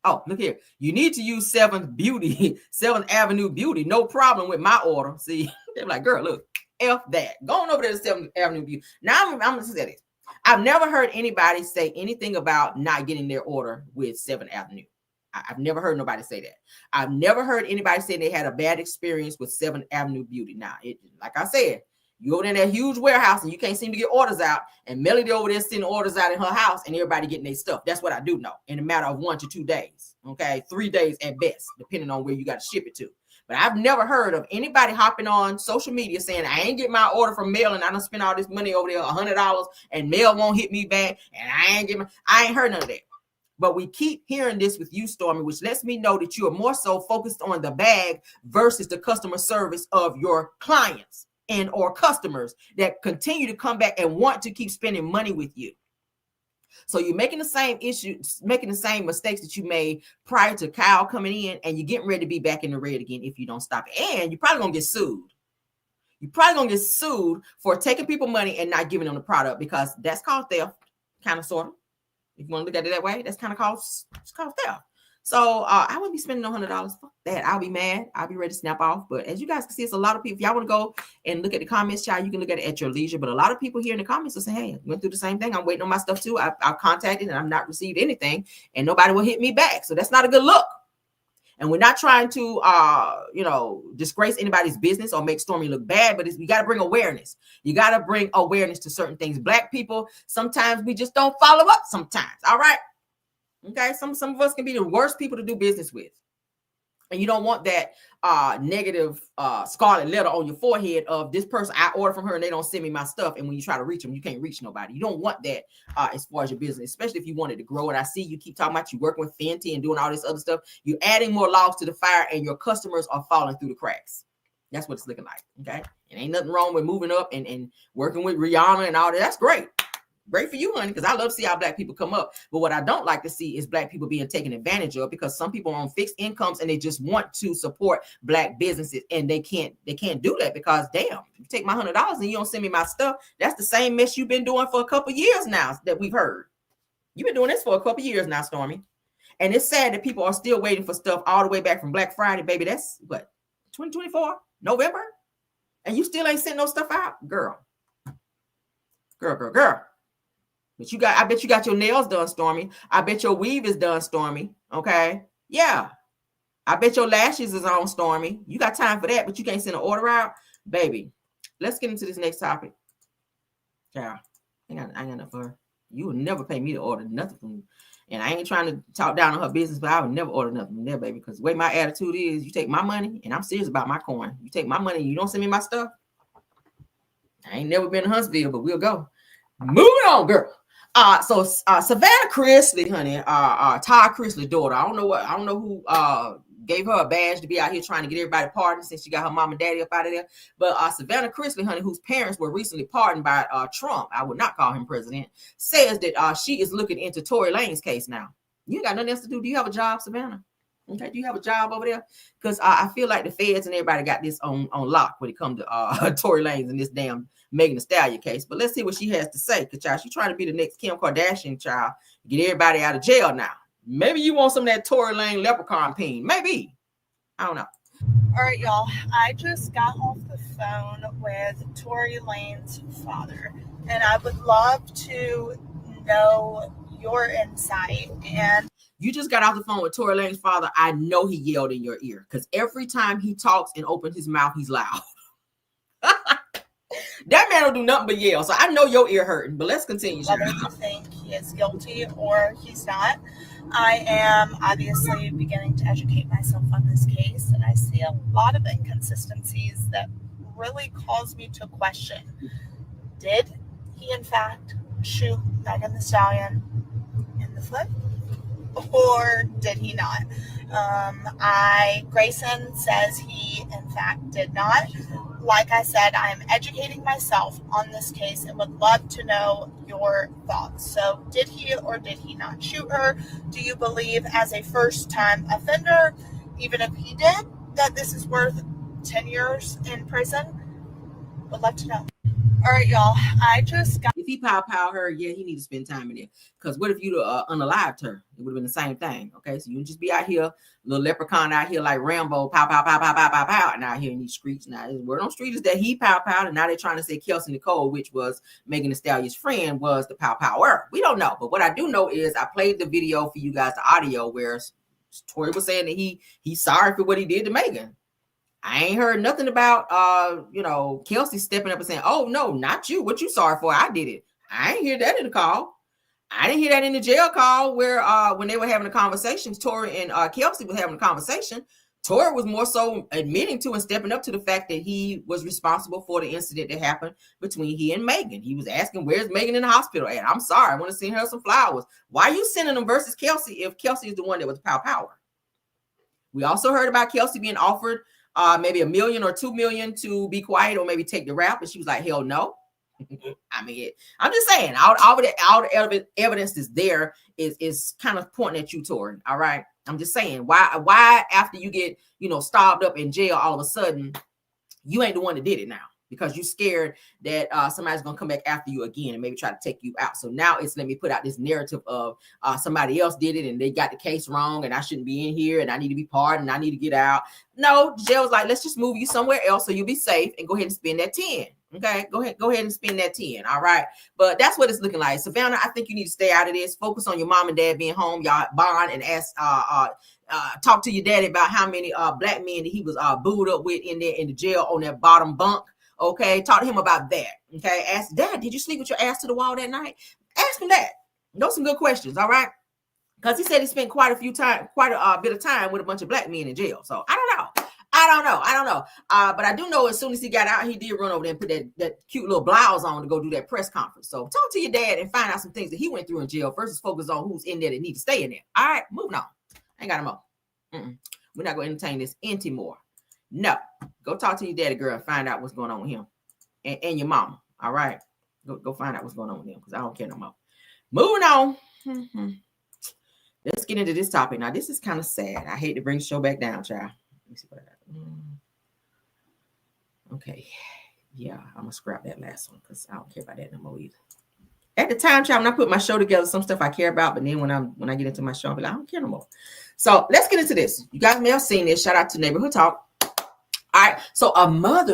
Oh, look here. You need to use 7th Avenue Beauty. No problem with my order. See, they're like, girl, look, F that. Going over there to 7th Avenue Beauty. Now, I'm going to say this. I've never heard anybody say anything about not getting their order with 7th Avenue. I've never heard nobody say that. I've never heard anybody say they had a bad experience with 7th Avenue Beauty. Now, like I said, you over there in that huge warehouse and you can't seem to get orders out, and Melody over there sending orders out in her house and everybody getting their stuff. That's what I do know in a matter of 1 to 2 days. Okay, 3 days at best, depending on where you got to ship it to. But I've never heard of anybody hopping on social media saying, I ain't get my order from mail and I don't spend all this money over there, $100, and mail won't hit me back, and I ain't heard none of that. But we keep hearing this with you, Stormy, which lets me know that you are more so focused on the bag versus the customer service of your clients and or customers that continue to come back and want to keep spending money with you. So you're making the same making the same mistakes that you made prior to Kyle coming in, and you're getting ready to be back in the red again if you don't stop it. And you're probably gonna get sued. You're probably gonna get sued for taking people money and not giving them the product, because that's called theft, kind of, sort of. If you want to look at it that way, that's kind of called theft. So I wouldn't be spending no $100. Fuck that. I'll be mad. I'll be ready to snap off. But as you guys can see, it's a lot of people. If y'all want to go and look at the comments, child, you can look at it at your leisure. But a lot of people here in the comments will say, hey, I went through the same thing. I'm waiting on my stuff too. I've contacted and I've not received anything, and nobody will hit me back. So that's not a good look. And we're not trying to, disgrace anybody's business or make Stormy look bad, but we got to bring awareness. You got to bring awareness to certain things. Black people, sometimes we just don't follow up sometimes. All right. Okay, some of us can be the worst people to do business with, and you don't want that negative scarlet letter on your forehead of this person. I order from her and they don't send me my stuff, and when you try to reach them, you can't reach nobody. You don't want that as far as your business, especially if you wanted to grow. And I see you keep talking about you working with Fenty and doing all this other stuff. You're adding more logs to the fire, and your customers are falling through the cracks. That's what it's looking like. Okay, and ain't nothing wrong with moving up and working with Rihanna and all that. That's great. Great for you, honey, because I love to see how Black people come up. But what I don't like to see is Black people being taken advantage of, because some people are on fixed incomes and they just want to support Black businesses, and they can't do that because, damn, you take my $100 and you don't send me my stuff. That's the same mess you've been doing for a couple years now that we've heard. You've been doing this for a couple years now, Stormy. And it's sad that people are still waiting for stuff all the way back from Black Friday, baby. That's what, 2024, November? And you still ain't sent no stuff out? Girl. But I bet you got your nails done, Stormy. I bet your weave is done, Stormy. Okay. Yeah. I bet your lashes is on, Stormy. You got time for that, but you can't send an order out. Baby, let's get into this next topic. Yeah. I ain't got enough for her. You would never pay me to order nothing from you. And I ain't trying to talk down on her business, but I would never order nothing from there, baby. Because the way my attitude is, you take my money, and I'm serious about my coin. You take my money and you don't send me my stuff. I ain't never been to Huntsville, but we'll go. Moving on, girl. So Savannah Chrisley, honey, Todd Chrisley's daughter. I don't know who gave her a badge to be out here trying to get everybody pardoned since she got her mom and daddy up out of there. But Savannah Chrisley, honey, whose parents were recently pardoned by Trump, I would not call him president, says that she is looking into Tory Lanez case now. You got nothing else to do. Do you have a job, Savannah? Okay, do you have a job over there? Because I feel like the feds and everybody got this on lock when it comes to Tory Lanez and this damn Megan Thee Stallion case. But let's see what she has to say. Because child, she's trying to be the next Kim Kardashian, child. Get everybody out of jail now. Maybe you want some of that Tory Lanez leprechaun peen. Maybe. I don't know. All right, y'all. I just got off the phone with Tory Lanez's father, and I would love to know your insight. And you just got off the phone with Tory Lanez's father. I know he yelled in your ear because every time he talks and opens his mouth, he's loud. That man don't do nothing but yell. So I know your ear hurting, but let's continue. Whether you think he is guilty or he's not, I am obviously beginning to educate myself on this case, and I see a lot of inconsistencies that really cause me to question, did he in fact shoot Megan Thee Stallion in the foot, or did he not? Grayson says he in fact did not. Like I said, I am educating myself on this case and would love to know your thoughts. So did he or did he not shoot her? Do you believe as a first-time offender, even if he did, that this is worth 10 years in prison? Would love to know. All right, y'all. I just got... If he pow her, yeah, he need to spend time in there. Because what if you unalived her? It would have been the same thing. Okay, so you would just be out here, little leprechaun out here like Rambo, pow, and out here in these streets. Now, the word on street is that he pow, and now they're trying to say Kelsey Nicole, which was Megan Thee Stallion's friend, was the power. We don't know. But what I do know is I played the video for you guys, the audio, where Tory was saying that he's sorry for what he did to Megan. I ain't heard nothing about Kelsey stepping up and saying, "Oh no, not you. What you sorry for? I did it." I ain't hear that in the call. I didn't hear that in the jail call where when they were having a conversation, Tory and Kelsey was having a conversation. Tory was more so admitting to and stepping up to the fact that he was responsible for the incident that happened between he and Megan. He was asking, "Where's Megan in the hospital at? I'm sorry, I want to send her some flowers. Why are you sending them versus Kelsey if Kelsey is the one that was power?" We also heard about Kelsey being offered maybe $1 million or $2 million to be quiet or maybe take the rap, and she was like, "Hell no." I mean, I'm just saying, all the evidence is there is kind of pointing at you, Tory. All right, I'm just saying, why after you get starved up in jail, all of a sudden you ain't the one that did it now because you're scared that somebody's gonna come back after you again and maybe try to take you out. So now it's let me put out this narrative of somebody else did it and they got the case wrong and I shouldn't be in here and I need to be pardoned and I need to get out. No, the jail was like, let's just move you somewhere else so you'll be safe and go ahead and spend that 10. Okay, go ahead and spend that 10. All right, but that's what it's looking like. Savannah, I think you need to stay out of this. Focus on your mom and dad being home. Y'all bond and ask talk to your daddy about how many black men that he was booed up with in there in the jail on that bottom bunk. Okay, talk to him about that. Okay, ask Dad, did you sleep with your ass to the wall that night? Ask him that. Those some good questions. All right, because he said he spent quite a bit of time with a bunch of black men in jail. So I don't know. But I do know as soon as he got out, he did run over there and put that cute little blouse on to go do that press conference. So talk to your dad and find out some things that he went through in jail versus focus on who's in there that need to stay in there. All right, moving on. I ain't got no more. We're not going to entertain this anymore. No, go talk to your daddy, girl, and find out what's going on with him and your mama. All right, go find out what's going on with him because I don't care no more. Moving on. Let's get into this topic now. This is kind of sad. I hate to bring the show back down, child. Let me see what I got. Okay, yeah, I'm gonna scrap that last one because I don't care about that no more either. At the time, child, when I put my show together, some stuff I care about, but then when I get into my show, I'll be like, I don't care no more. So let's get into this. You guys may have seen this. Shout out to Neighborhood Talk. All right, so a mother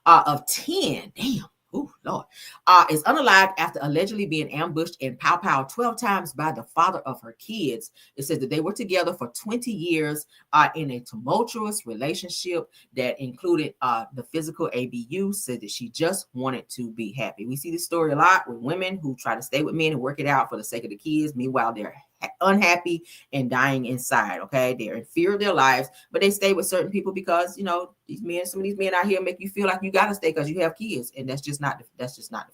of 10, damn, oh Lord, is unalived after allegedly being ambushed and pow 12 times by the father of her kids. It says that they were together for 20 years in a tumultuous relationship that included the physical ABU. Said that she just wanted to be happy. We see this story a lot with women who try to stay with men and work it out for the sake of the kids. Meanwhile, they're unhappy and dying inside. Okay, they're in fear of their lives, but they stay with certain people because some of these men out here make you feel like you gotta stay because you have kids, and that's just not the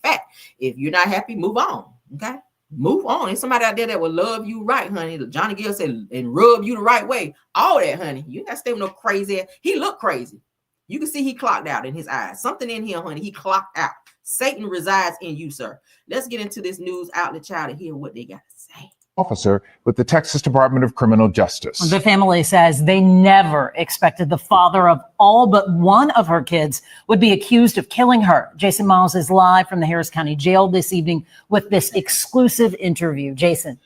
fact. If you're not happy, move on. Okay, move on. There's somebody out there that will love you right, honey. Johnny Gill said, and rub you the right way. All that, honey. You ain't gotta stay with no crazy. He looked crazy. You can see he clocked out in his eyes. Something in here, honey. He clocked out. Satan resides in you, sir. Let's get into this news outlet, child, and hear what they got to say. officer with the Texas Department of Criminal Justice. The family says they never expected the father of all but one of her kids would be accused of killing her. Jason Miles is live from the Harris County Jail this evening with this exclusive interview. Jason.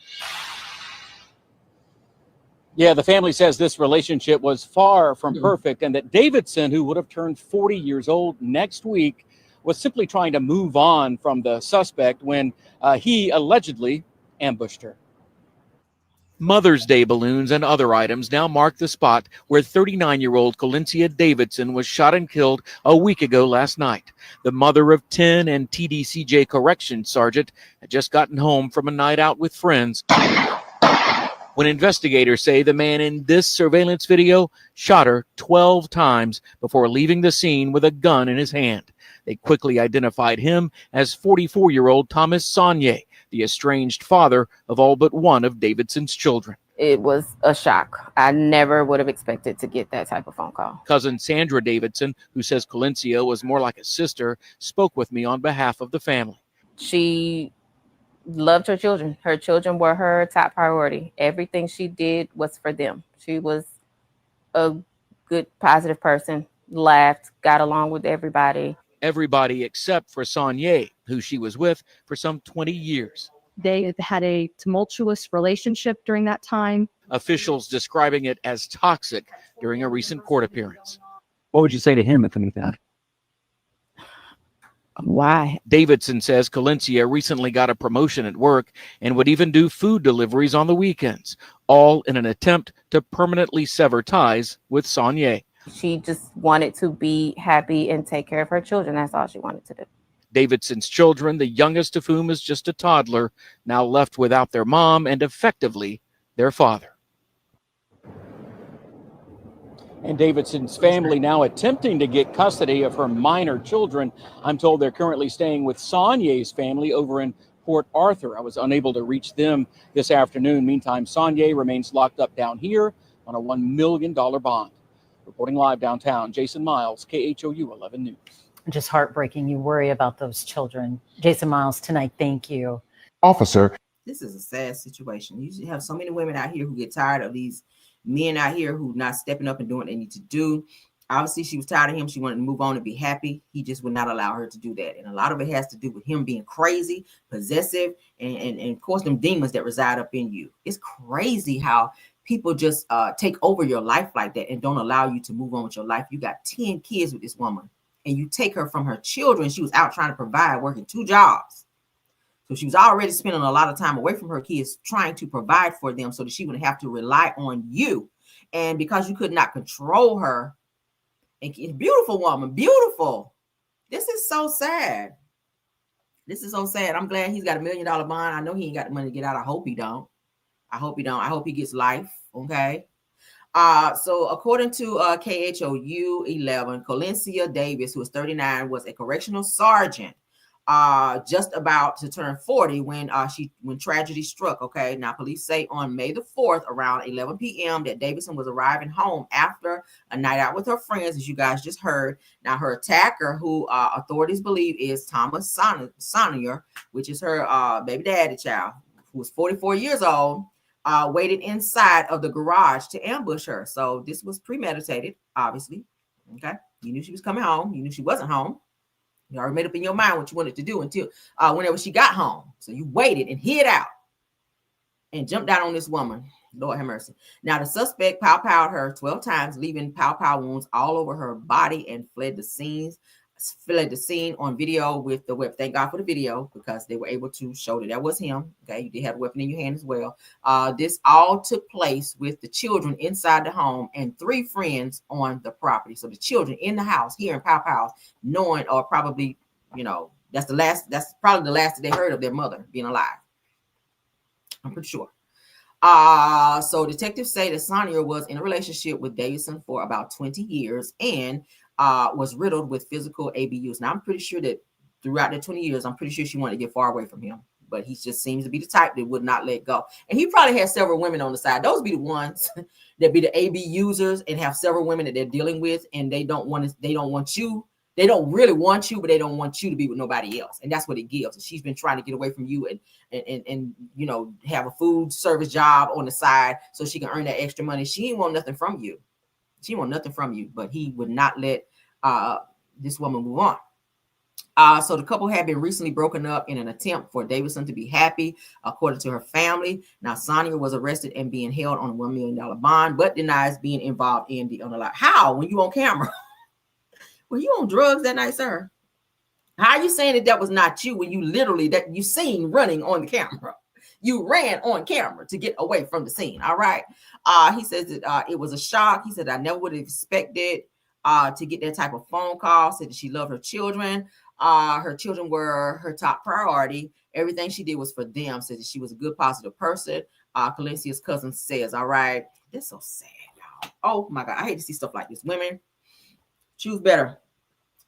Yeah, the family says this relationship was far from perfect and that Davidson, who would have turned 40 years old next week, was simply trying to move on from the suspect when he allegedly ambushed her. Mother's Day balloons and other items now mark the spot where 39-year-old Colencia Davidson was shot and killed a week ago last night. The mother of 10 and TDCJ Corrections Sergeant had just gotten home from a night out with friends when investigators say the man in this surveillance video shot her 12 times before leaving the scene with a gun in his hand. They quickly identified him as 44-year-old Thomas Saunier, the estranged father of all but one of Davidson's children. It was a shock. I never would have expected to get that type of phone call. Cousin Sandra Davidson, who says Colencia was more like a sister, spoke with me on behalf of the family. She loved her children. Her children were her top priority. Everything she did was for them. She was a good, positive person, laughed, got along with everybody. Everybody except for Saunier, who she was with for some 20 years. They had a tumultuous relationship during that time. Officials describing it as toxic during a recent court appearance. What would you say to him if anything happened? Why? Davidson says Colencia recently got a promotion at work and would even do food deliveries on the weekends, all in an attempt to permanently sever ties with Saunier. She just wanted to be happy and take care of her children. That's all she wanted to do. Davidson's children, the youngest of whom is just a toddler, now left without their mom and effectively their father. And Davidson's family now attempting to get custody of her minor children. I'm told they're currently staying with Saunier's family over in Port Arthur. I was unable to reach them this afternoon. Meantime, Saunier remains locked up down here on a $1 million bond. Reporting live downtown, Jason Miles, KHOU 11 News. Just heartbreaking. You worry about those children. Jason Miles tonight. Thank you. Officer. This is a sad situation. You have so many women out here who get tired of these men out here who not stepping up and doing what they need to do. Obviously, she was tired of him. She wanted to move on and be happy. He just would not allow her to do that. And a lot of it has to do with him being crazy, possessive, and of course, them demons that reside up in you. It's crazy how people just take over your life like that and don't allow you to move on with your life. You got 10 kids with this woman and you take her from her children. She was out trying to provide, working 2 jobs. So she was already spending a lot of time away from her kids trying to provide for them so that she wouldn't have to rely on you. And because you could not control her, and beautiful woman, beautiful. This is so sad. This is so sad. I'm glad he's got $1 million bond. I know he ain't got the money to get out. I hope he don't. I hope he don't. I hope he gets life. Okay. So according to KHOU 11, Colencia Davis, who was 39, was a correctional sergeant, just about to turn 40 when tragedy struck. Okay. Now police say on May the 4th around 11 p.m. that Davidson was arriving home after a night out with her friends, as you guys just heard. Now her attacker, who authorities believe is Thomas Saunier, which is her baby daddy child, who was 44 years old, waited inside of the garage to ambush her. So this was premeditated, obviously. Okay. You knew she was coming home. You knew she wasn't home. You already made up in your mind what you wanted to do until whenever she got home. So you waited and hid out and jumped down on this woman. Lord have mercy. Now the suspect pow-powed her 12 times, leaving pow-pow wounds all over her body and fled the scene on video with the weapon. Thank God for the video because they were able to show that was him. Okay, you did have a weapon in your hand as well. This all took place with the children inside the home and 3 friends on the property. So the children in the house hearing pow-pows, knowing or probably, that's probably the last that they heard of their mother being alive. I'm pretty sure. So detectives say that Saunier was in a relationship with Davidson for about 20 years and was riddled with physical abuse. Now, I'm pretty sure that throughout the 20 years, I'm pretty sure she wanted to get far away from him, but he just seems to be the type that would not let go. And he probably has several women on the side. Those be the ones that be the AB users and have several women that they're dealing with, and they don't want you They don't really want you, but they don't want you to be with nobody else. And that's what it gives. And she's been trying to get away from you and you know, have a food service job on the side so she can earn that extra money. She ain't want nothing from you. She want nothing from you, but he would not let this woman move on. So the couple had been recently broken up in an attempt for Davidson to be happy, according to her family. Now, Sonia was arrested and being held on a $1 million bond, but denies being involved in the unalived. How? When you on camera? Were you on drugs that night, sir? How are you saying that was not you when you literally that you seen running on the camera? You ran on camera to get away from the scene. All right. He says that it was a shock. He said, I never would have expected to get that type of phone call. Said that she loved her children. Her children were her top priority. Everything she did was for them. Said that she was a good, positive person. Calencia's cousin says, all right. That's so sad, y'all. Oh my God. I hate to see stuff like this. Women, choose better.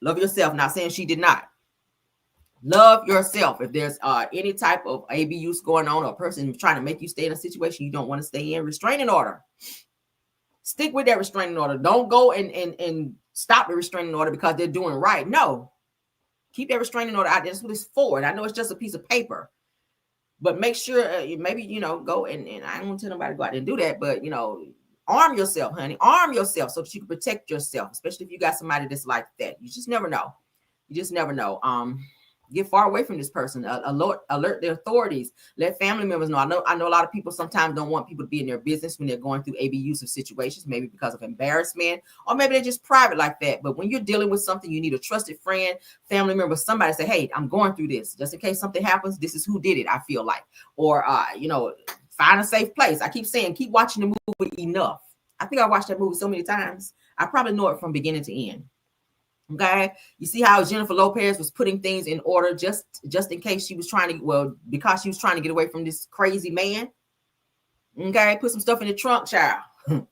Love yourself. Not saying she did not. Love yourself. If there's any type of abuse going on, or a person trying to make you stay in a situation you don't want to stay in, restraining order. Stick with that restraining order. Don't go and stop the restraining order because they're doing right. No. Keep that restraining order out there. That's what it's for. And I know it's just a piece of paper. But make sure, maybe, you know, go and I don't want to tell nobody to go out there and do that, but, you know, arm yourself, honey. Arm yourself so that you can protect yourself, especially if you got somebody that's like that. You just never know. You just never know. Get far away from this person. Alert the authorities. Let family members know. I know a lot of people sometimes don't want people to be in their business when they're going through abusive situations, maybe because of embarrassment, or maybe they're just private like that. But when you're dealing with something, you need a trusted friend, family member, somebody say, hey, I'm going through this. Just in case something happens, this is who did it, I feel like. Or, you know, find a safe place. I keep saying, keep watching the movie enough. I think I watched that movie so many times. I probably know it from beginning to end. Okay, you see how Jennifer Lopez was putting things in order just in case she was trying to, well, because she was trying to get away from this crazy man. Okay, put some stuff in the trunk, child.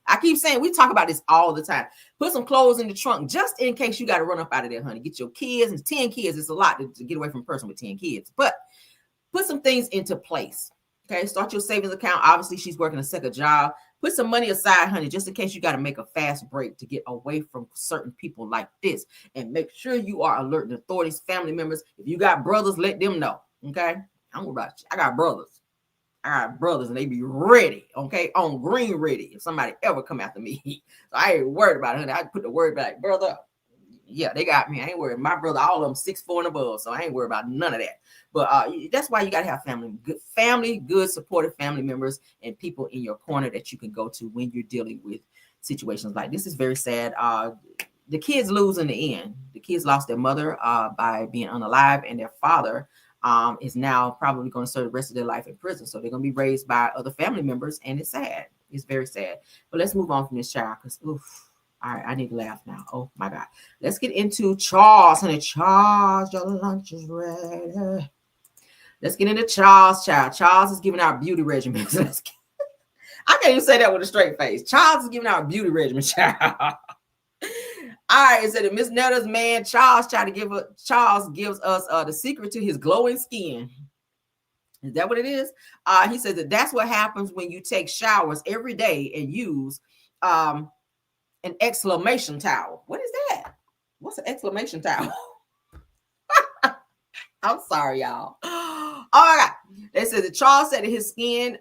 I keep saying, we talk about this all the time. Put some clothes in the trunk just in case you got to run up out of there, honey. Get your kids, and 10 kids. It's a lot to get away from a person with 10 kids, but put some things into place. Okay, start your savings account. Obviously, she's working a second job. Put some money aside, honey, just in case you got to make a fast break to get away from certain people like this. And make sure you are alerting authorities, family members. If you got brothers, let them know. Okay, I'm about you. I got brothers. And they be ready. Okay, on green ready. If somebody ever come after me, so I ain't worried about it, honey. I put the word back, brother. Yeah, they got me. I ain't worried. My brother, all of them 6'4" and above, so I ain't worried about none of that. But that's why you gotta have good, supportive family members and people in your corner that you can go to when you're dealing with situations like this. Is very sad. The kids lose in the end. The kids lost their mother by being unalive, and their father is now probably going to serve the rest of their life in prison. So they're going to be raised by other family members, and it's sad. It's very sad. But let's move on from this child, because all right, I need to laugh now. Oh my God. Let's get into Charles, honey. Charles, your lunch is ready. Let's get into Charles, child. Charles is giving out beauty regimens. I can't even say that with a straight face. Charles is giving out a beauty regimen, child. All right, it said that Miss Netta's man, Charles gives us the secret to his glowing skin. Is that what it is? He says that's what happens when you take showers every day and use an exclamation towel. What is that? What's an exclamation towel? I'm sorry, y'all. Oh my God. They said that Charles said that his skin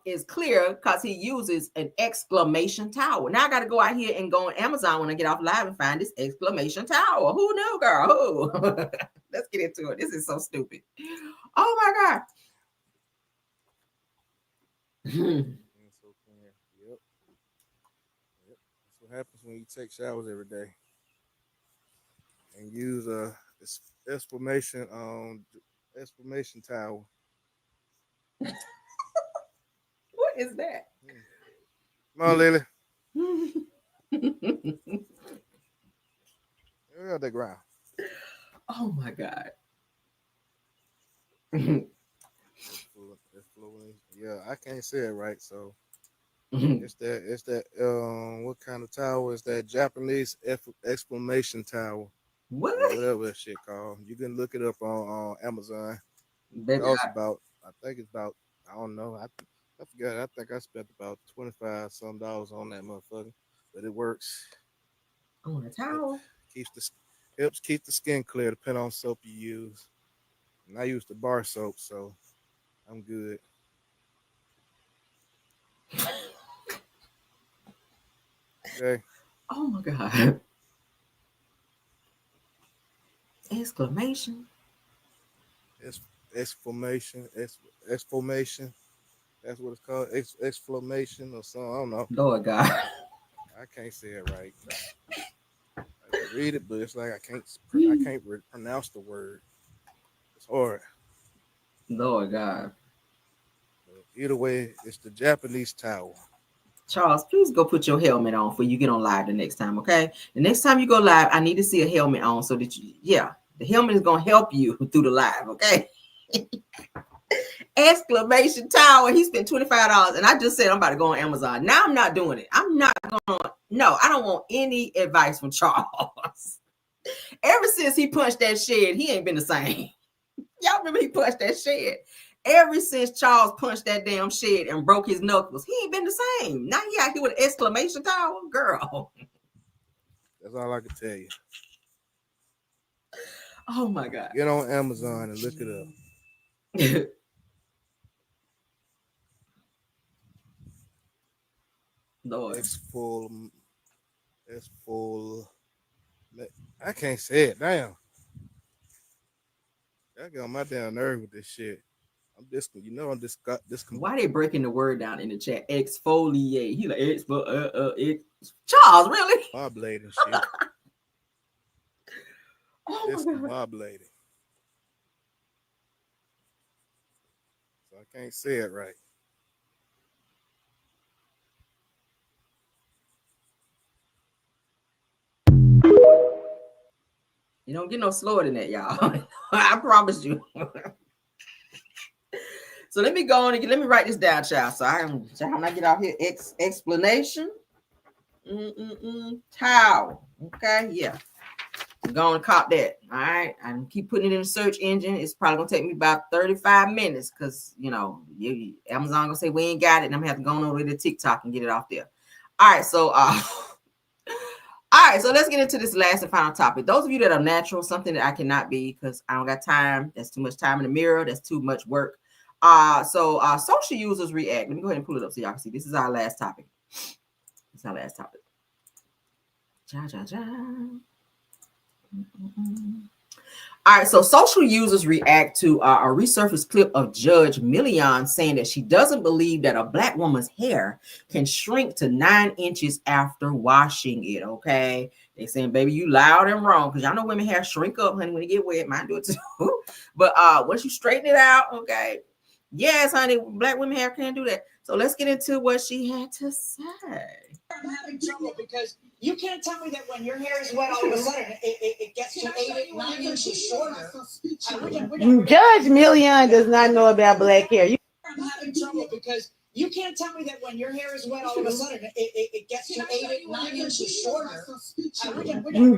is clear because he uses an exclamation towel. Now I got to go out here and go on Amazon when I get off live and find this exclamation towel. Who knew, girl? Who? Let's get into it. This is so stupid. Oh my God. Yep. That's what happens when you take showers every day and use a exclamation towel. What is that? Come on, Lily. Get out the ground. Oh my God. Yeah, I can't say it right, so it's that what kind of towel is that? Japanese exclamation towel. What? Whatever that shit called. You can look it up on Amazon. Baby, I think it's about, I don't know. I forgot. I think I spent about $25 on that motherfucker, but it works. On a towel. Helps keep the skin clear, depending on soap you use. And I use the bar soap, so I'm good. Okay. Oh my God. Exclamation. Exclamation. That's what it's called. Exclamation or something. I don't know. Lord God. I can't say it right. I can read it, but it's like I can't pronounce the word. It's hard. Lord God. Either way, it's the Japanese towel. Charles, please go put your helmet on before you get on live the next time, okay? The next time you go live, I need to see a helmet on so that the helmet is going to help you through the live, okay? Exclamation tower. He spent $25, and I just said I'm about to go on Amazon. Now I'm not doing it. I'm not going to. No, I don't want any advice from Charles. Ever since he punched that shed, he ain't been the same. Y'all remember he punched that shed? Ever since Charles punched that damn shed and broke his knuckles, he ain't been the same. Now he out here with an exclamation tower, girl. That's all I can tell you. Oh my God. Get on Amazon and look it up. Lord. It's full. I can't say it. Damn. I got on my damn nerve with this shit. I'm Why they breaking the word down in the chat? Exfoliate. He like Charles, really? Boblating shit. Oh my God. Boblating. So I can't say it right. You don't get no slower than that, y'all. I promise you. So let me go on and let me write this down, child. So when I get out here, explanation. Towel. Okay, yeah. I'm going to cop that. All right. I keep putting it in the search engine. It's probably gonna take me about 35 minutes because Amazon gonna say we ain't got it, and I'm gonna have to go on over to TikTok and get it off there. All right, so all right, so let's get into this last and final topic. Those of you that are natural, something that I cannot be because I don't got time. That's too much time in the mirror. That's too much work. So social users react. Let me go ahead and pull it up so y'all can see. This is our last topic. This is our last topic. All right, so social users react to a resurfaced clip of Judge Million saying that she doesn't believe that a Black woman's hair can shrink to 9 inches after washing it, okay? They saying, baby, you loud and wrong, because y'all know women hair shrink up, honey, when they get wet. Mine do it too. But once you straighten it out, okay, yes, honey, Black women hair can do that. So let's get into what she had to say. I'm having trouble because you can't tell me that when your hair is wet all of a sudden it gets to 9 inches shorter. Judge Million does not know about black hair. I'm having trouble because you can't tell me that when your hair is wet all of a sudden it gets to 9 inches shorter.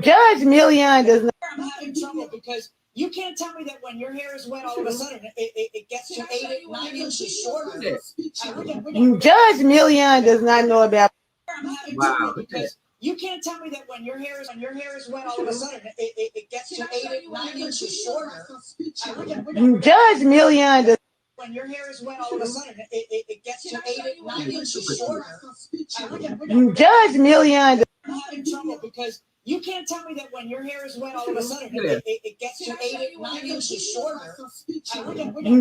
Judge Million does not. I'm having trouble because you can't tell me that when your hair is wet all of a sudden it gets to 9 inches shorter. Judge Million does not know about. I'm having trouble because you can't tell me that when your hair is wet all of a sudden it gets to 9 inches shorter. Judge Million does. When your hair is wet all of a sudden it gets to 9 inches shorter. Judge Million does. I'm having trouble because you can't tell me that when your hair is wet all of a sudden it gets to 9 inches shorter.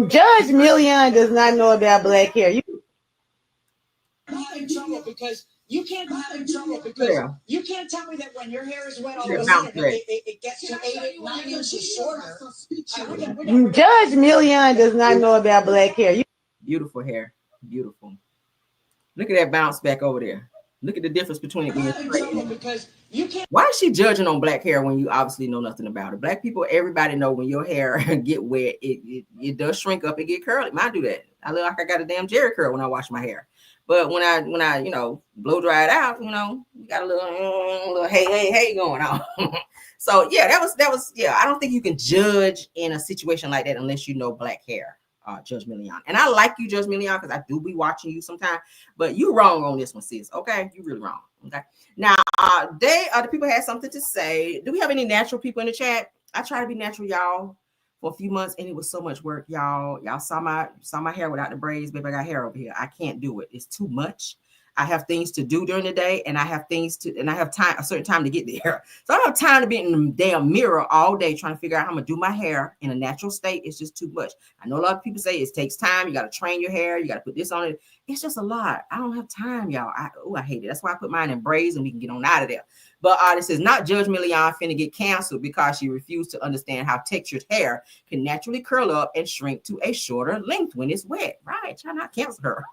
Judge Million does not know about black hair. I'm having trouble because you can't tell me that when your hair is wet all of a sudden it gets to 9 inches shorter. Judge Million does not know about black hair. Beautiful hair. Beautiful. Look at that bounce back over there. Look at the difference between it being straight. Because you can't. Why is she judging on black hair when you obviously know nothing about it? Black people, everybody know when your hair get wet, it does shrink up and get curly. Mine do that. I look like I got a damn Jerry curl when I wash my hair. But when I blow dry it out, you got a little hey going on. So yeah, that was I don't think you can judge in a situation like that unless you know black hair. Judge Million. And I like you, Judge Million, because I do be watching you sometimes, but you wrong on this one, sis. Okay, you really wrong. Okay. Now, the people had something to say. Do we have any natural people in the chat? I try to be natural, y'all, for a few months, and it was so much work, y'all. Y'all saw my hair without the braids, baby. I got hair over here. I can't do it. It's too much. I have things to do during the day, and I have a certain time to get there. So I don't have time to be in the damn mirror all day trying to figure out how I'm gonna do my hair in a natural state. It's just too much. I know a lot of people say it takes time. You got to train your hair. You got to put this on it. It's just a lot. I don't have time, y'all. I hate it. That's why I put mine in braids and we can get on out of there. But this is not Judge Million finna get canceled because she refused to understand how textured hair can naturally curl up and shrink to a shorter length when it's wet. Right? Try not to cancel her.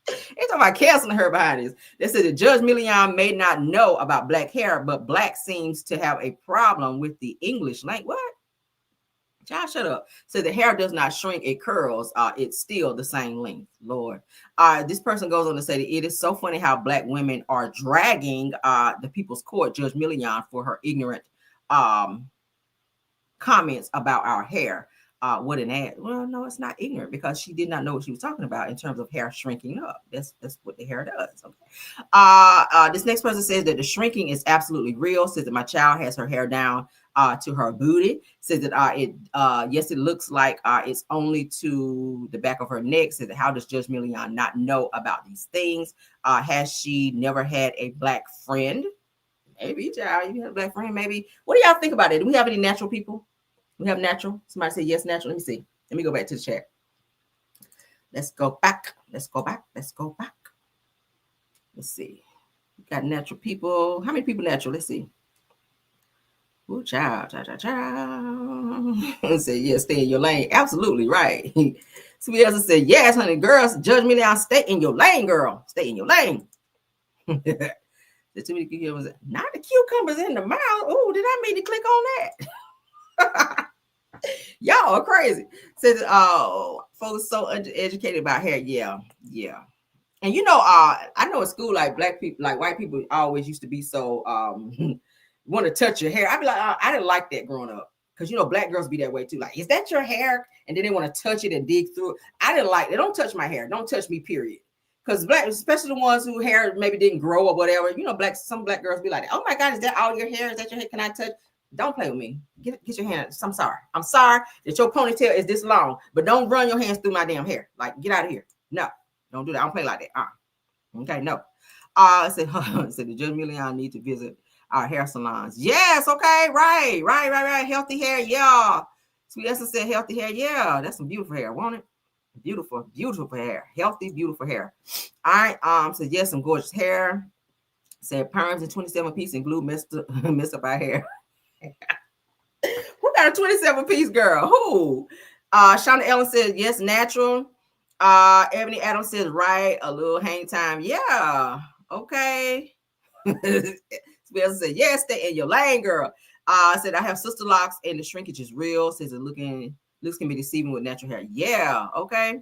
They're talking about canceling her behind this. They said that Judge Million may not know about black hair, but black seems to have a problem with the English language. What? Child, shut up. So the hair does not shrink, it curls. It's still the same length. Lord. This person goes on to say that it is so funny how black women are dragging the People's Court, Judge Million, for her ignorant comments about our hair. What an ad. Well, no, it's not ignorant because she did not know what she was talking about in terms of hair shrinking up. That's what the hair does. Okay. This next person says that the shrinking is absolutely real. Says that my child has her hair down to her booty. Says that yes, it looks like it's only to the back of her neck. Says that how does Judge Million not know about these things? Has she never had a black friend? Maybe, child, you have a black friend. Maybe. What do y'all think about it? Do we have any natural people? We have natural. Somebody say yes, natural. Let me see. Let me go back to the chat. Let's go back. Let's go back. Let's go back. Let's see. We got natural people. How many people natural? Let's see. Ooh, child. Say yes, stay in your lane. Absolutely right. Somebody else said yes, honey. Girls, Judge Million, stay in your lane, girl. Stay in your lane. There's too many cucumbers. Not the cucumbers in the mouth. Oh, did I mean to click on that? Y'all are crazy. Says folks so uneducated about hair. Yeah. And you know, I know at school, like black people, like white people always used to be so want to touch your hair. I'd be like, I didn't like that growing up. Because you know, black girls be that way too. Like, is that your hair? And then they want to touch it and dig through it. I didn't like it. Don't touch my hair. Don't touch me, period. Because black, especially the ones who hair maybe didn't grow or whatever, you know, some black girls be like, oh my God, is that all your hair? Is that your hair? Can I touch? Don't play with me. Get your hands. I'm sorry that your ponytail is this long, but don't run your hands through my damn hair. Like, get out of here. No, don't do that. I don't play like that. Okay, no. I said the Judge Million need to visit our hair salons. Yes, okay, right. Healthy hair, yeah. Sweet Essence said healthy hair, yeah. That's some beautiful hair, won't it? Beautiful hair. Healthy, beautiful hair. All right. Said yes, some gorgeous hair. Said perms and 27 piece and glue messed up our hair. Who got a 27 piece girl? Who? Shauna Ellen said yes, natural. Ebony Adams says right, a little hang time. Yeah, okay. Spell said yes, stay in your lane, girl. Said I have sister locks and the shrinkage is real. Says it looks can be deceiving with natural hair. Yeah, okay.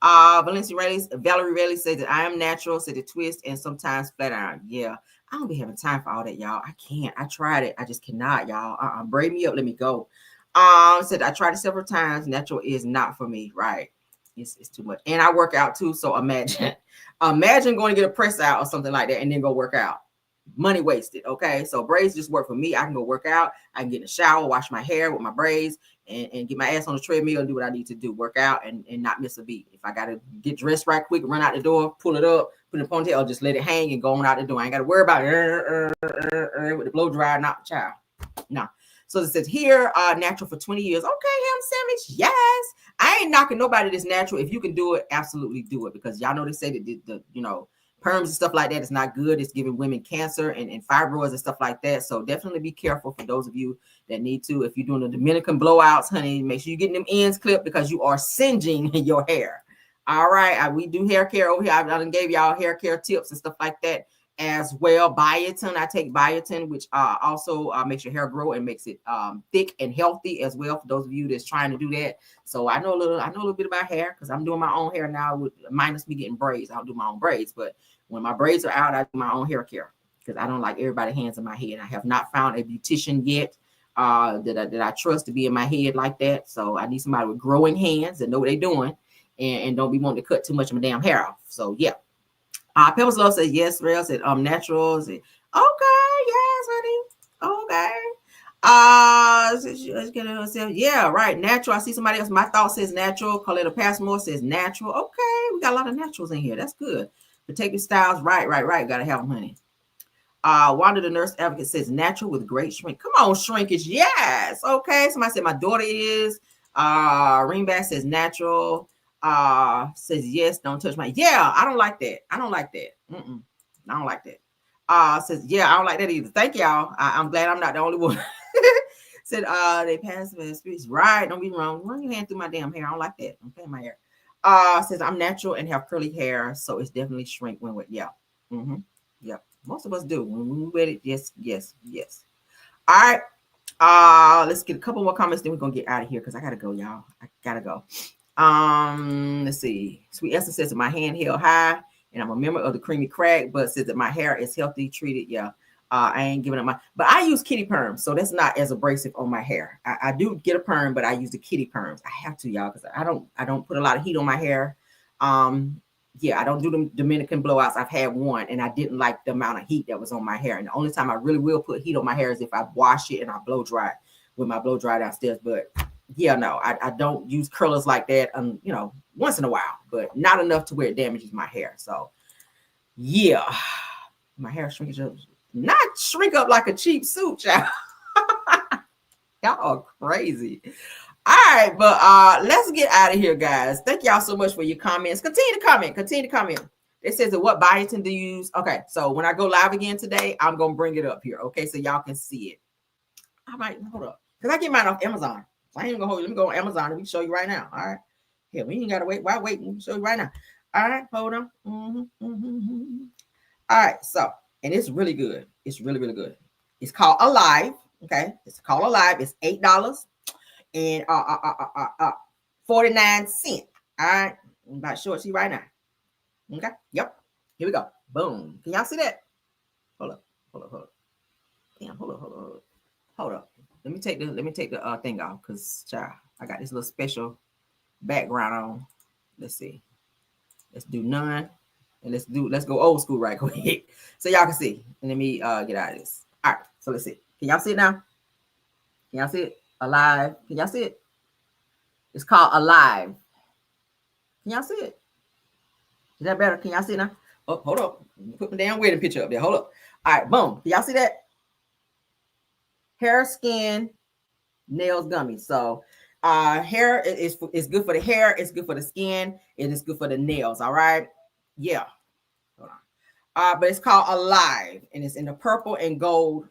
Valerie Rayleigh says that I am natural. Said the twist and sometimes flat iron. Yeah. I don't be having time for all that, y'all. I can't. I tried it. I just cannot, y'all. Braid me up. Let me go. Said I tried it several times. Natural is not for me. Right. It's too much. And I work out too. So imagine going to get a press out or something like that and then go work out. Money wasted. Okay. So braids just work for me. I can go work out. I can get in the shower, wash my hair with my braids and get my ass on the treadmill and do what I need to do. Work out and not miss a beat. If I got to get dressed right quick, run out the door, pull it up, put it in a ponytail, just let it hang and go on out the door. I ain't got to worry about with the blow dryer, not the child. No. So it says here, natural for 20 years. Okay, ham sandwich. Yes. I ain't knocking nobody that's natural. If you can do it, absolutely do it. Because y'all know they say that the perms and stuff like that is not good. It's giving women cancer and fibroids and stuff like that. So definitely be careful for those of you that need to. If you're doing the Dominican blowouts, honey, make sure you're getting them ends clipped because you are singeing your hair. All right. We do hair care over here. I done gave y'all hair care tips and stuff like that as well. Biotin. I take biotin, which also makes your hair grow and makes it thick and healthy as well for those of you that's trying to do that. So I know a little bit about hair because I'm doing my own hair now with minus me getting braids. I don't do my own braids, but when my braids are out, I do my own hair care because I don't like everybody hands in my head. I have not found a beautician yet that I trust to be in my head like that. So I need somebody with growing hands that know what they're doing and don't be wanting to cut too much of my damn hair off. So yeah. Pebbles Love says yes. Rail said natural. Said, okay, yes, honey. Okay. Yeah, right. Natural. I see somebody else. My thought says natural. Coletta Passmore says natural. Okay, we got a lot of naturals in here. That's good. Protective styles. Right. Gotta have them, honey. Wanda the Nurse Advocate says natural with great shrink. Come on, shrinkage. Yes. Okay. Somebody said my daughter is. Ringback says natural. Says yes. Don't touch my. Yeah, I don't like that. I don't like that. I don't like that. Says yeah, I don't like that either. Thank y'all. I'm glad I'm not the only one. Said they pass the streets. Right. Don't be wrong. Run your hand through my damn hair. I don't like that. I'm playing my hair. Says I'm natural and have curly hair, so it's definitely shrink when with yeah. Yep. Most of us do. When we read it, yes. All right. Let's get a couple more comments, then we're gonna get out of here because I gotta go, y'all. I gotta go. Let's see. Sweet Esther says that my hand held high, and I'm a member of the Creamy Crack, but says that my hair is healthy, treated. Yeah. I ain't giving up but I use kitty perms, so that's not as abrasive on my hair. I do get a perm, but I use the kitty perms. I have to, y'all, because I don't put a lot of heat on my hair. Yeah, I don't do them Dominican blowouts. I've had one, and I didn't like the amount of heat that was on my hair. And the only time I really will put heat on my hair is if I wash it and I blow dry it with my blow dry downstairs. But yeah, no, I don't use curlers like that. Once in a while, but not enough to where it damages my hair. So yeah, my hair shrinks up. Not shrink up like a cheap suit, y'all. Y'all are crazy. All right, but let's get out of here, guys. Thank y'all so much for your comments. Continue to comment. It says that what biotin do you use? Okay, so when I go live again today, I'm gonna bring it up here, okay, so y'all can see it. I might hold up because I get mine off Amazon. So I ain't gonna hold you. Let me go on Amazon and we can show you right now. All right. Yeah, we ain't gotta wait. Why wait? We can show you right now. All right, hold on. All right, so. And it's really good. It's really, really good. It's called Alive. Okay. It's called Alive. It's $8 and 49 cents. All right. I'm about to show it to you right now. Okay. Yep. Here we go. Boom. Can y'all see that? Hold up. Damn, hold up. Let me take the thing off because I got this little special background on. Let's see. Let's do none. And let's go old school right quick so y'all can see. And let me get out of this. All right, so let's see. Can y'all see it now? Can y'all see it? Alive. Can y'all see it? It's called Alive. Can y'all see it? Is that better? Can y'all see it now? Oh, hold up. Put my damn wedding picture up there. Hold up. All right, boom. Can y'all see that? Hair, skin, nails, gummies. So hair is good for the hair. It's good for the skin. And it's good for the nails. All right. Yeah. Hold on. But it's called Alive, and it's in the purple and gold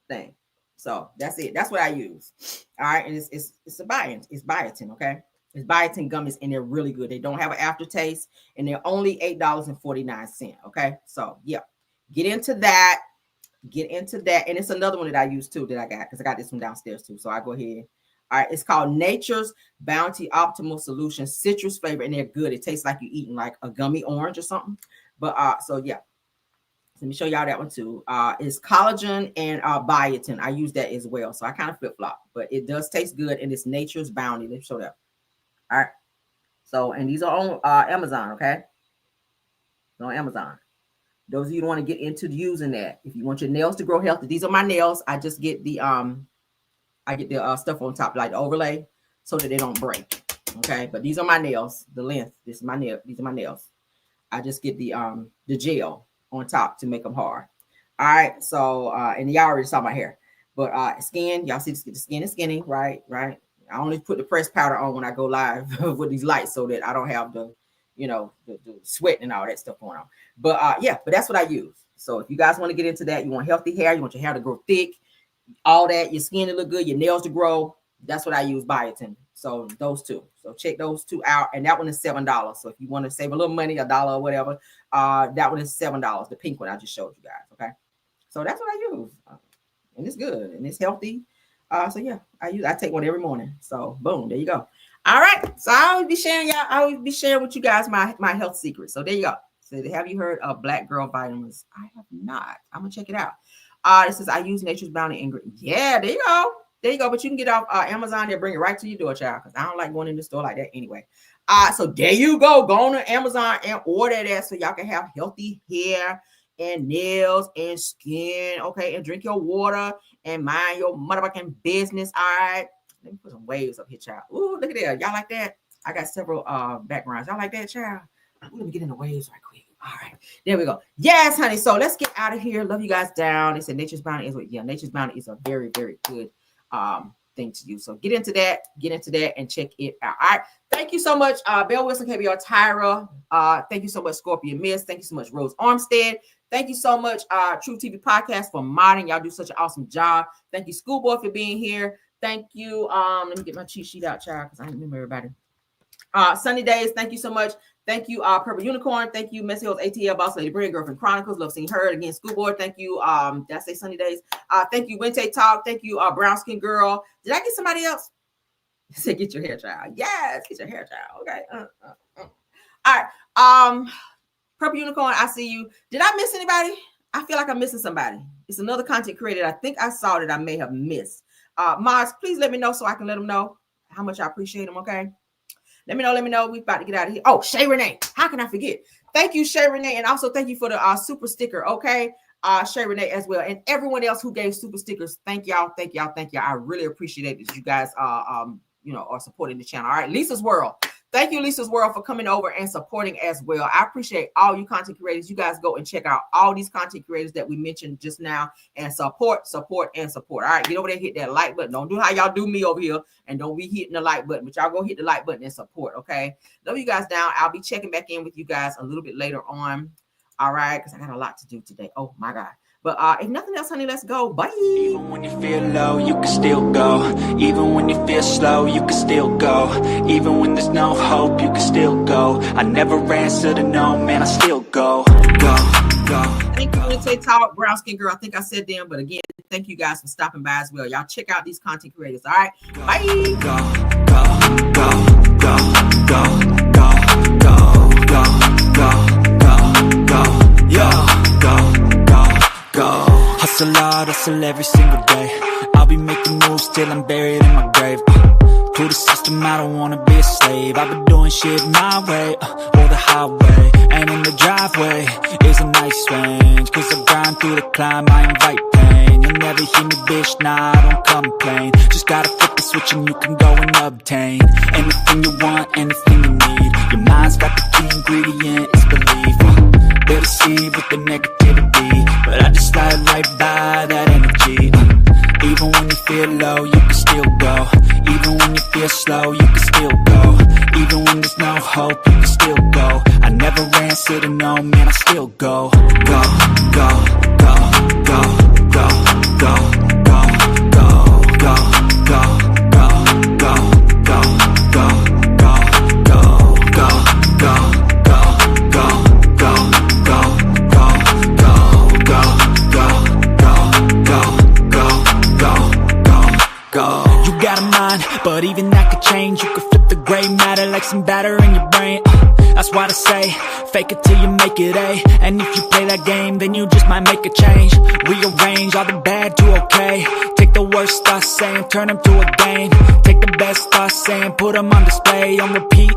thing. So that's it. That's what I use. All right, and it's a biotin. It's biotin. Okay, it's biotin gummies, and they're really good. They don't have an aftertaste, and they're only $8.49. Okay, so yeah, get into that. And it's another one that I use too that I got because I got this one downstairs too. So I go ahead. All right, it's called Nature's Bounty Optimal Solution, citrus flavor, and they're good. It tastes like you're eating like a gummy orange or something. But so yeah, let me show y'all that one too. It's collagen and biotin. I use that as well, so I kind of flip flop, but it does taste good, and it's Nature's Bounty. Let me show that. All right, so and these are on Amazon. Okay, they're on Amazon. Those of you who want to get into using that, if you want your nails to grow healthy, these are my nails. I just get the stuff on top, like the overlay, so that they don't break. Okay, but these are my nails. The length. This is my nail. These are my nails. I just get the gel on top to make them hard. All right. So and y'all already saw my hair, but skin. Y'all see the skin is skinny, right? Right. I only put the pressed powder on when I go live with these lights, so that I don't have the sweat and all that stuff going on. But yeah, but that's what I use. So if you guys want to get into that, you want healthy hair, you want your hair to grow thick, all that, your skin to look good, your nails to grow. That's what I use, biotin. So those two. So check those two out. And that one is $7. So if you want to save a little money, $1 or whatever, that one is $7. The pink one I just showed you guys. Okay. So that's what I use. And it's good and it's healthy. So yeah, I take one every morning. So boom, there you go. All right. So I always be sharing with you guys my health secrets. So there you go. So have you heard of Black Girl Vitamins? I have not. I'm gonna check it out. It says, I use Nature's Bounty ingredients. Yeah, there you go. There you go. But you can get off Amazon. They'll bring it right to your door, child, because I don't like going in the store like that anyway. So there you go. Go on to Amazon and order that so y'all can have healthy hair and nails and skin, okay? And drink your water and mind your motherfucking business, all right? Let me put some waves up here, child. Ooh, look at that. Y'all like that? I got several backgrounds. Y'all like that, child? Ooh, let me get in the waves right quick. All right, there we go. Yes, honey. So let's get out of here. Love you guys down. They said Nature's Bounty is Nature's Bounty is a very, very good thing to use. So get into that, and check it out. All right. Thank you so much, Belle Wilson, KBR Tyra. Thank you so much, Scorpion Miss. Thank you so much, Rose Armstead. Thank you so much, True TV Podcast for modding. Y'all do such an awesome job. Thank you, Schoolboy, for being here. Thank you. Let me get my cheat sheet out, child, because I remember everybody. Sunny Days, thank you so much. Thank you, Purple Unicorn. Thank you, Messy Hills ATL Boss Lady Bread, Girlfriend Chronicles. Love seeing her again. Schoolboy. Thank you. Did I say Sunny Days? Thank you, Wente Talk. Thank you, Brown Skin Girl. Did I get somebody else? Say get your hair, child. Yes, get your hair, child. Okay. All right. Purple Unicorn, I see you. Did I miss anybody? I feel like I'm missing somebody. It's another content creator. I think I saw that I may have missed. Mars, please let me know so I can let them know how much I appreciate them. Okay. Let me know. We're about to get out of here. Oh, Shay Renee. How can I forget? Thank you, Shay Renee. And also thank you for the super sticker. Okay. Shay Renee as well. And everyone else who gave super stickers. Thank y'all. I really appreciate it that you guys are supporting the channel. All right. Lisa's World. Thank you, Lisa's World, for coming over and supporting as well. I appreciate all you content creators. You guys go and check out all these content creators that we mentioned just now and support. All right, get over there, hit that like button. Don't do how y'all do me over here and don't be hitting the like button, but y'all go hit the like button and support, okay? Love you guys down. I'll be checking back in with you guys a little bit later on, all right, because I got a lot to do today. Oh, my God. But if nothing else, honey, let's go. Bye. Even when you feel low, you can still go. Even when you feel slow, you can still go. Even when there's no hope, you can still go. I never answer to no, man, I still go. Thank you, Wente Talk, Brown Skin Girl. I think I said them, but again, thank you guys for stopping by as well. Y'all check out these content creators, all right? Bye. Go. Hustle hard, hustle every single day. I'll be making moves till I'm buried in my grave. To the system, I don't wanna be a slave. I've been doing shit my way, or the highway. And in the driveway is a nice range. Cause I grind through the climb, I invite pain. You'll never hear me, bitch, nah, I don't complain. Just gotta flip the switch and you can go and obtain anything you want, anything you need. Your mind's got the key ingredient, it's belief. They'll deceive with the negativity, but I just slide right by that energy. Even when you feel low, you can still go. Even when you feel slow, you can still go. Even when there's no hope, you can still go. I never answer to no, man, I still go. Go, go, go, go, go, go, go, go, go, go, go, go, go, go, go, go, go, go. You got a mind, but even that could change. You could flip the gray matter like some batter in your brain. That's why I say, fake it till you make it A. And if you play that game, then you just might make a change. Rearrange all the bad to okay. Take the worst thoughts saying, turn them to a game. Take the best thoughts saying, put them on display, on repeat.